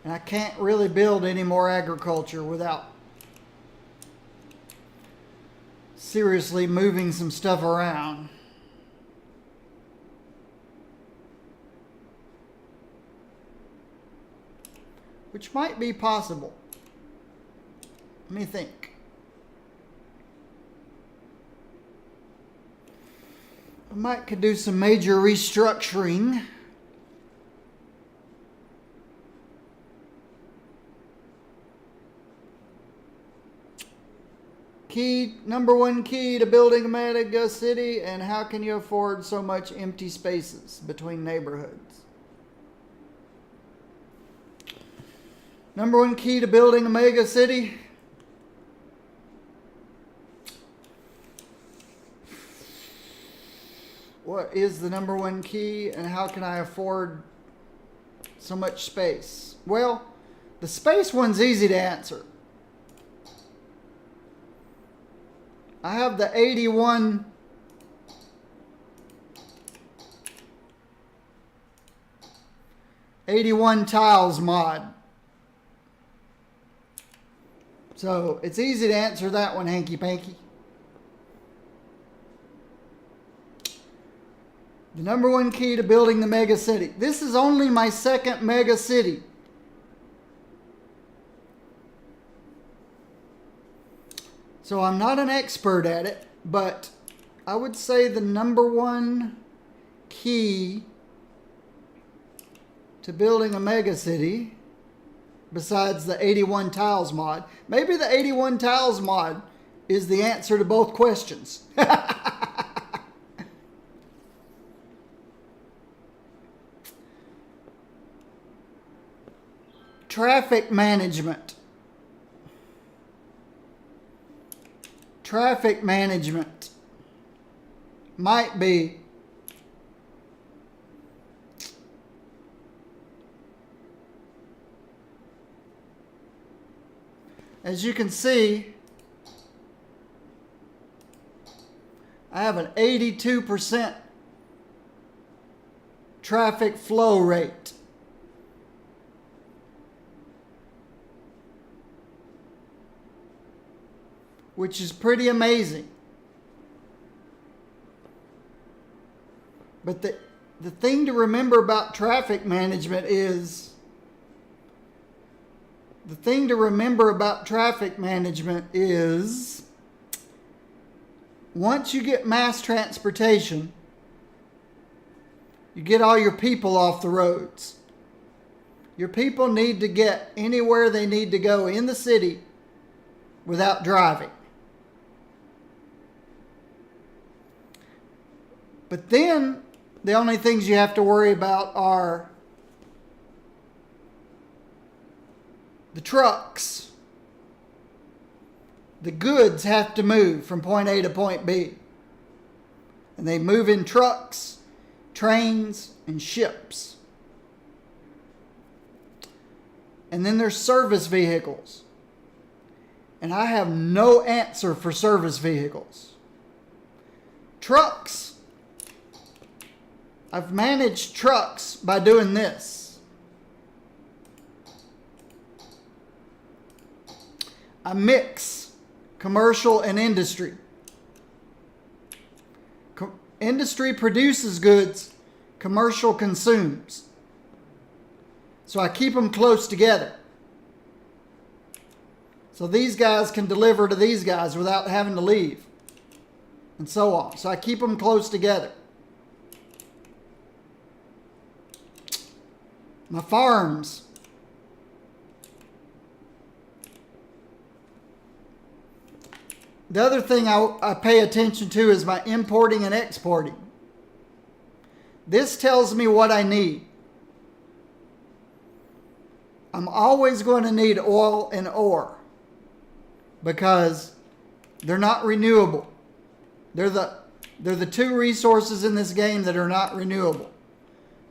And I can't really build any more agriculture without seriously moving some stuff around. Which might be possible. Let me think. I might could do some major restructuring. Number one key to building a mega city, and how can you afford so much empty spaces between neighborhoods? Number one key to building a mega city. What is the number one key, and how can I afford so much space? Well, the space one's easy to answer. I have the 81 tiles mod. So it's easy to answer that one, hanky panky. The number one key to building the mega city. This is only my second mega city. So I'm not an expert at it, but I would say the number one key to building a mega city, besides the 81 tiles mod, maybe the 81 tiles mod is the answer to both questions. Traffic management. Traffic management might be as you can see, I have an 82% traffic flow rate. Which is pretty amazing. But the thing to remember about traffic management is once you get mass transportation, you get all your people off the roads. Your people need to get anywhere they need to go in the city without driving. But then the only things you have to worry about are the trucks. The goods have to move from point A to point B. And they move in trucks, trains, and ships. And then there's service vehicles. And I have no answer for service vehicles. Trucks. I've managed trucks by doing this. I mix commercial and industry. Industry produces goods, commercial consumes. So I keep them close together. So these guys can deliver to these guys without having to leave. And so on. So I keep them close together. My farms. The other thing I pay attention to is my importing and exporting. This tells me what I need. I'm always going to need oil and ore because they're not renewable. They're the two resources in this game that are not renewable.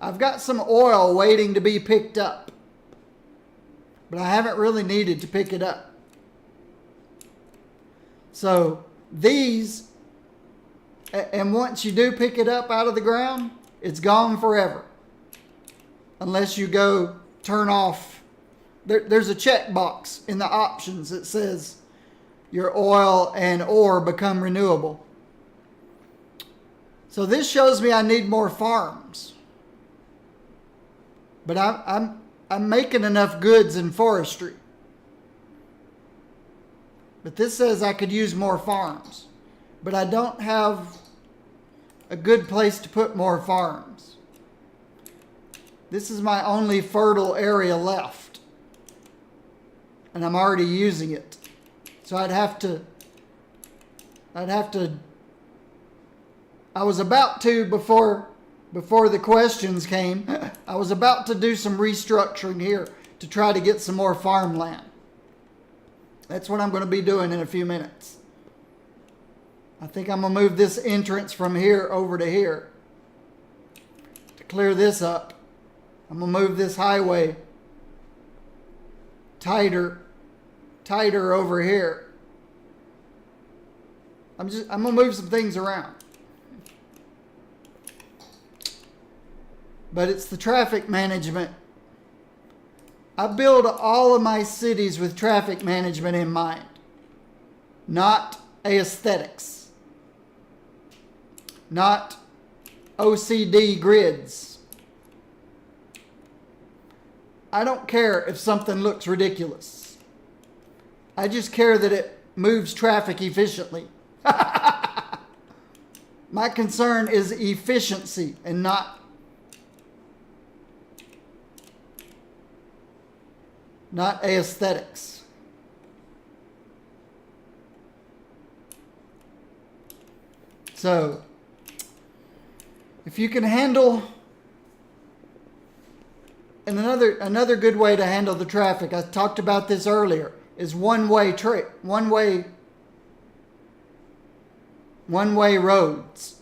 I've got some oil waiting to be picked up, but I haven't really needed to pick it up. So these, and once you do pick it up out of the ground, it's gone forever. Unless you go turn off there's a checkbox in the options that says your oil and ore become renewable. So this shows me I need more farms. But I'm making enough goods in forestry. But this says I could use more farms. But I don't have a good place to put more farms. This is my only fertile area left. And I'm already using it. So I'd have to, I was about to, before the questions came, I was about to do some restructuring here to try to get some more farmland. That's what I'm going to be doing in a few minutes. I think I'm going to move this entrance from here over to here to clear this up. I'm going to move this highway tighter over here. I'm going to move some things around. But it's the traffic management. I build all of my cities with traffic management in mind, not aesthetics, not OCD grids. I don't care if something looks ridiculous. I just care that it moves traffic efficiently. My concern is efficiency and not aesthetics. So, if you can handle, and another good way to handle the traffic, I talked about this earlier, is one-way roads.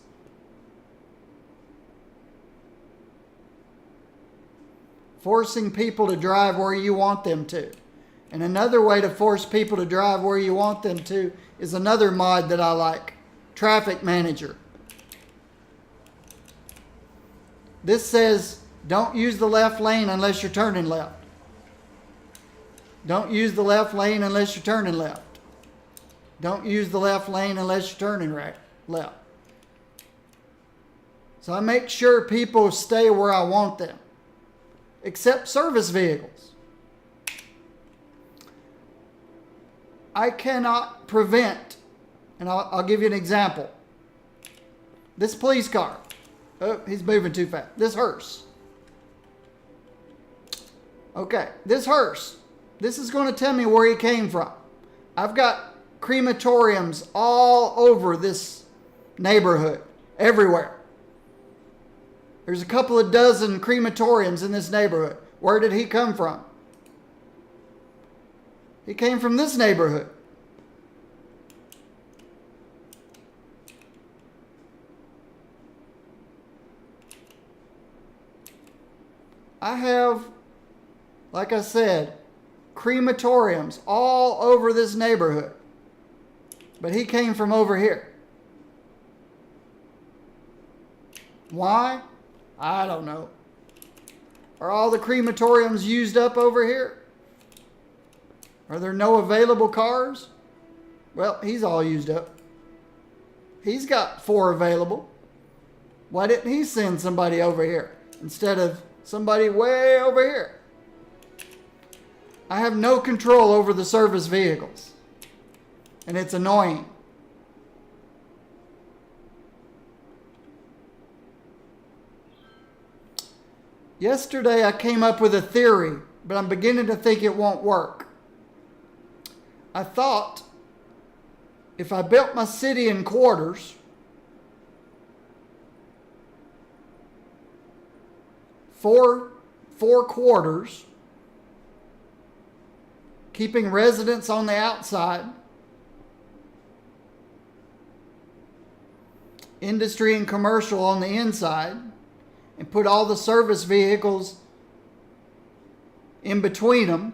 Forcing people to drive where you want them to. And another way to force people to drive where you want them to is another mod that I like, Traffic Manager. This says, don't use the left lane unless you're turning left. Don't use the left lane unless you're turning left. Don't use the left lane unless you're turning left. So I make sure people stay where I want them. Except service vehicles. I cannot prevent, and I'll give you an example. This police car. Oh, he's moving too fast. This hearse. Okay, this hearse. This is going to tell me where he came from. I've got crematoriums all over this neighborhood, everywhere. There's a couple of dozen crematoriums in this neighborhood. Where did he come from? He came from this neighborhood. I have, like I said, crematoriums all over this neighborhood. But he came from over here. Why? I don't know. Are all the crematoriums used up over here? Are there no available cars? Well, he's all used up. He's got 4 available. Why didn't he send somebody over here instead of somebody way over here? I have no control over the service vehicles. And it's annoying. Yesterday I came up with a theory, but I'm beginning to think it won't work. I thought if I built my city in quarters, four quarters, keeping residents on the outside, industry and commercial on the inside, and put all the service vehicles in between them,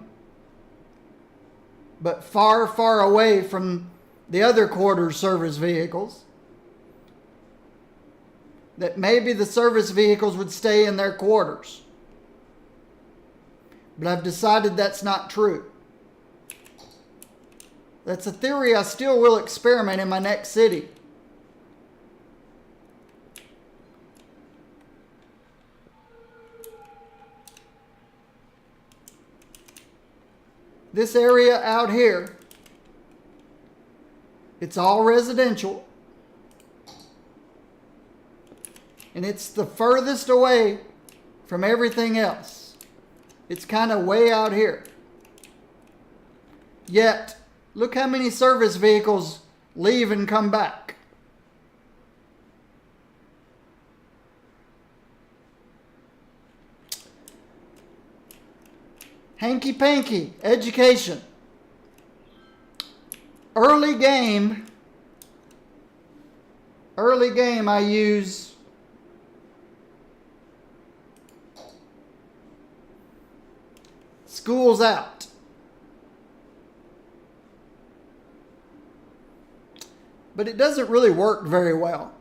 but far, far away from the other quarters service vehicles, that maybe the service vehicles would stay in their quarters. But I've decided that's not true. That's a theory I still will experiment in my next city. This area out here, it's all residential. And it's the furthest away from everything else. It's kind of way out here. Yet, look how many service vehicles leave and come back. Hanky panky, education. Early game I use school's out. But it doesn't really work very well.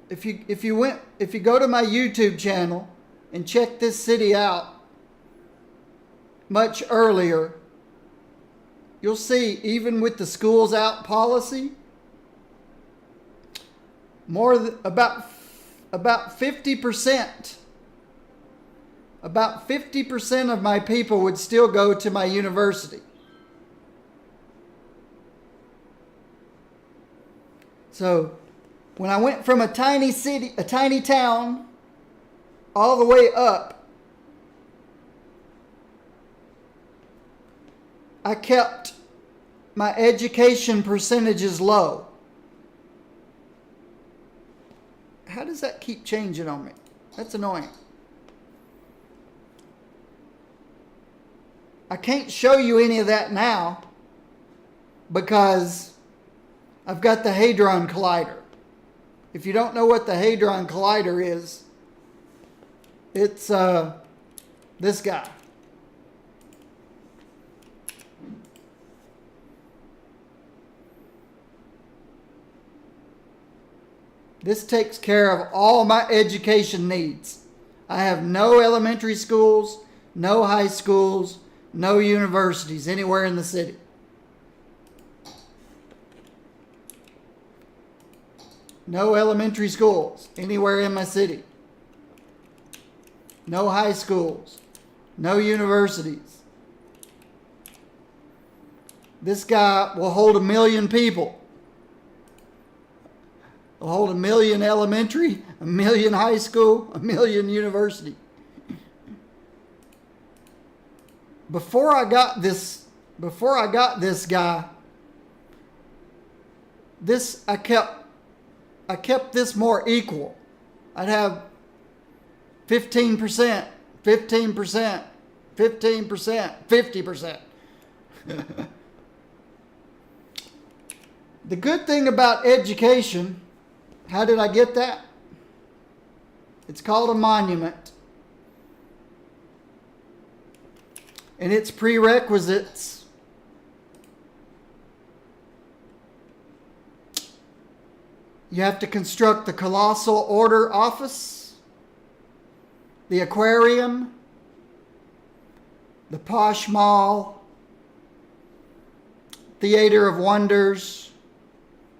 If you go to my YouTube channel and check this city out much earlier, you'll see even with the schools out policy, about 50% of my people would still go to my university. So when I went from a tiny city, a tiny town, all the way up, I kept my education percentages low. How does that keep changing on me? That's annoying. I can't show you any of that now because I've got the Hadron Collider. If you don't know what the Hadron Collider is, it's this guy. This takes care of all my education needs. I have no elementary schools, no high schools, no universities anywhere in the city. No elementary schools anywhere in my city. No high schools, no universities. This guy will hold 1 million people. Will hold 1 million elementary, 1 million high school, 1 million university. Before I got this guy, I kept this more equal. I'd have 15%, 15%, 15%, 50%. The good thing about education, how did I get that? It's called a monument. And its prerequisites you have to construct the Colossal Order Office, the aquarium, the Posh Mall, Theater of Wonders,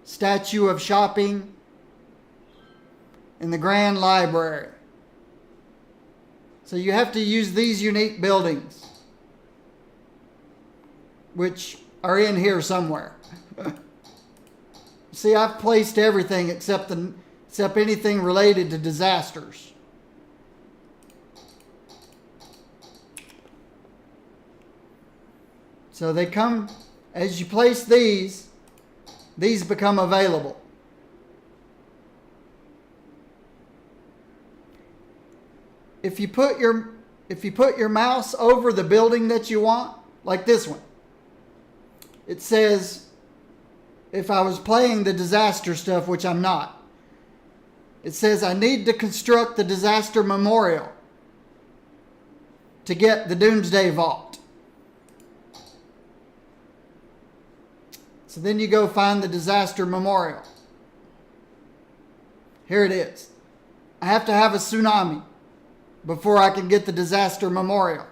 Statue of Shopping, and the Grand Library. So you have to use these unique buildings, which are in here somewhere. See, I've placed everything except anything related to disasters. So they come, as you place these become available. If you put your mouse over the building that you want, like this one, it says, if I was playing the disaster stuff, which I'm not, it says I need to construct the disaster memorial to get the Doomsday Vault. So then you go find the disaster memorial. Here it is. I have to have a tsunami before I can get the disaster memorial.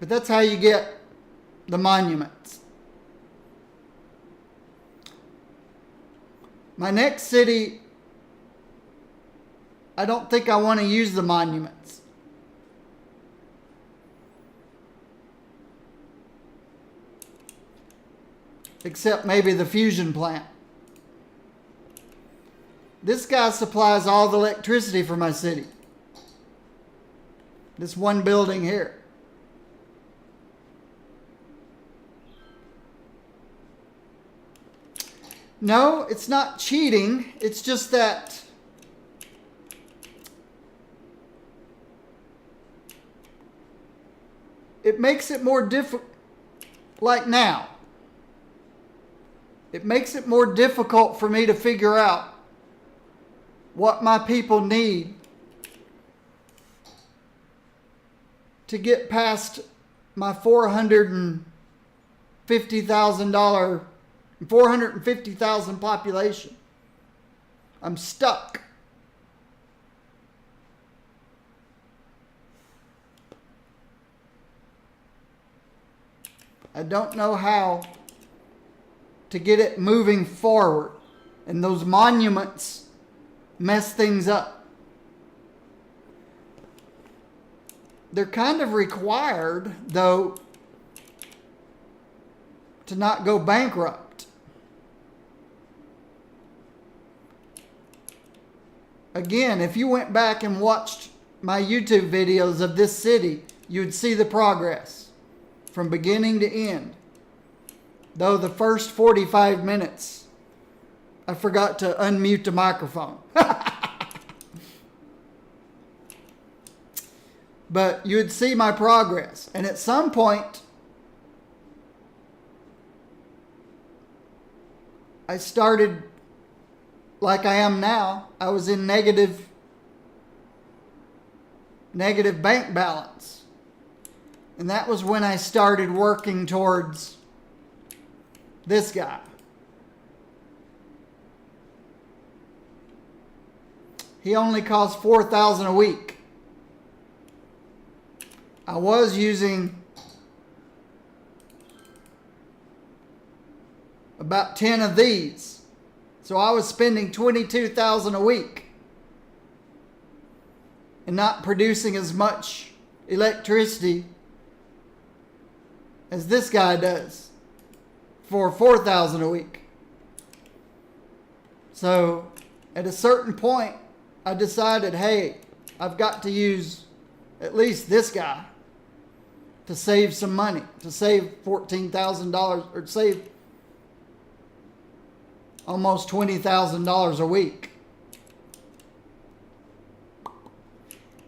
But that's how you get the monuments. My next city, I don't think I want to use the monuments. Except maybe the fusion plant. This guy supplies all the electricity for my city. This one building here. No, it's not cheating. It's just that it makes it more difficult. Like now, it makes it more difficult for me to figure out what my people need to get past my $450,000 population. I'm stuck. I don't know how to get it moving forward. And those monuments mess things up. They're kind of required, though, to not go bankrupt. Again, if you went back and watched my YouTube videos of this city, you'd see the progress from beginning to end. Though the first 45 minutes, I forgot to unmute the microphone. But you'd see my progress. And at some point, I started like I am now. I was in negative bank balance. And that was when I started working towards this guy. He only costs $4,000 a week. I was using about 10 of these. So I was spending $22,000 a week and not producing as much electricity as this guy does for $4,000 a week. So at a certain point, I decided, hey, I've got to use at least this guy to save some money, to save $14,000 or save almost $20,000 a week.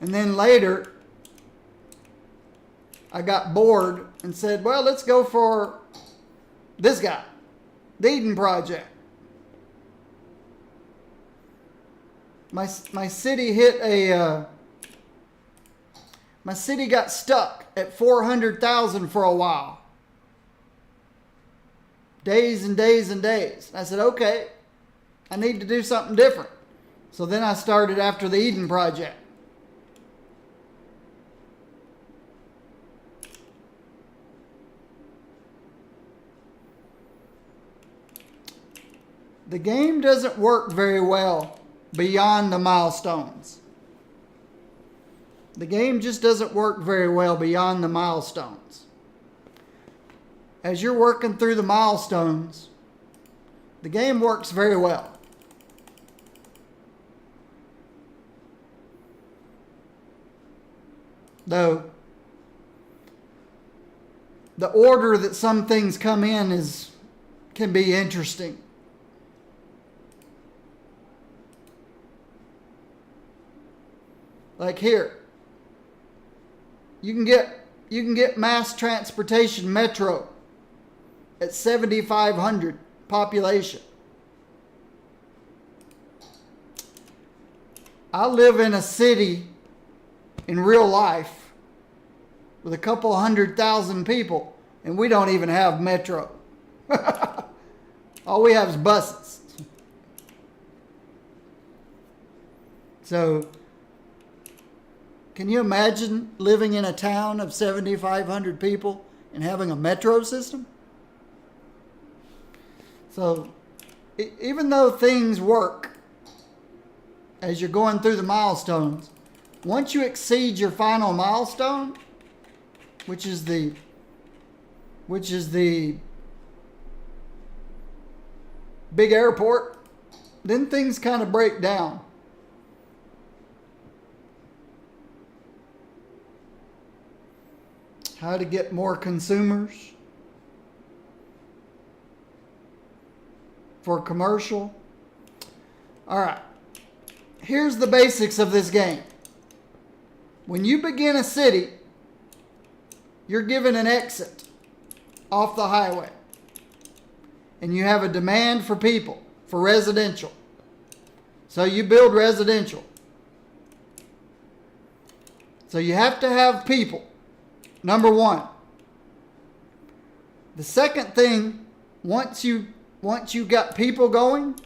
And then later, I got bored and said, well, let's go for this guy, the Eden Project. My city hit a... my city got stuck at 400,000 for a while. Days and days and days. I said, okay, I need to do something different. So then I started after the Eden Project. The game doesn't work very well beyond the milestones. The game just doesn't work very well beyond the milestones. As you're working through the milestones, the game works very well. Though, the order that some things come in can be interesting. Like here, you can get mass transportation metro at 7,500 population. I live in a city in real life with a couple 100,000 people, and we don't even have metro. All we have is buses. So Can you imagine living in a town of 7,500 people and having a metro system? So even though things work as you're going through the milestones, once you exceed your final milestone, which is the big airport, then things kind of break down. How to get more consumers for commercial. All right. Here's the basics of this game. When you begin a city, you're given an exit off the highway. And you have a demand for people, for residential. So you build residential. So you have to have people. Number one. The second thing, once you got people going,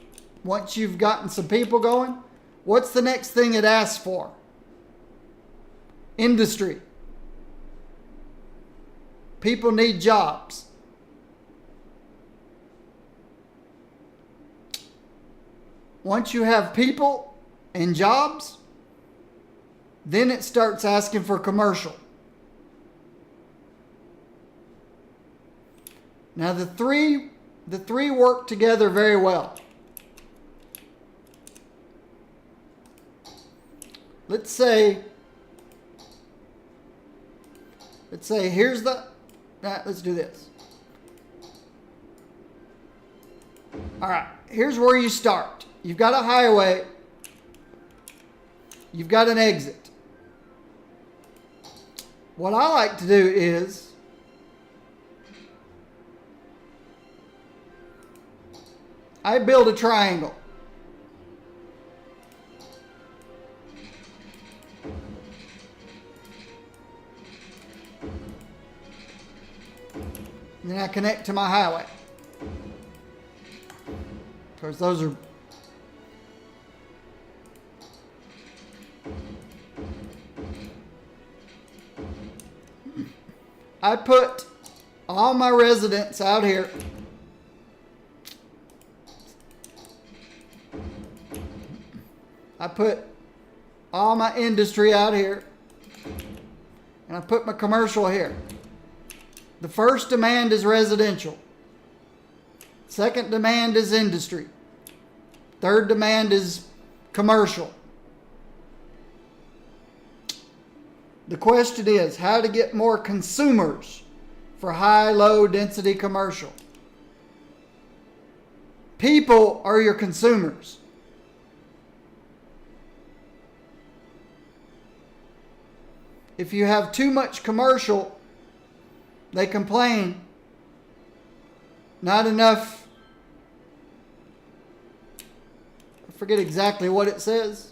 once you've gotten some people going, what's the next thing it asks for? Industry. People need jobs. Once you have people and jobs, then it starts asking for commercial. Now the three work together very well. Let's say here's the, let's do this. All right, here's where you start. You've got a highway. You've got an exit. What I like to do is I build a triangle. And then I connect to my highway. Of course, those are I put all my residents out here. I put all my industry out here. And I put my commercial here. The first demand is residential. Second demand is industry. Third demand is commercial. The question is how to get more consumers for high, low density commercial. People are your consumers. If you have too much commercial, they complain. Not enough. I forget exactly what it says.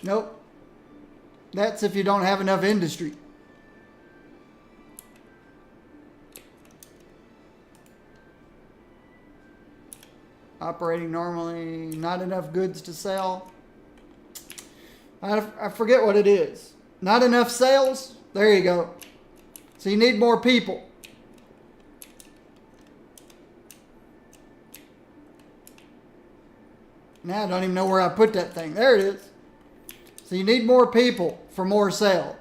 Nope. That's if you don't have enough industry. Operating normally, not enough goods to sell. I forget what it is. Not enough sales? There you go. So you need more people. Now I don't even know where I put that thing. There it is. So you need more people for more sales.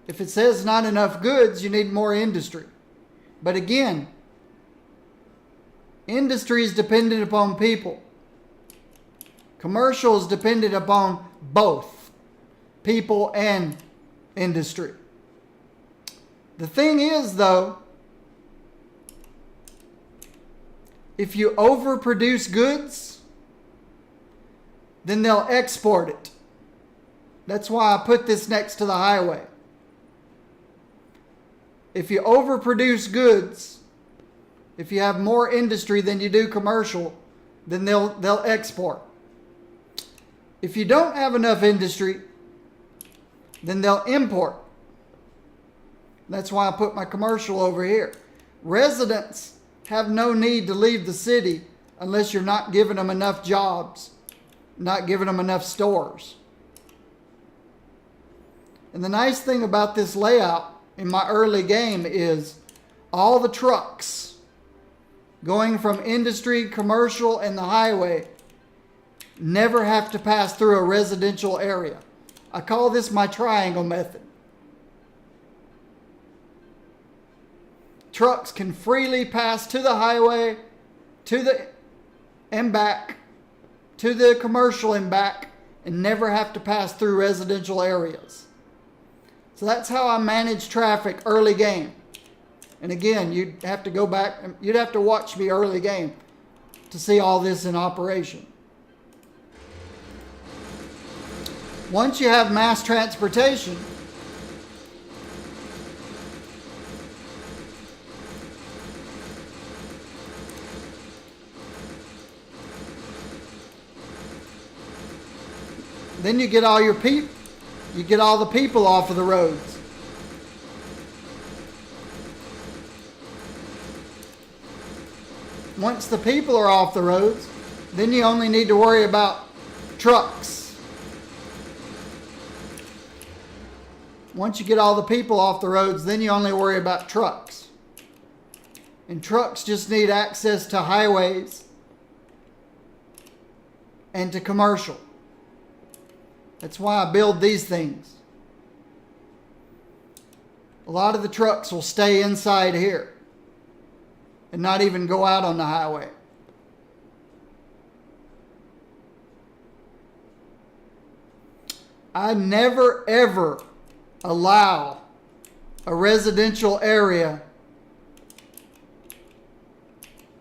If it says not enough goods, you need more industry. But again, industry is dependent upon people. Commercial is dependent upon both people and industry. The thing is, though, if you overproduce goods, then they'll export it. That's why I put this next to the highway. If you overproduce goods, if you have more industry than you do commercial, then they'll export. If you don't have enough industry, then they'll import. That's why I put my commercial over here. Residents have no need to leave the city unless you're not giving them enough jobs, not giving them enough stores. And the nice thing about this layout in my early game is all the trucks going from industry, commercial, and the highway never have to pass through a residential area. I call this my triangle method. Trucks can freely pass to the highway, and back, to the commercial and back, and never have to pass through residential areas. So that's how I manage traffic early game. And again, you'd have to go back, you'd have to watch me early game to see all this in operation. Once you have mass transportation, then you get all your you get all the people off of the roads. Once the people are off the roads, then you only need to worry about trucks. Once you get all the people off the roads, then you only worry about trucks. And trucks just need access to highways and to commercial. That's why I build these things. A lot of the trucks will stay inside here and not even go out on the highway. I never ever allow a residential area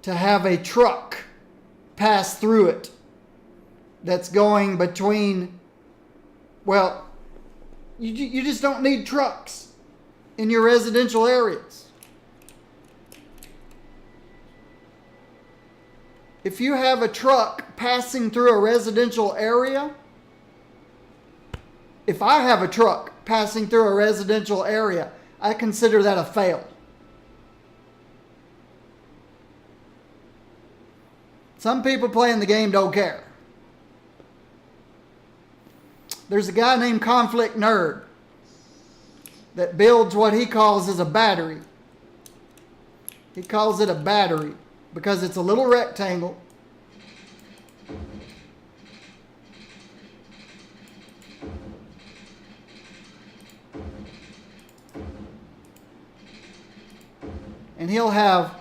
to have a truck pass through it that's going between, well, you just don't need trucks in your residential areas. If you have a truck passing through a residential area, if I have a truck passing through a residential area, I consider that a fail. Some people playing the game don't care. There's a guy named Conflict Nerd that builds what he calls as a battery. He calls it a battery because it's a little rectangle. And he'll have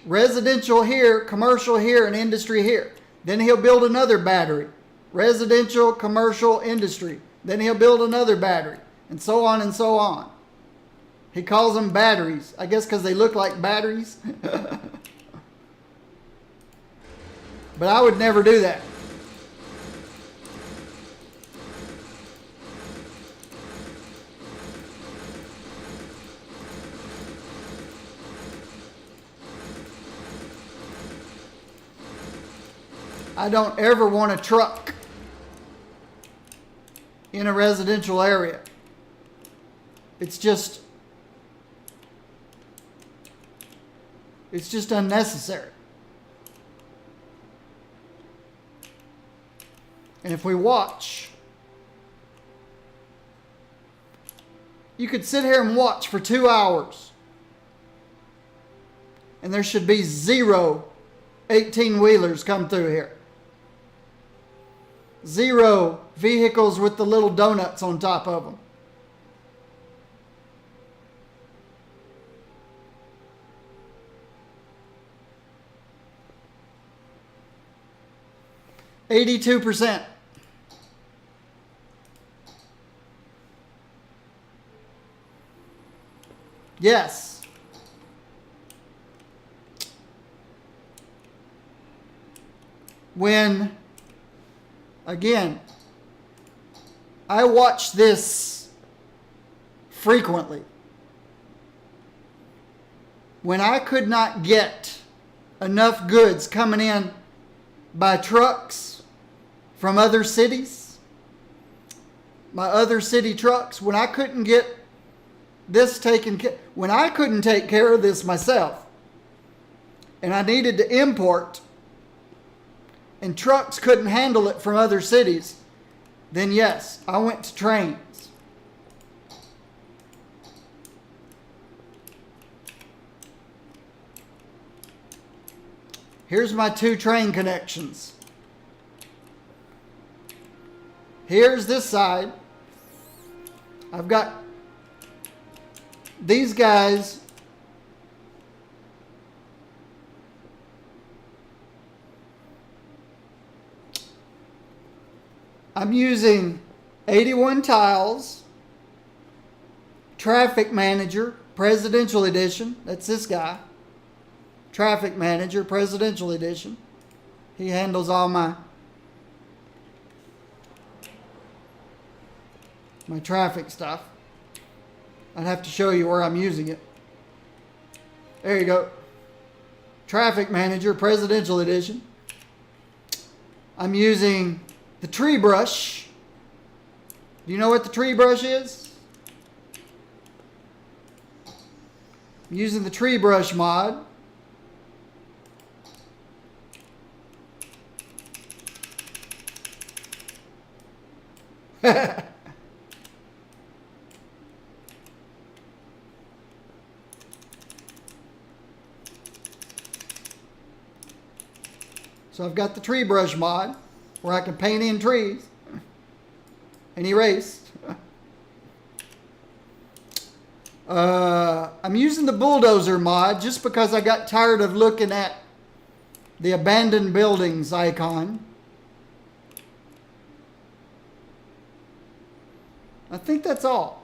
residential here, commercial here, and industry here. Then he'll build another battery. Residential, commercial, industry. Then he'll build another battery. And so on and so on. He calls them batteries. I guess because they look like batteries. But I would never do that. I don't ever want a truck in a residential area. It's just unnecessary. And if we watch, you could sit here and watch for 2 hours, and there should be 0 18-wheelers come through here. 0 vehicles with the little donuts on top of them. %. Yes. When, again, I watch this frequently. When I could not get enough goods coming in by trucks from other cities, my other city trucks, when I couldn't get this taken care, when I couldn't take care of this myself, and I needed to import and trucks couldn't handle it from other cities, then yes, I went to trains. Here's my 2 train connections. Here's this side. I've got these guys. I'm using 81 tiles, Traffic Manager, Presidential Edition. That's this guy. Traffic Manager, Presidential Edition. He handles all my traffic stuff. I'd have to show you where I'm using it. There you go. Traffic Manager, Presidential Edition. I'm using the tree brush. Do you know what the tree brush is? I'm using the tree brush mod. So I've got the tree brush mod where I can paint in trees and erase. I'm using the bulldozer mod just because I got tired of looking at the abandoned buildings icon. I think that's all.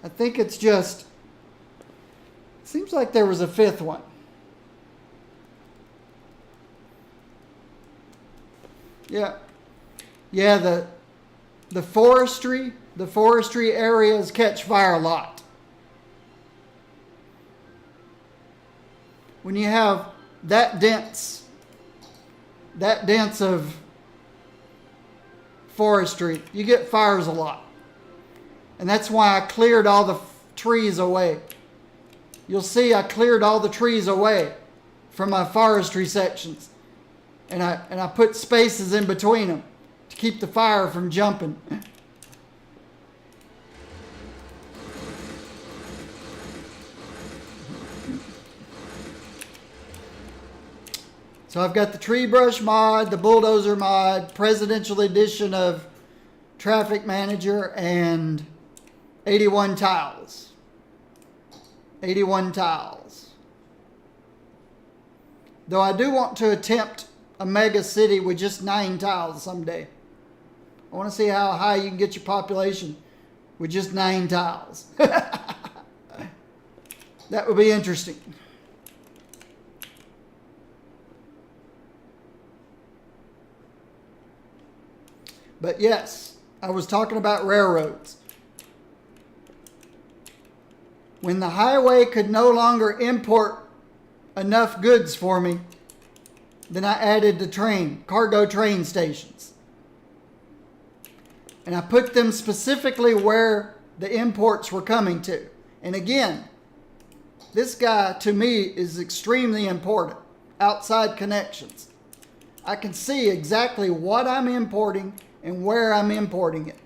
I think it's just, seems like there was a 5th one. Yeah. Yeah, the forestry areas catch fire a lot. When you have that dense of forestry, you get fires a lot. And that's why I cleared all the trees away. You'll see I cleared all the trees away from my forestry sections. And I put spaces in between them to keep the fire from jumping. So I've got the tree brush mod, the bulldozer mod, presidential edition of Traffic Manager, and 81 tiles. 81 tiles. Though I do want to attempt a mega city with just 9 tiles someday. I want to see how high you can get your population with just 9 tiles. That would be interesting. But yes, I was talking about railroads. When the highway could no longer import enough goods for me, then I added the cargo train stations. And I put them specifically where the imports were coming to. And again, this guy to me is extremely important. Outside connections. I can see exactly what I'm importing and where I'm importing it.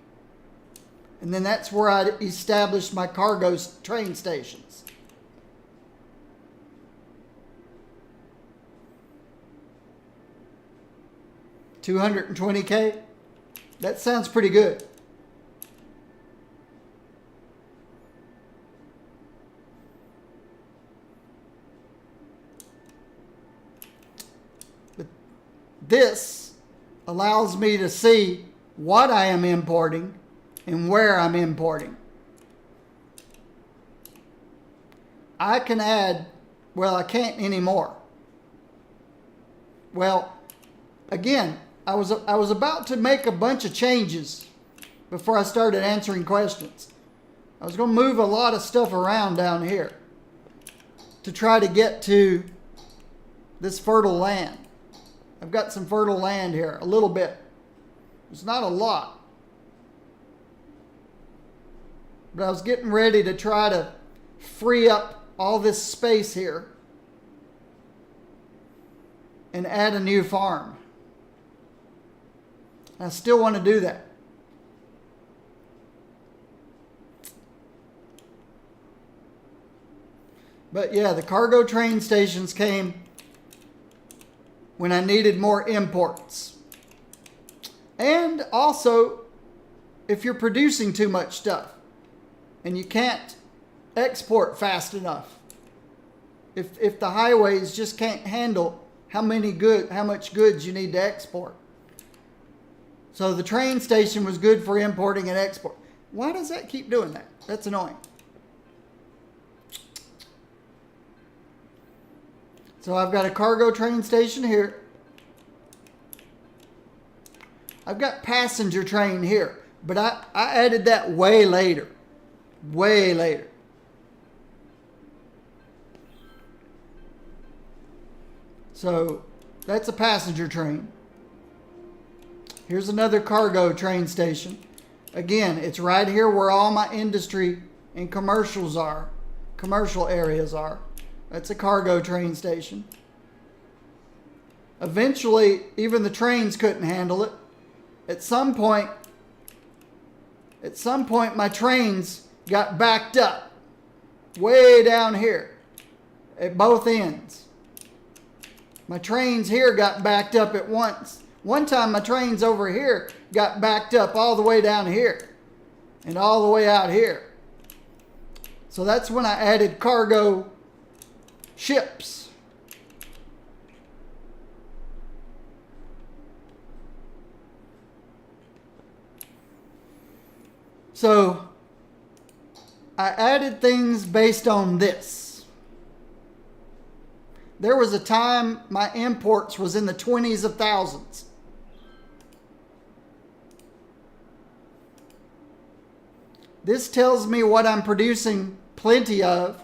And then that's where I established my cargo train stations. $220K? That sounds pretty good. But this allows me to see what I am importing and where I'm importing. I can add, well, I can't anymore. Well, again, I was about to make a bunch of changes before I started answering questions. I was going to move a lot of stuff around down here to try to get to this fertile land. I've got some fertile land here, a little bit. It's not a lot. But I was getting ready to try to free up all this space here and add a new farm. I still want to do that. But yeah, the cargo train stations came when I needed more imports. And also, if you're producing too much stuff and you can't export fast enough, if the highways just can't handle how much goods you need to export. So the train station was good for importing and export. Why does that keep doing that? That's annoying. So I've got a cargo train station here. I've got passenger train here, but I added that way later. Way later. So that's a passenger train. Here's another cargo train station. Again, it's right here where all my industry and commercial areas are. That's a cargo train station. Eventually, even the trains couldn't handle it. At some point, my trains got backed up way down here at both ends. My trains here got backed up at once. One time my trains over here got backed up all the way down here and all the way out here. So that's when I added cargo ships. So I added things based on this. There was a time my imports was in the 20s of thousands. This tells me what I'm producing plenty of.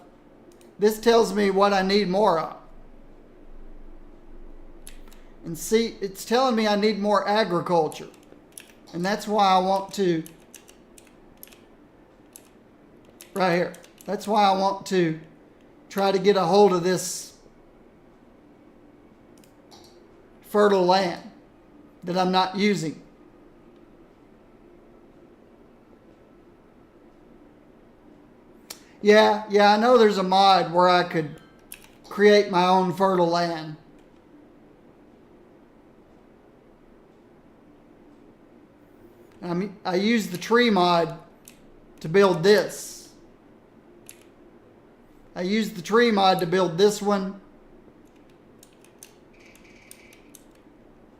This tells me what I need more of. And see, it's telling me I need more agriculture. And that's why I want to, right here, that's why I want to try to get a hold of this fertile land that I'm not using. Yeah, I know there's a mod where I could create my own fertile land. I used the tree mod to build this. I used the tree mod to build this one.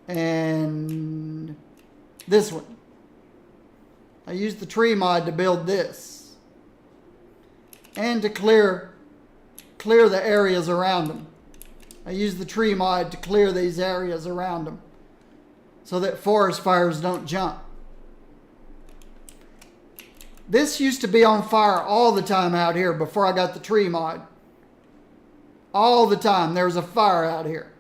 And this one. I used the tree mod to build this. And to clear the areas around them. I used the tree mod to clear these areas around them so that forest fires don't jump. This used to be on fire all the time out here before I got the tree mod. All the time there was a fire out here.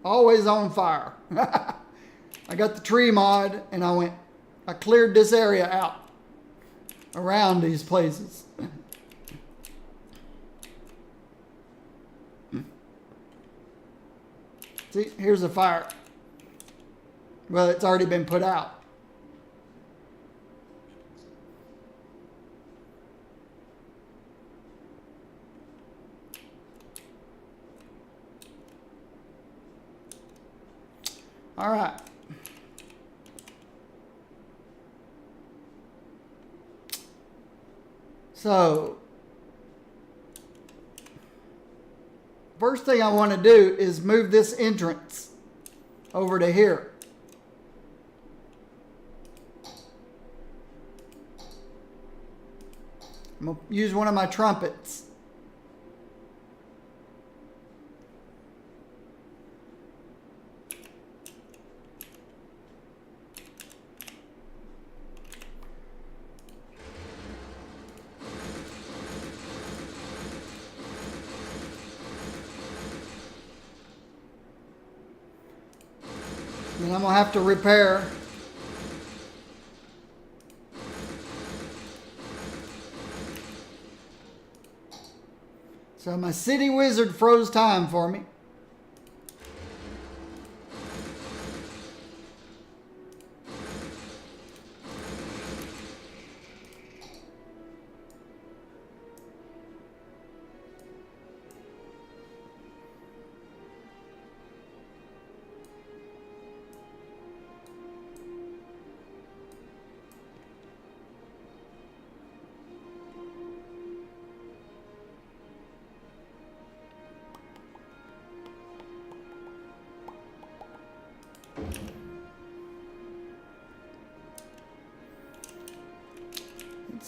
Always on fire. I got the tree mod and I cleared this area out around these places. See, here's a fire. Well, it's already been put out. All right. So, first thing I want to do is move this entrance over to here. I'm going to use one of my trumpets. And I'm going to have to repair. So my city wizard froze time for me.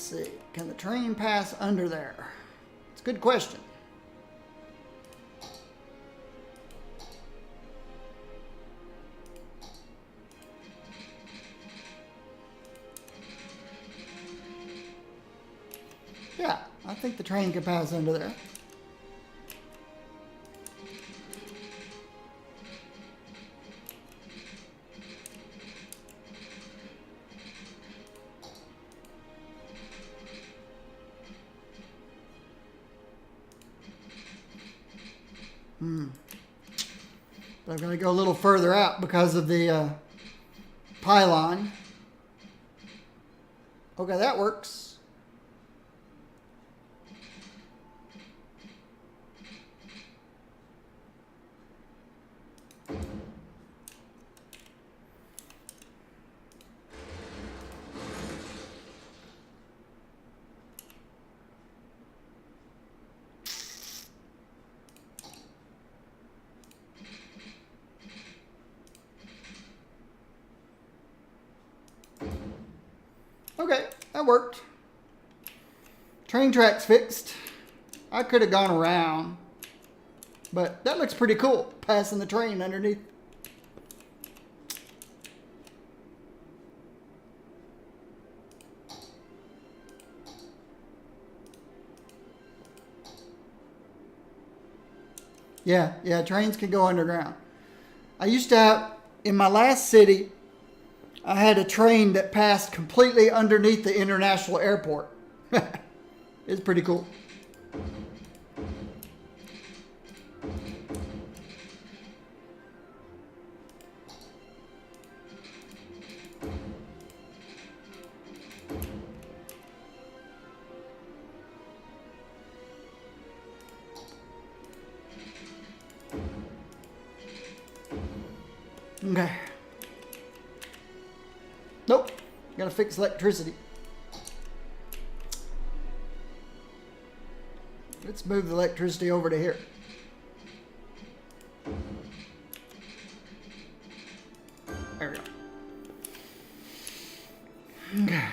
see. Can the train pass under there? It's a good question. Yeah, I think the train can pass under there. But I'm going to go a little further out because of the pylon. Okay, that works. Okay, that worked. Train tracks fixed. I could have gone around, but that looks pretty cool, passing the train underneath. Yeah, trains can go underground. I used to have, in my last city, I had a train that passed completely underneath the international airport. It's pretty cool. Okay. Nope. Gotta fix electricity. Let's move the electricity over to here. There we go. Okay.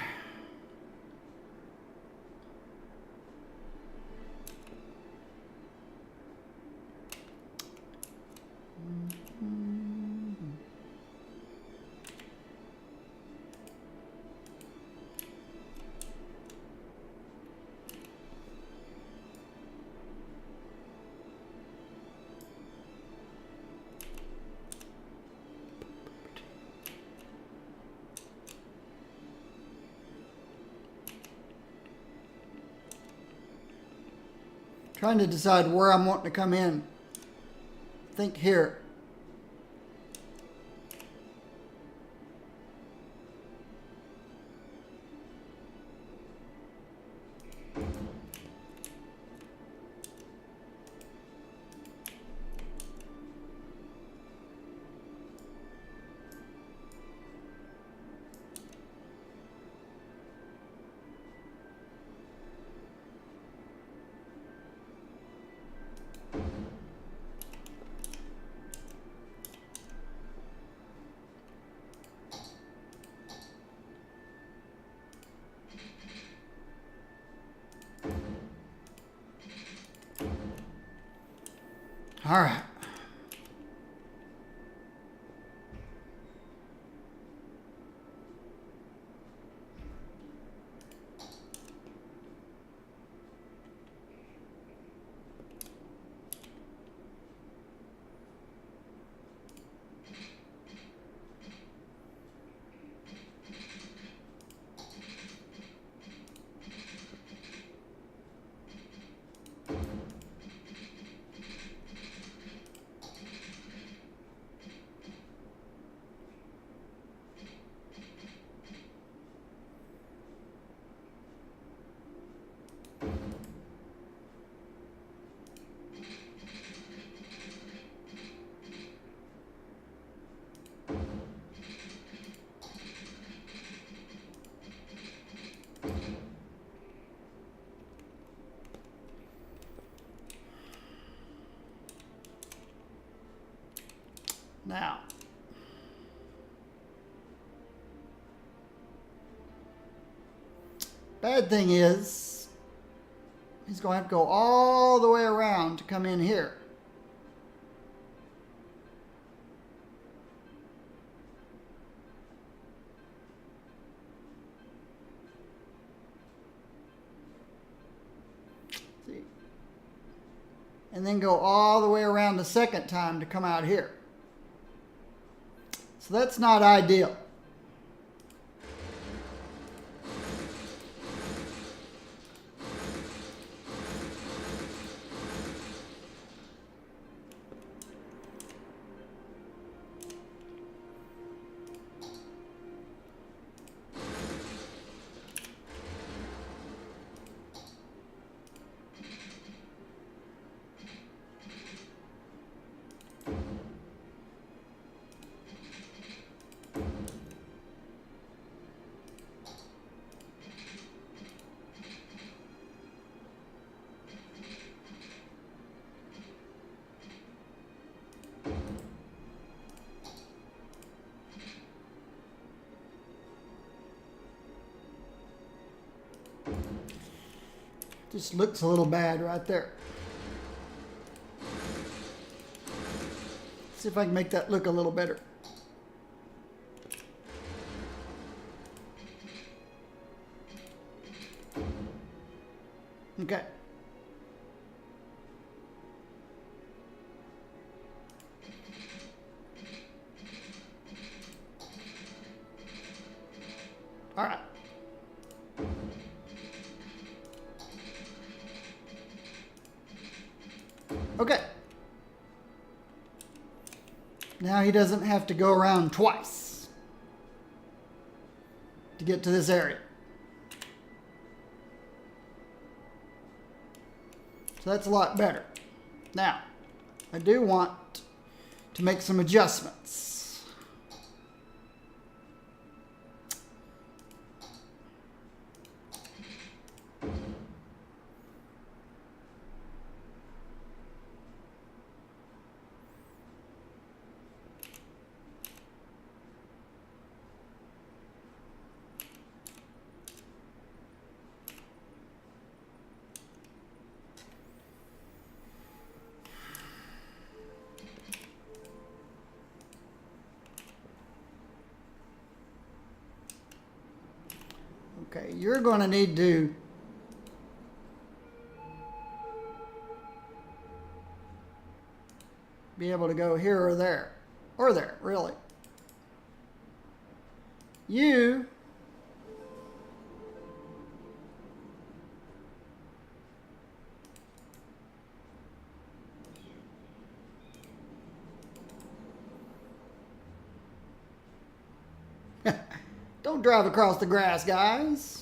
Trying to decide where I'm wanting to come in. Think here. All right. Now, Bad thing is, he's going to have to go all the way around to come in here. See? And then go all the way around the second time to come out here. So that's not ideal. Just looks a little bad right there. See if I can make that look a little better. Okay. All right. Okay. Now he doesn't have to go around twice to get to this area. So that's a lot better. Now, I do want to make some adjustments. Okay, you're going to need to be able to go here or there. Or there, really. You don't drive across the grass, guys.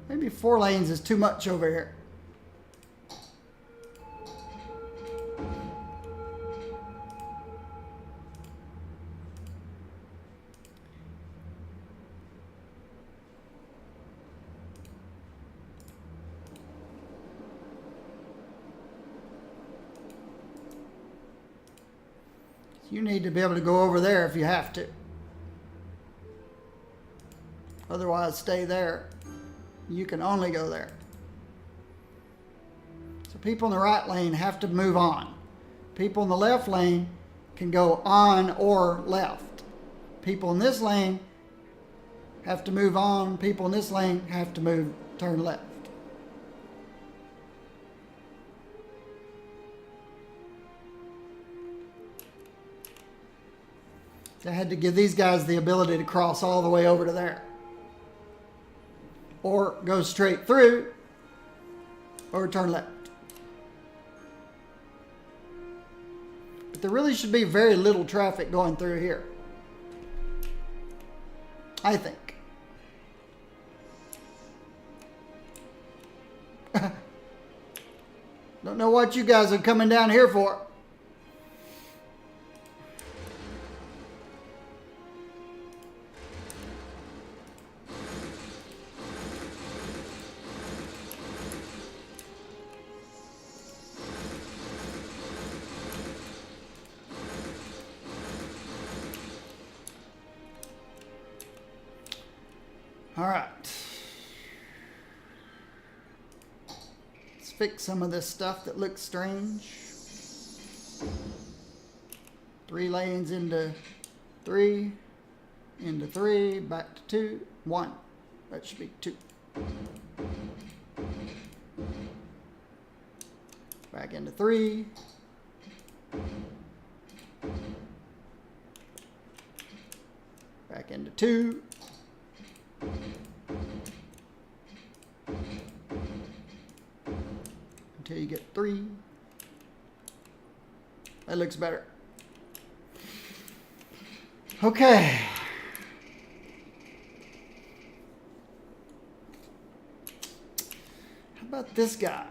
Maybe 4 lanes is too much over here. You need to be able to go over there if you have to. Otherwise, stay there. You can only go there. So people in the right lane have to move on. People in the left lane can go on or left. People in this lane have to move on. People in this lane have to turn left. I had to give these guys the ability to cross all the way over to there. Or go straight through, or turn left. But there really should be very little traffic going through here, I think. Don't know what you guys are coming down here for. All right. Let's fix some of this stuff that looks strange. 3 lanes into 3, into 3, back to 2, 1. That should be 2. Back into 3. Back into 2. Until you get 3. That looks better. Okay. How about this guy?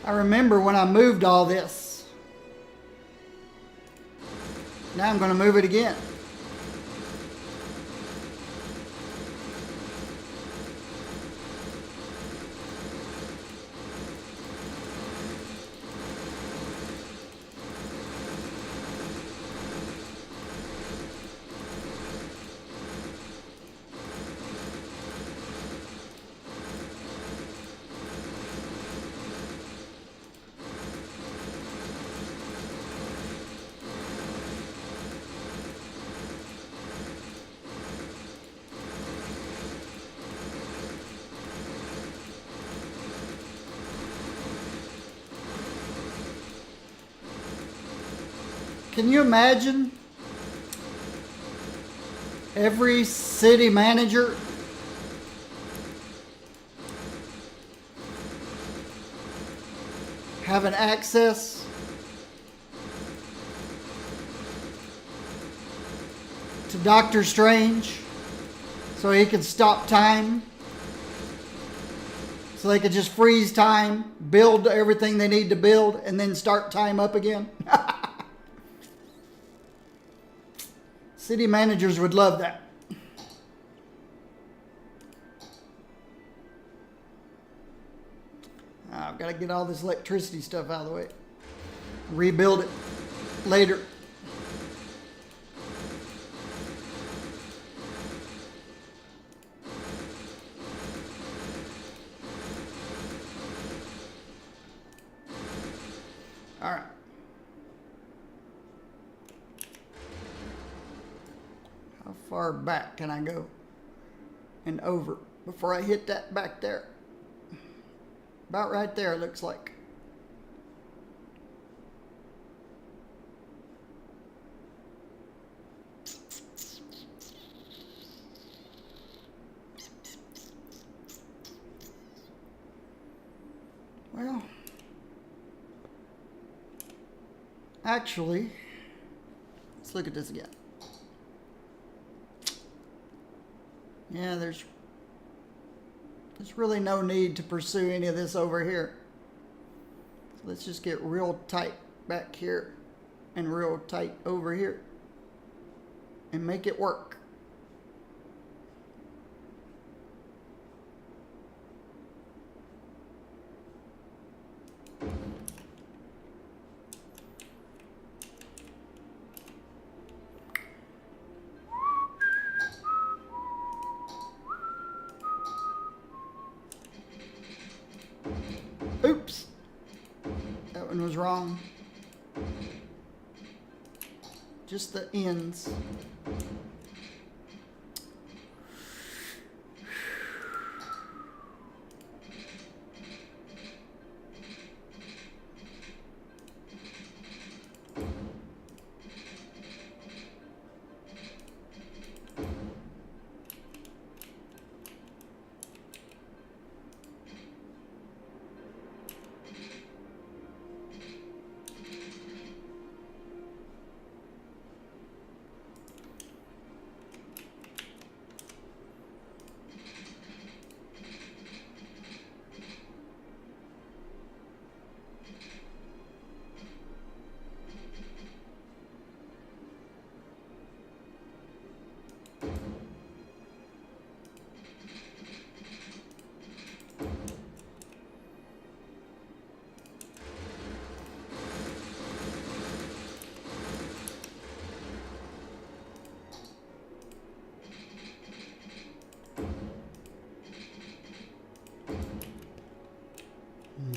I remember when I moved all this. Now I'm going to move it again. Can you imagine every city manager having access to Doctor Strange so he could stop time, so they could just freeze time, build everything they need to build, and then start time up again? City managers would love that. I've got to get all this electricity stuff out of the way. Rebuild it later. All right. How far back can I go and over before I hit that back there? About right there, it looks like. Well, actually, let's look at this again. Yeah, there's really no need to pursue any of this over here. So let's just get real tight back here and real tight over here. and make it work. Oops, that one was wrong. Just the ends.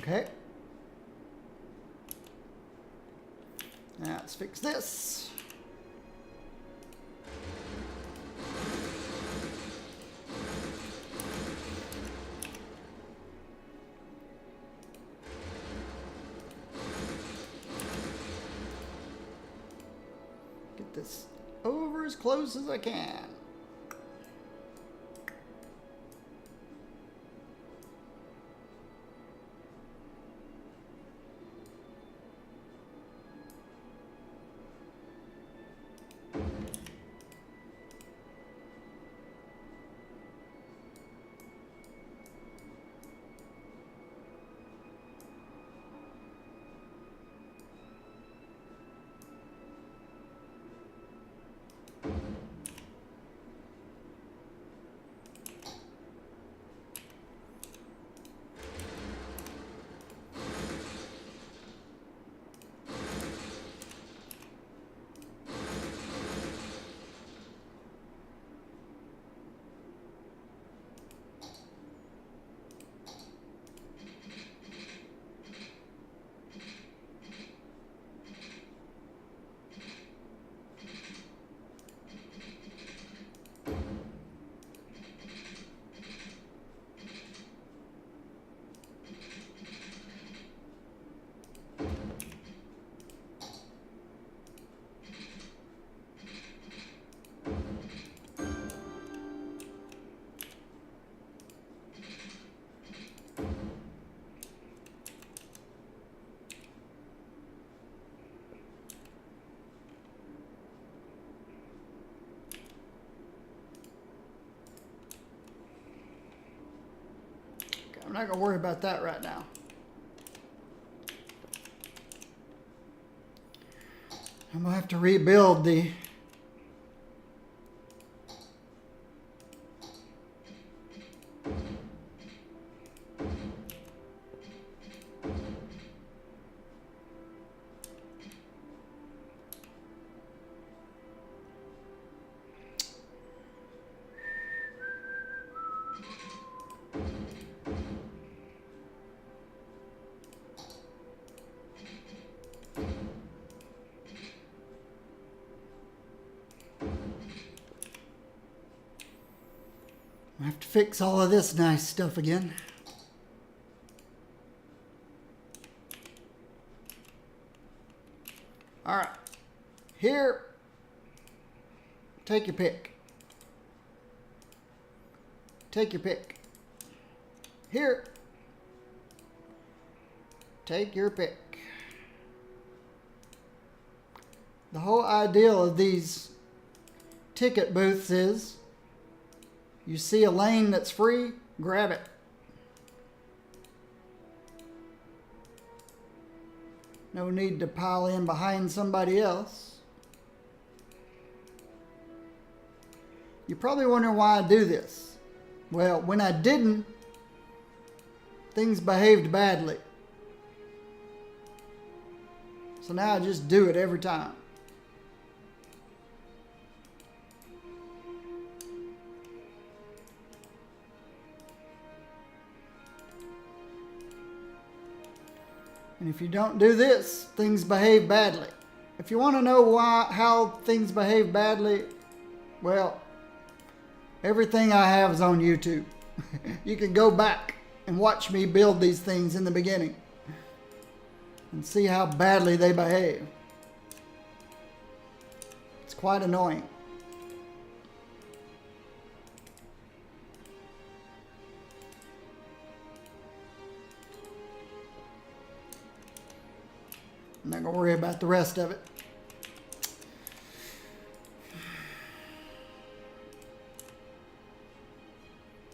Okay. Now let's fix this. Get this over as close as I can. I'm not going to worry about that right now. I'm going to have to rebuild the I have to fix all of this nice stuff again. All right, here, take your pick. Take your pick. Here, take your pick. The whole ideal of these ticket booths is you see a lane that's free, grab it. No need to pile in behind somebody else. You're probably wondering why I do this. Well, when I didn't, things behaved badly. So now I just do it every time. And if you don't do this, things behave badly. If you want to know how things behave badly, well, everything I have is on YouTube. You can go back and watch me build these things in the beginning and see how badly they behave. It's quite annoying. I'm not going to worry about the rest of it.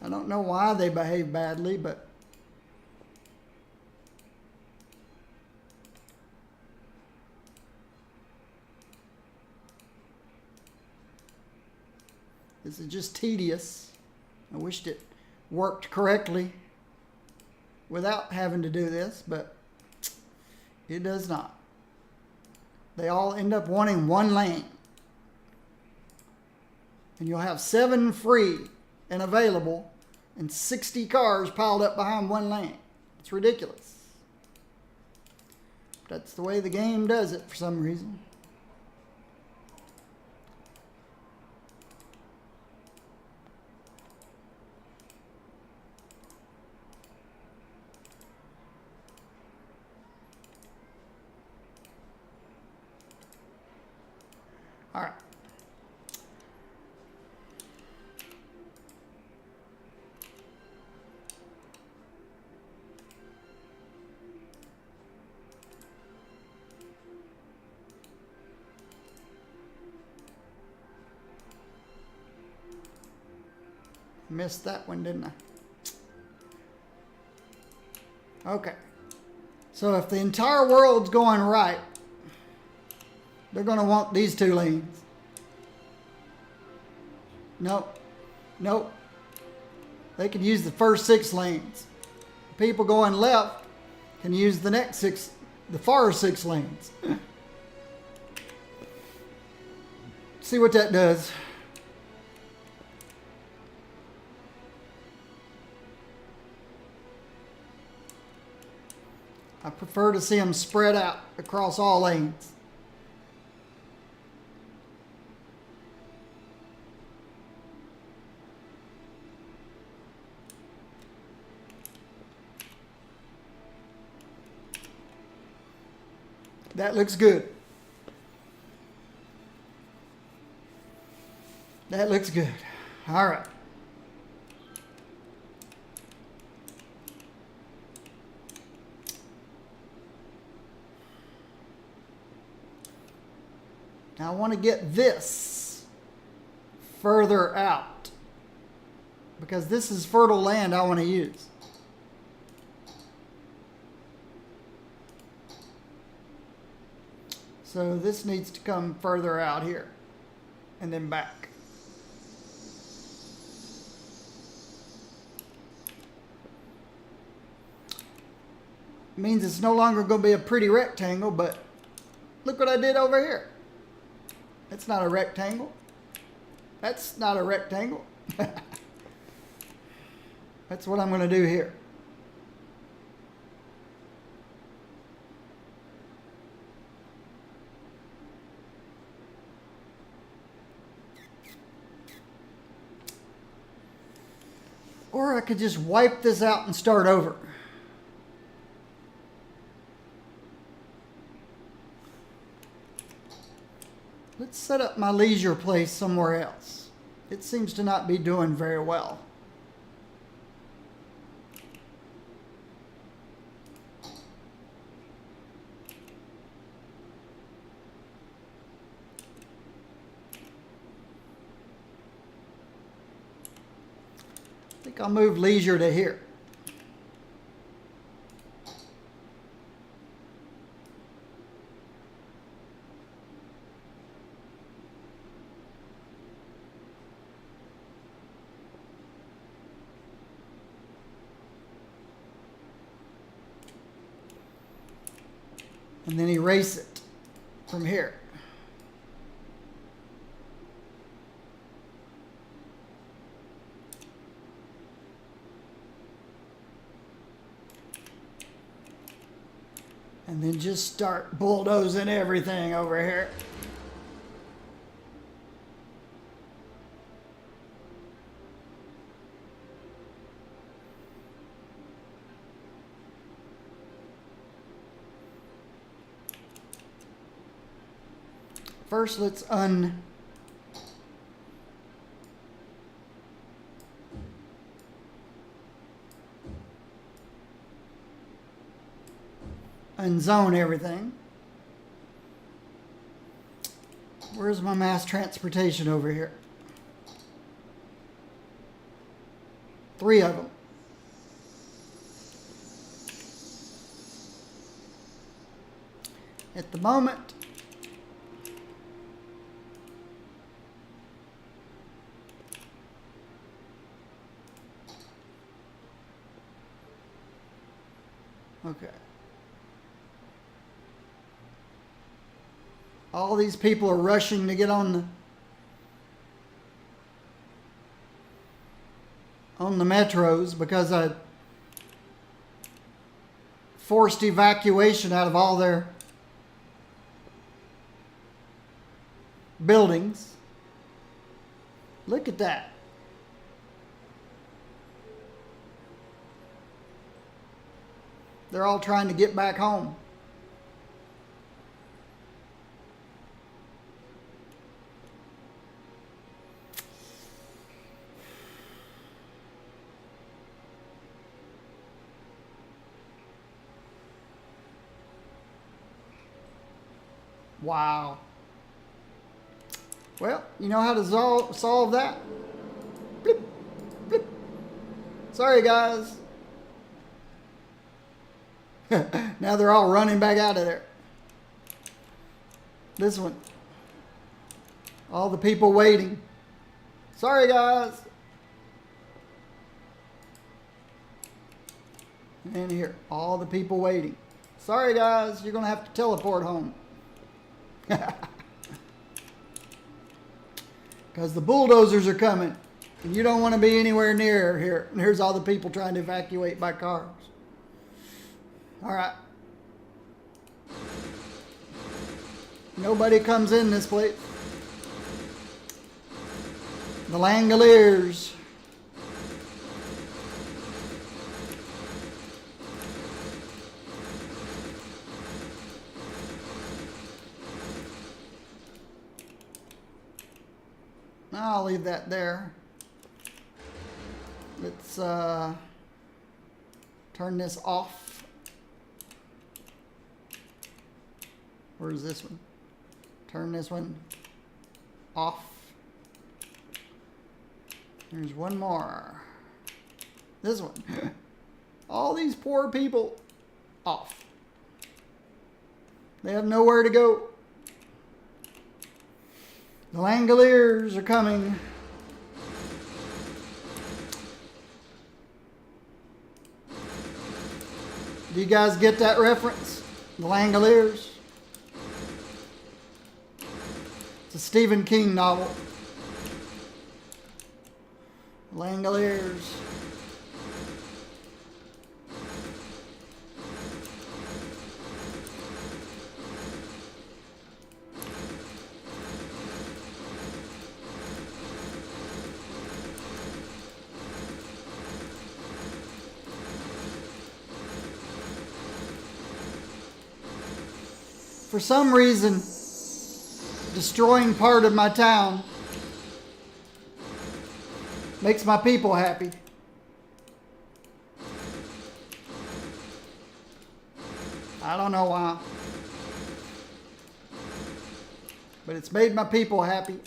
I don't know why they behave badly, but this is just tedious. I wished it worked correctly without having to do this, but it does not. They all end up wanting one lane. And you'll have 7 free and available and 60 cars piled up behind one lane. It's ridiculous. That's the way the game does it for some reason. All right. Missed that one, didn't I? Okay. So if the entire world's going right, they're going to want these 2 lanes. Nope. Nope. They can use the first 6 lanes. People going left can use the next 6, the far 6 lanes. See what that does. I prefer to see them spread out across all lanes. That looks good. That looks good. All right. Now I want to get this further out because this is fertile land I want to use. So this needs to come further out here and then back. It means it's no longer going to be a pretty rectangle, but look what I did over here. That's not a rectangle. That's not a rectangle. That's what I'm going to do here. Or I could just wipe this out and start over. Let's set up my leisure place somewhere else. It seems to not be doing very well. I think I'll move leisure to here. and then erase it from here. And then just start bulldozing everything over here. First, let's unzone everything. Where's my mass transportation over here? 3 of them. At the moment, okay. All these people are rushing to get on the metros because I forced evacuation out of all their buildings. Look at that. They're all trying to get back home. Wow. Well, you know how to solve that? Blip, blip. Sorry, guys. Now they're all running back out of there. This one. All the people waiting. Sorry, guys. And here, all the people waiting. Sorry, guys, you're going to have to teleport home. Because the bulldozers are coming. And you don't want to be anywhere near here. And here's all the people trying to evacuate by cars. All right. Nobody comes in this place. The Langoliers. I'll leave that there. Let's turn this off. Where's this one? Turn this one off. There's one more. This one. All these poor people off. They have nowhere to go. The Langoliers are coming. Do you guys get that reference? The Langoliers? It's a Stephen King novel. Langoliers. For some reason, destroying part of my town makes my people happy. I don't know why. But it's made my people happy.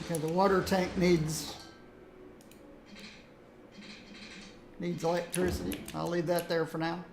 Okay, the water tank needs electricity. I'll leave that there for now.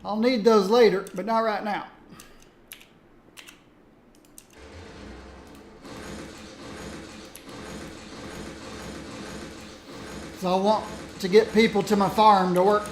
I'll need those later, but not right now. So I want to get people to my farm to work.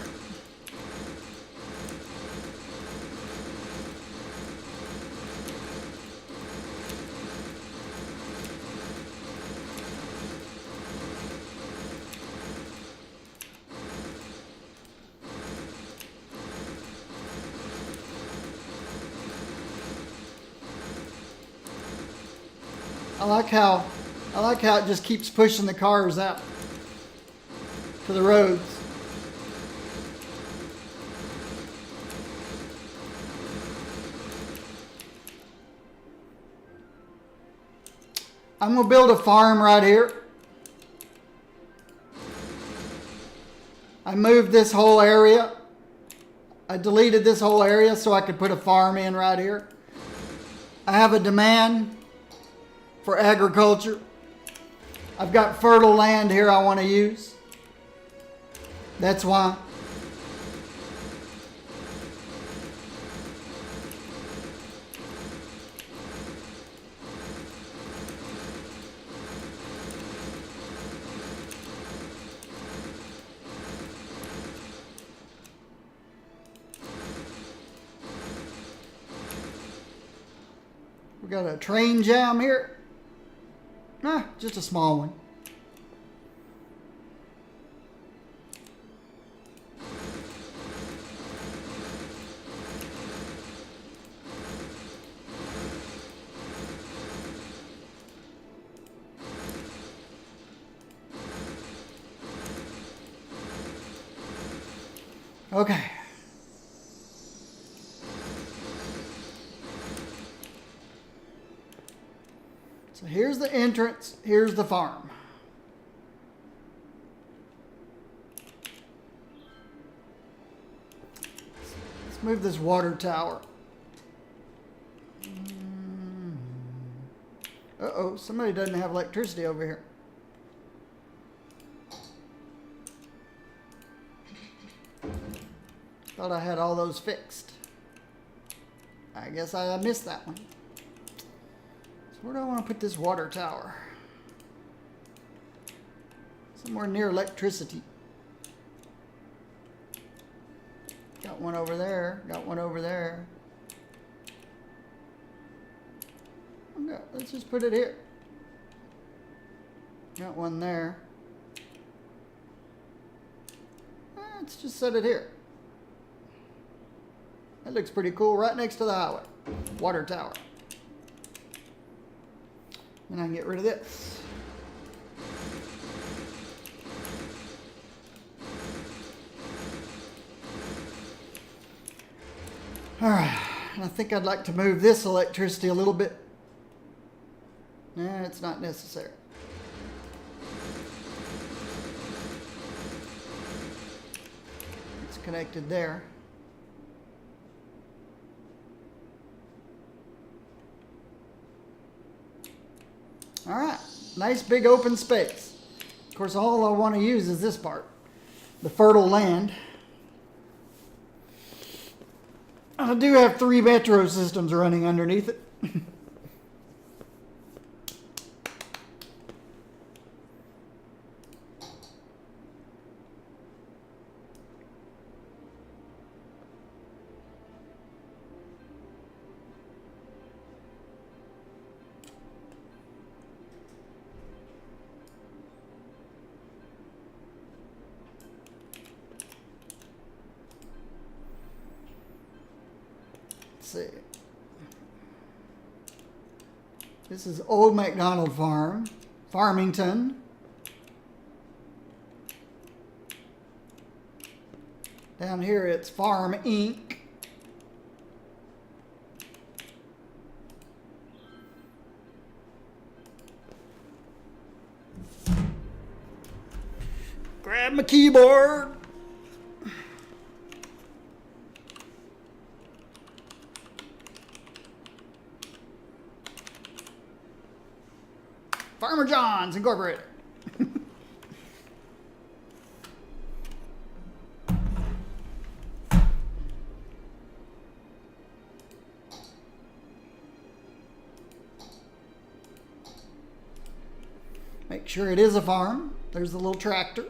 I like how it just keeps pushing the cars out to the roads. I'm going to build a farm right here. I moved this whole area. I deleted this whole area so I could put a farm in right here. I have a demand for agriculture. I've got fertile land here I want to use. That's why. We got a train jam here. Just a small one. Okay. So here's the entrance, here's the farm. Let's move this water tower. Uh-oh, somebody doesn't have electricity over here. Thought I had all those fixed. I guess I missed that one. Where do I want to put this water tower? Somewhere near electricity. Got one over there. Got one over there. Okay, let's just put it here. Got one there. Let's just set it here. That looks pretty cool, right next to the highway. Water tower. And I can get rid of this. All right, and I think I'd like to move this electricity a little bit. Nah, it's not necessary. It's connected there. All right, nice big open space. Of course, all I want to use is this part, the fertile land. I do have 3 metro systems running underneath it. See. This is Old MacDonald Farm, Farmington. Down here it's Farm Inc. Grab my keyboard. Farmer John's Incorporated. Make sure it is a farm. There's the little tractor.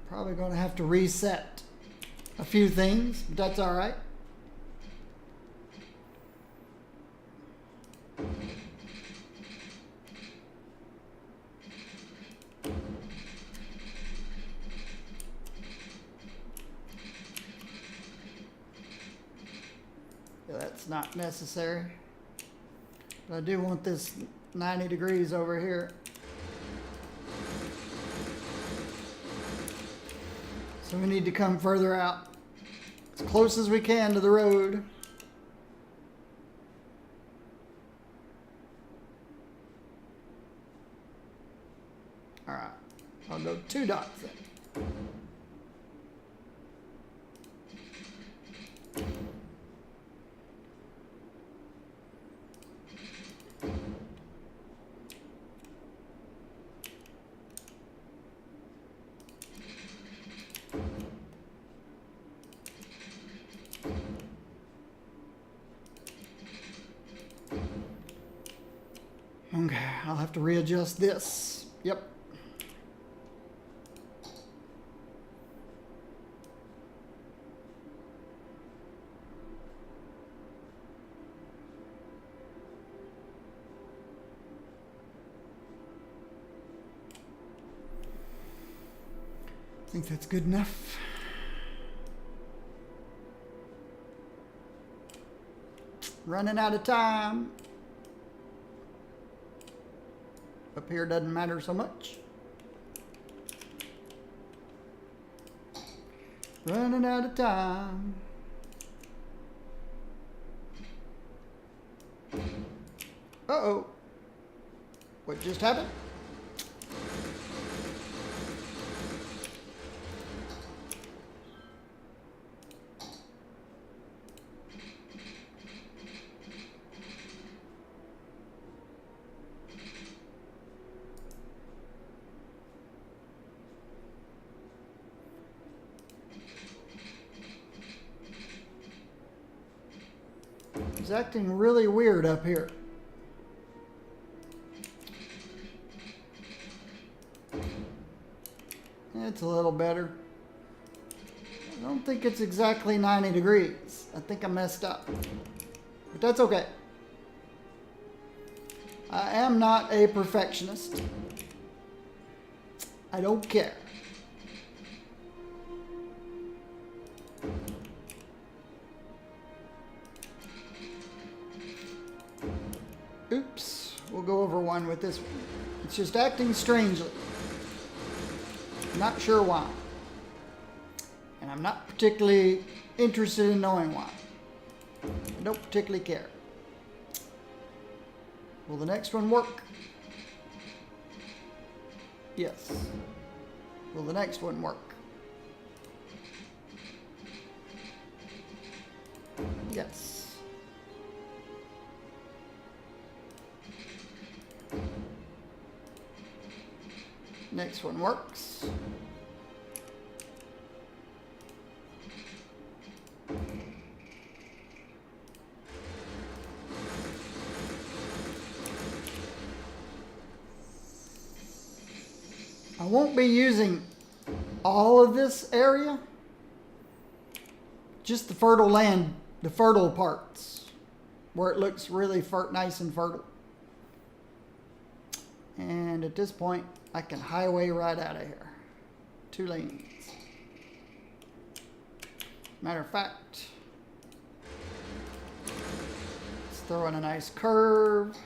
Probably going to have to reset a few things, but that's all right. Yeah, that's not necessary. But I do want this 90 degrees over here. So we need to come further out, as close as we can to the road. All right, I'll go 2 dots then. Okay, I'll have to readjust this. Yep. I think that's good enough. Running out of time. Up here doesn't matter so much. Running out of time. Uh-oh. What just happened? It's acting really weird up here. It's a little better. I don't think it's exactly 90 degrees. I think I messed up. But that's okay. I am not a perfectionist. I don't care. Oops, we'll go over one with this one. It's just acting strangely. I'm not sure why. And I'm not particularly interested in knowing why. I don't particularly care. Will the next one work? Yes. Will the next one work? Yes. Next one works. I won't be using all of this area, just the fertile land, the fertile parts. where it looks really nice and fertile. And at this point, I can highway right out of here. 2 lanes. Matter of fact, let's throw in a nice curve.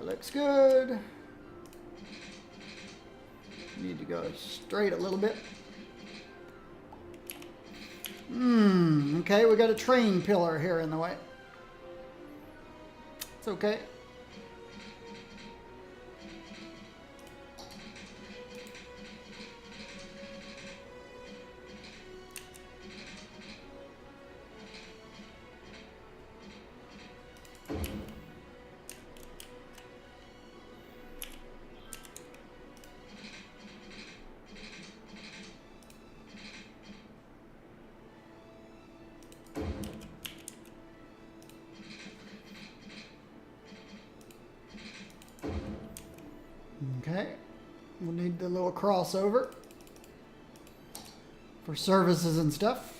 Looks good. Need to go straight a little bit. Okay, we got a train pillar here in the way. It's okay. Okay, we'll need the little crossover for services and stuff.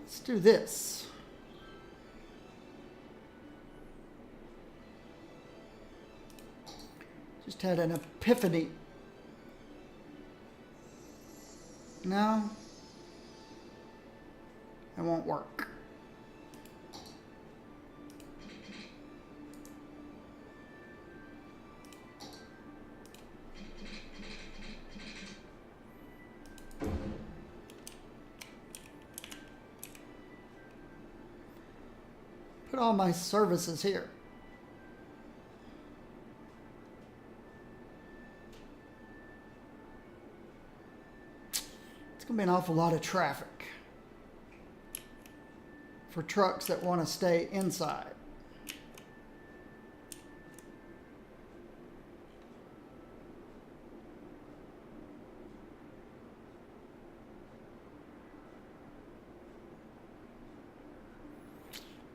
Let's do this. Just had an epiphany. No, it won't work. Put all my services here. It's going to be an awful lot of traffic for trucks that want to stay inside.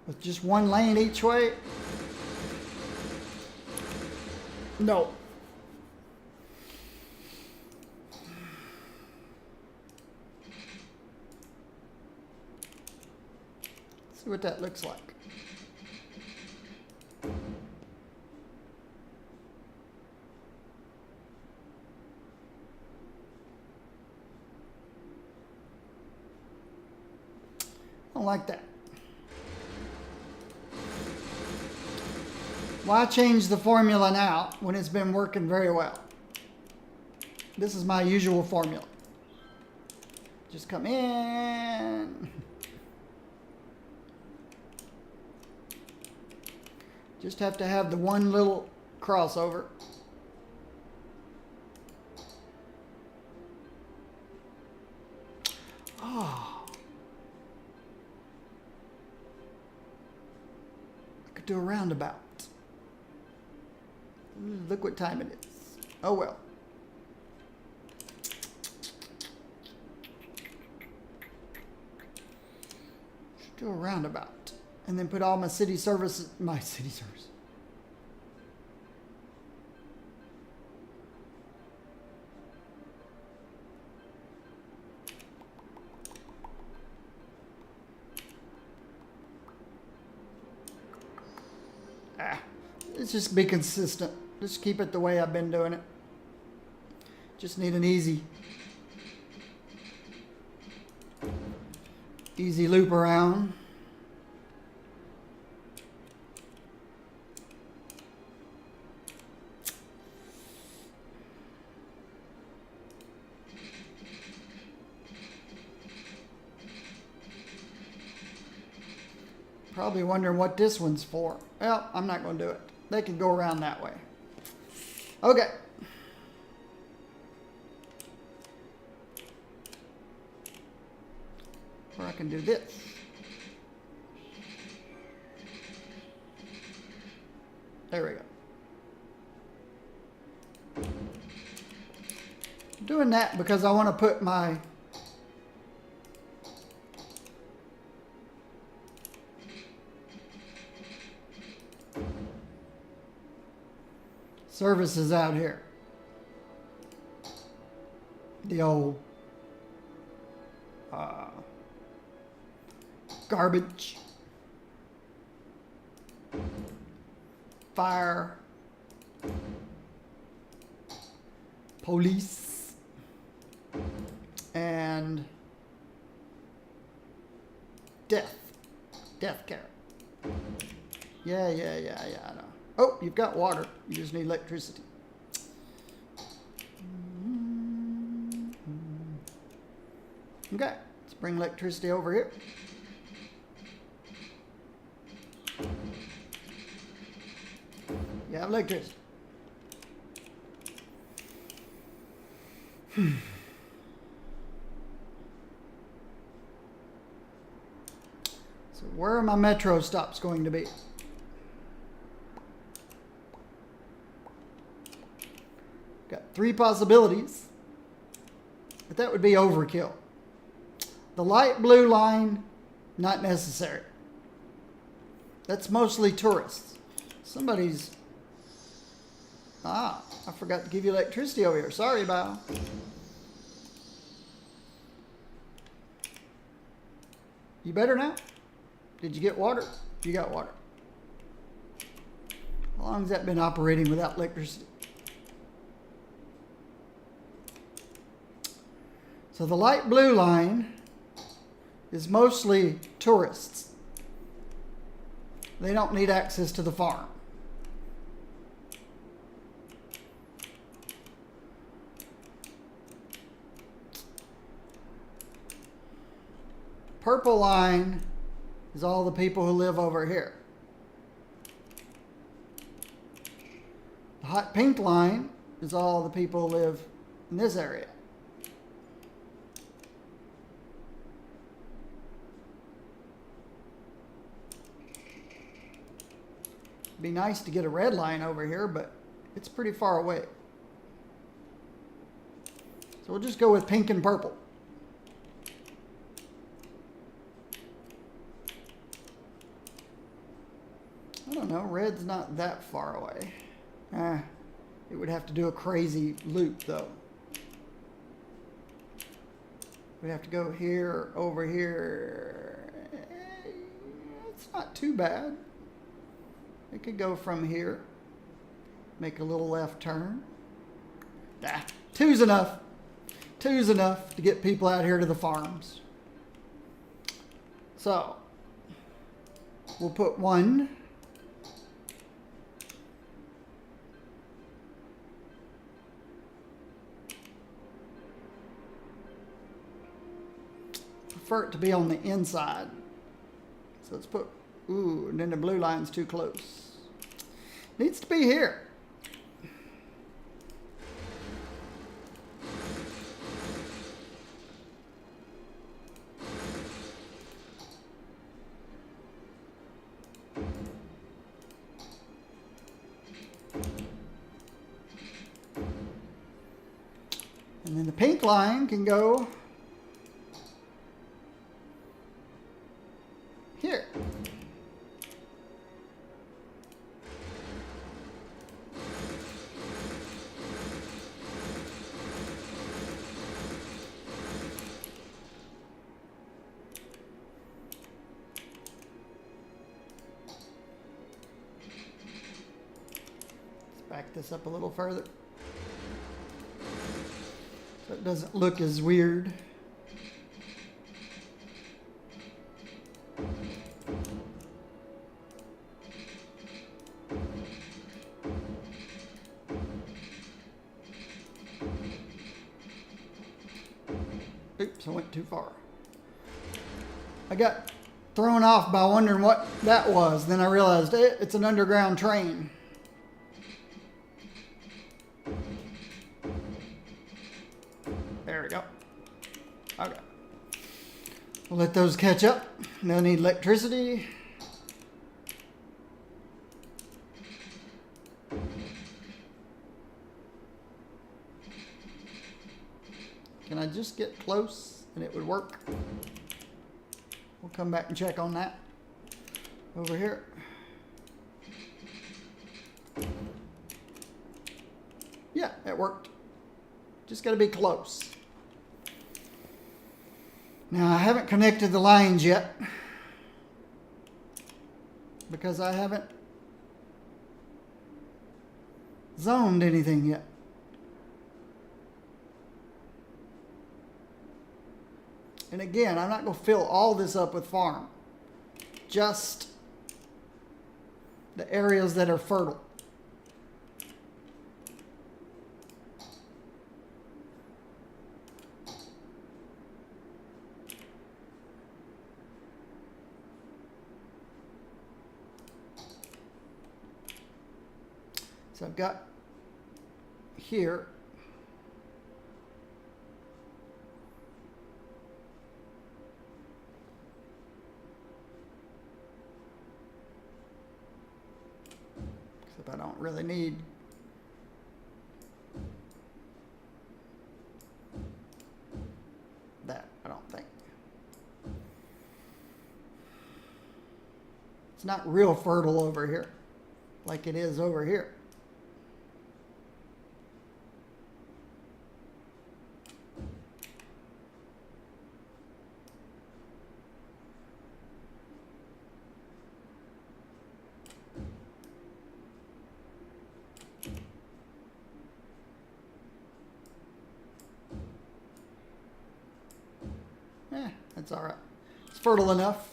With just 1 lane each way? No. See what that looks like. I don't like that. Why change the formula now when it's been working very well? This is my usual formula. Just come in. Just have to have the one little crossover. Oh. I could do a roundabout. Look what time it is. Oh well. Should do a roundabout. And then put all my city services, Let's just be consistent. Just keep it the way I've been doing it. Just need an easy loop around. Probably wondering what this one's for. Well, I'm not going to do it. They can go around that way. Okay. Or I can do this. There we go. I'm doing that because I want to put my services out here. The old garbage, fire, police, and death care. Yeah, I know. Oh, you've got water. You just need electricity. Okay, let's bring electricity over here. You have electricity. So where are my metro stops going to be? Got 3 possibilities, but that would be overkill. The light blue line, not necessary. That's mostly tourists. Somebody's... I forgot to give you electricity over here. Sorry, Bow. You better now? Did you get water? You got water. How long has that been operating without electricity? So the light blue line is mostly tourists. They don't need access to the farm. Purple line is all the people who live over here. The hot pink line is all the people who live in this area. It'd be nice to get a red line over here, but it's pretty far away. So we'll just go with pink and purple. I don't know, red's not that far away. It would have to do a crazy loop though. We'd have to go here, over here. It's not too bad. It could go from here, make a little left turn. Two's enough. Two's enough to get people out here to the farms. So, we'll put 1. Prefer it to be on the inside. So let's put, and then the blue line's too close. Needs to be here. And then the pink line can go here. Let's back this up a little further so it doesn't look as weird. Oops, I went too far. I got thrown off by wondering what that was. Then I realized it's an underground train. There we go. Okay. We'll let those catch up. They'll need electricity. Can I just get close and it would work? We'll come back and check on that. Over here. Yeah, it worked. Just got to be close. Now, I haven't connected the lines yet because I haven't zoned anything yet. And again, I'm not going to fill all this up with farm. Just the areas that are fertile. So I've got here I don't really need that, I don't think. It's not real fertile over here like it is over here. That's all right. It's fertile enough.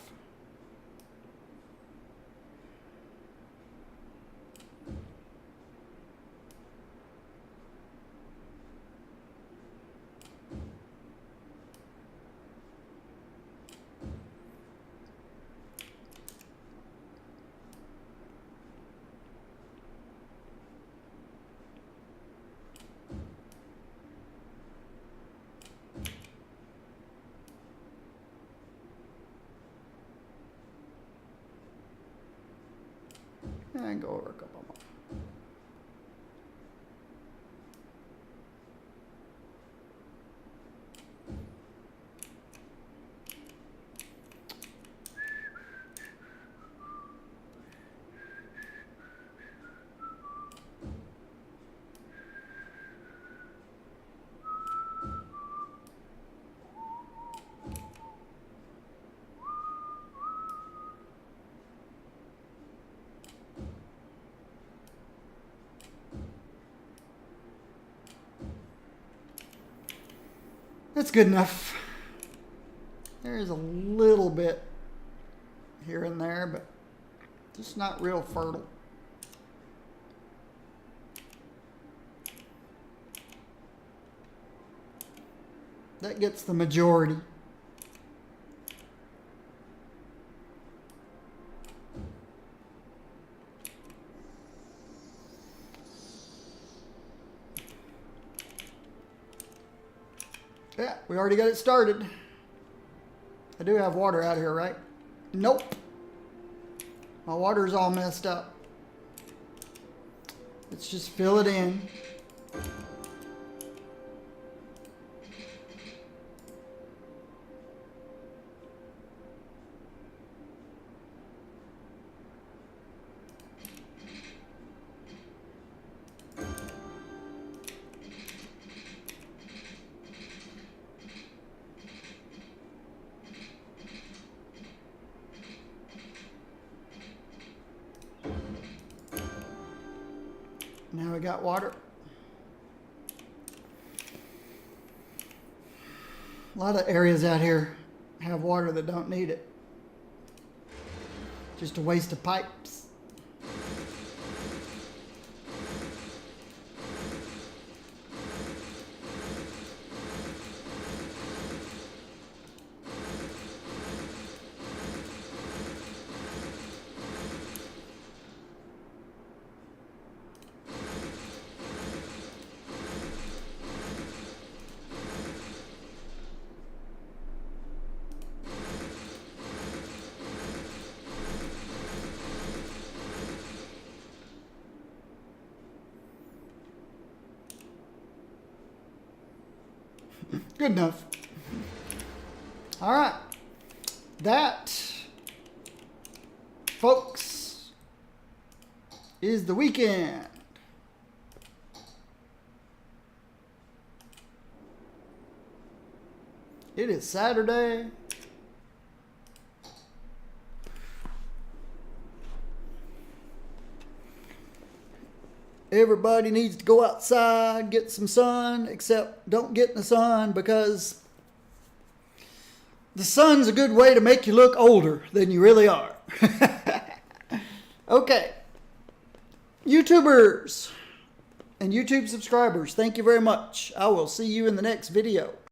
And go over a couple more. That's good enough. There's a little bit here and there, but just not real fertile. That gets the majority. Yeah, we already got it started. I do have water out here, right? Nope. My water's all messed up. Let's just fill it in. Now we got water. A lot of areas out here have water that don't need it. Just a waste of pipes. Good enough. All right. That, folks, is the weekend. It is Saturday. Everybody needs to go outside, get some sun, except don't get in the sun because the sun's a good way to make you look older than you really are. Okay. YouTubers and YouTube subscribers, thank you very much. I will see you in the next video.